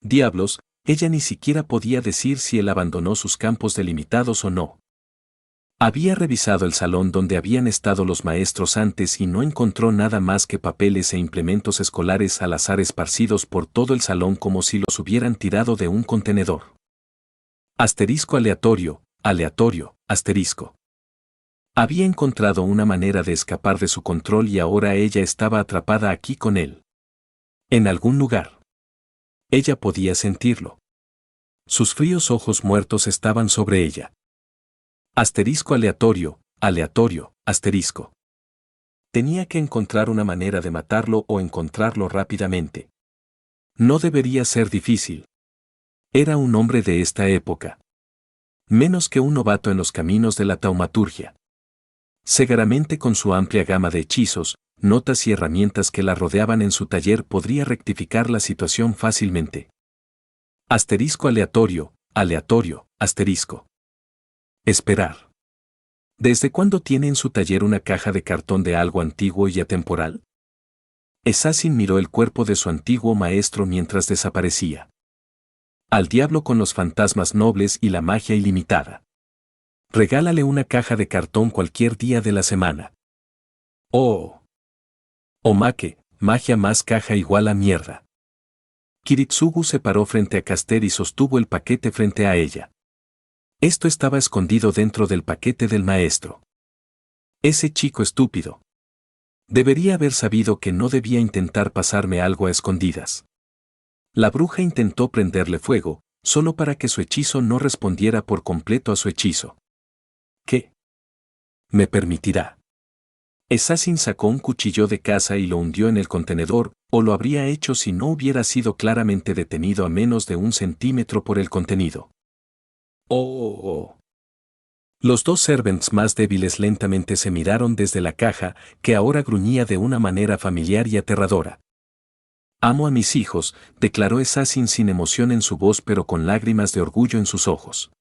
Diablos, ella ni siquiera podía decir si él abandonó sus campos delimitados o no. Había revisado el salón donde habían estado los maestros antes y no encontró nada más que papeles e implementos escolares al azar esparcidos por todo el salón como si los hubieran tirado de un contenedor. Asterisco aleatorio, asterisco. Había encontrado una manera de escapar de su control y ahora ella estaba atrapada aquí con él. En algún lugar. Ella podía sentirlo. Sus fríos ojos muertos estaban sobre ella. Asterisco aleatorio, asterisco. Tenía que encontrar una manera de matarlo o encontrarlo rápidamente. No debería ser difícil. Era un hombre de esta época. Menos que un novato en los caminos de la taumaturgia. Seguramente con su amplia gama de hechizos, notas y herramientas que la rodeaban en su taller podría rectificar la situación fácilmente. Asterisco aleatorio, aleatorio, asterisco. Esperar. ¿Desde cuándo tiene en su taller una caja de cartón de algo antiguo y atemporal? Assassin miró el cuerpo de su antiguo maestro mientras desaparecía. Al diablo con los fantasmas nobles y la magia ilimitada. Regálale una caja de cartón cualquier día de la semana. Oh. Omake, magia más caja igual a mierda. Kiritsugu se paró frente a Caster y sostuvo el paquete frente a ella. Esto estaba escondido dentro del paquete del maestro. Ese chico estúpido. Debería haber sabido que no debía intentar pasarme algo a escondidas. La bruja intentó prenderle fuego, solo para que su hechizo no respondiera por completo a su hechizo. ¿Qué? ¿Me permitirá? Assassin sacó un cuchillo de caza y lo hundió en el contenedor, o lo habría hecho si no hubiera sido claramente detenido a menos de 1 centímetro por el contenido. ¡Oh! Los dos servants más débiles lentamente se miraron desde la caja, que ahora gruñía de una manera familiar y aterradora. Amo a mis hijos, declaró Assassin sin emoción en su voz pero con lágrimas de orgullo en sus ojos.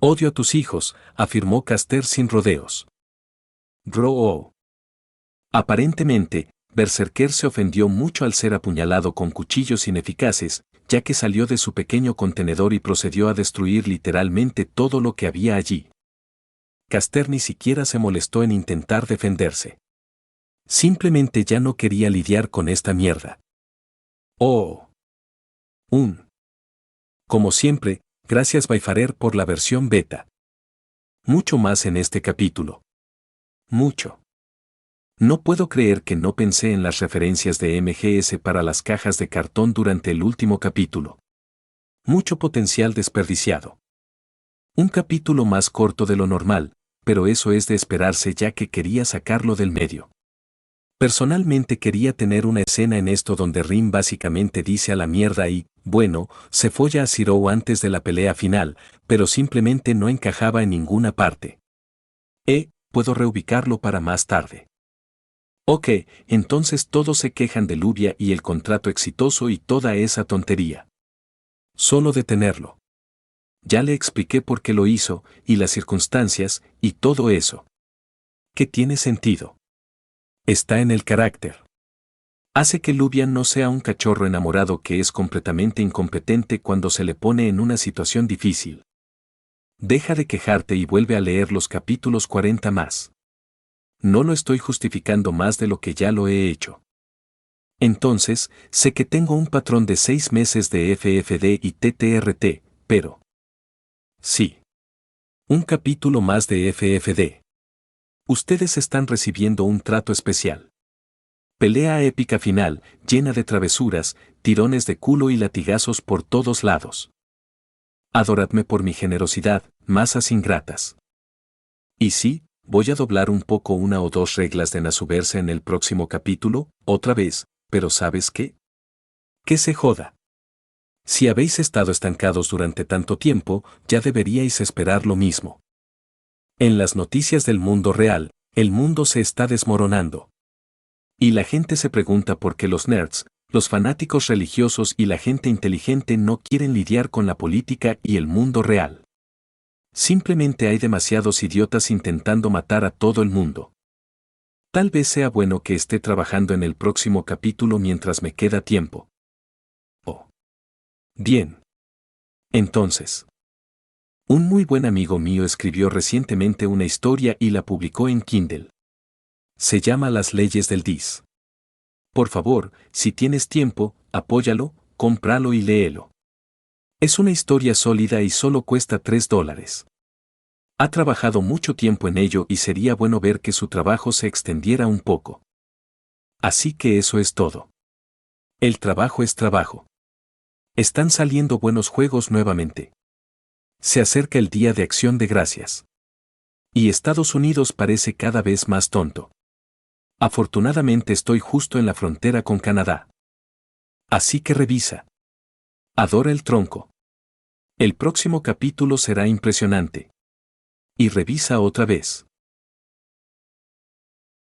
Odio a tus hijos, afirmó Caster sin rodeos. Bro. Aparentemente, Berserker se ofendió mucho al ser apuñalado con cuchillos ineficaces, ya que salió de su pequeño contenedor y procedió a destruir literalmente todo lo que había allí. Caster ni siquiera se molestó en intentar defenderse. Simplemente ya no quería lidiar con esta mierda. Oh. Como siempre, gracias Baifarer por la versión beta. Mucho más en este capítulo. Mucho. No puedo creer que no pensé en las referencias de MGS para las cajas de cartón durante el último capítulo. Mucho potencial desperdiciado. Un capítulo más corto de lo normal, pero eso es de esperarse ya que quería sacarlo del medio. Personalmente quería tener una escena en esto donde Rin básicamente dice a la mierda y, bueno, se folla a Zero antes de la pelea final, pero simplemente no encajaba en ninguna parte. Puedo reubicarlo para más tarde. Ok, entonces todos se quejan de Luvia y el contrato exitoso y toda esa tontería. Solo detenerlo. Ya le expliqué por qué lo hizo, y las circunstancias, y todo eso. ¿Qué tiene sentido? Está en el carácter. Hace que Luvia no sea un cachorro enamorado que es completamente incompetente cuando se le pone en una situación difícil. Deja de quejarte y vuelve a leer los capítulos 40 más. No lo estoy justificando más de lo que ya lo he hecho. Entonces, sé que tengo un patrón de 6 meses de FFD y TTRT, pero... Sí. Un capítulo más de FFD. Ustedes están recibiendo un trato especial. Pelea épica final, llena de travesuras, tirones de culo y latigazos por todos lados. Adoradme por mi generosidad, masas ingratas. Y sí, voy a doblar un poco 1 o 2 reglas de Nasuverse en el próximo capítulo, otra vez, pero ¿sabes qué? Que se joda. Si habéis estado estancados durante tanto tiempo, ya deberíais esperar lo mismo. En las noticias del mundo real, el mundo se está desmoronando. Y la gente se pregunta por qué los nerds, los fanáticos religiosos y la gente inteligente no quieren lidiar con la política y el mundo real. Simplemente hay demasiados idiotas intentando matar a todo el mundo. Tal vez sea bueno que esté trabajando en el próximo capítulo mientras me queda tiempo. Oh. Bien. Entonces. Un muy buen amigo mío escribió recientemente una historia y la publicó en Kindle. Se llama Las leyes del Dis. Por favor, si tienes tiempo, apóyalo, cómpralo y léelo. Es una historia sólida y solo cuesta $3. Ha trabajado mucho tiempo en ello y sería bueno ver que su trabajo se extendiera un poco. Así que eso es todo. El trabajo es trabajo. Están saliendo buenos juegos nuevamente. Se acerca el Día de Acción de Gracias. Y Estados Unidos parece cada vez más tonto. Afortunadamente estoy justo en la frontera con Canadá. Así que revisa. Adora el tronco. El próximo capítulo será impresionante. Y revisa otra vez.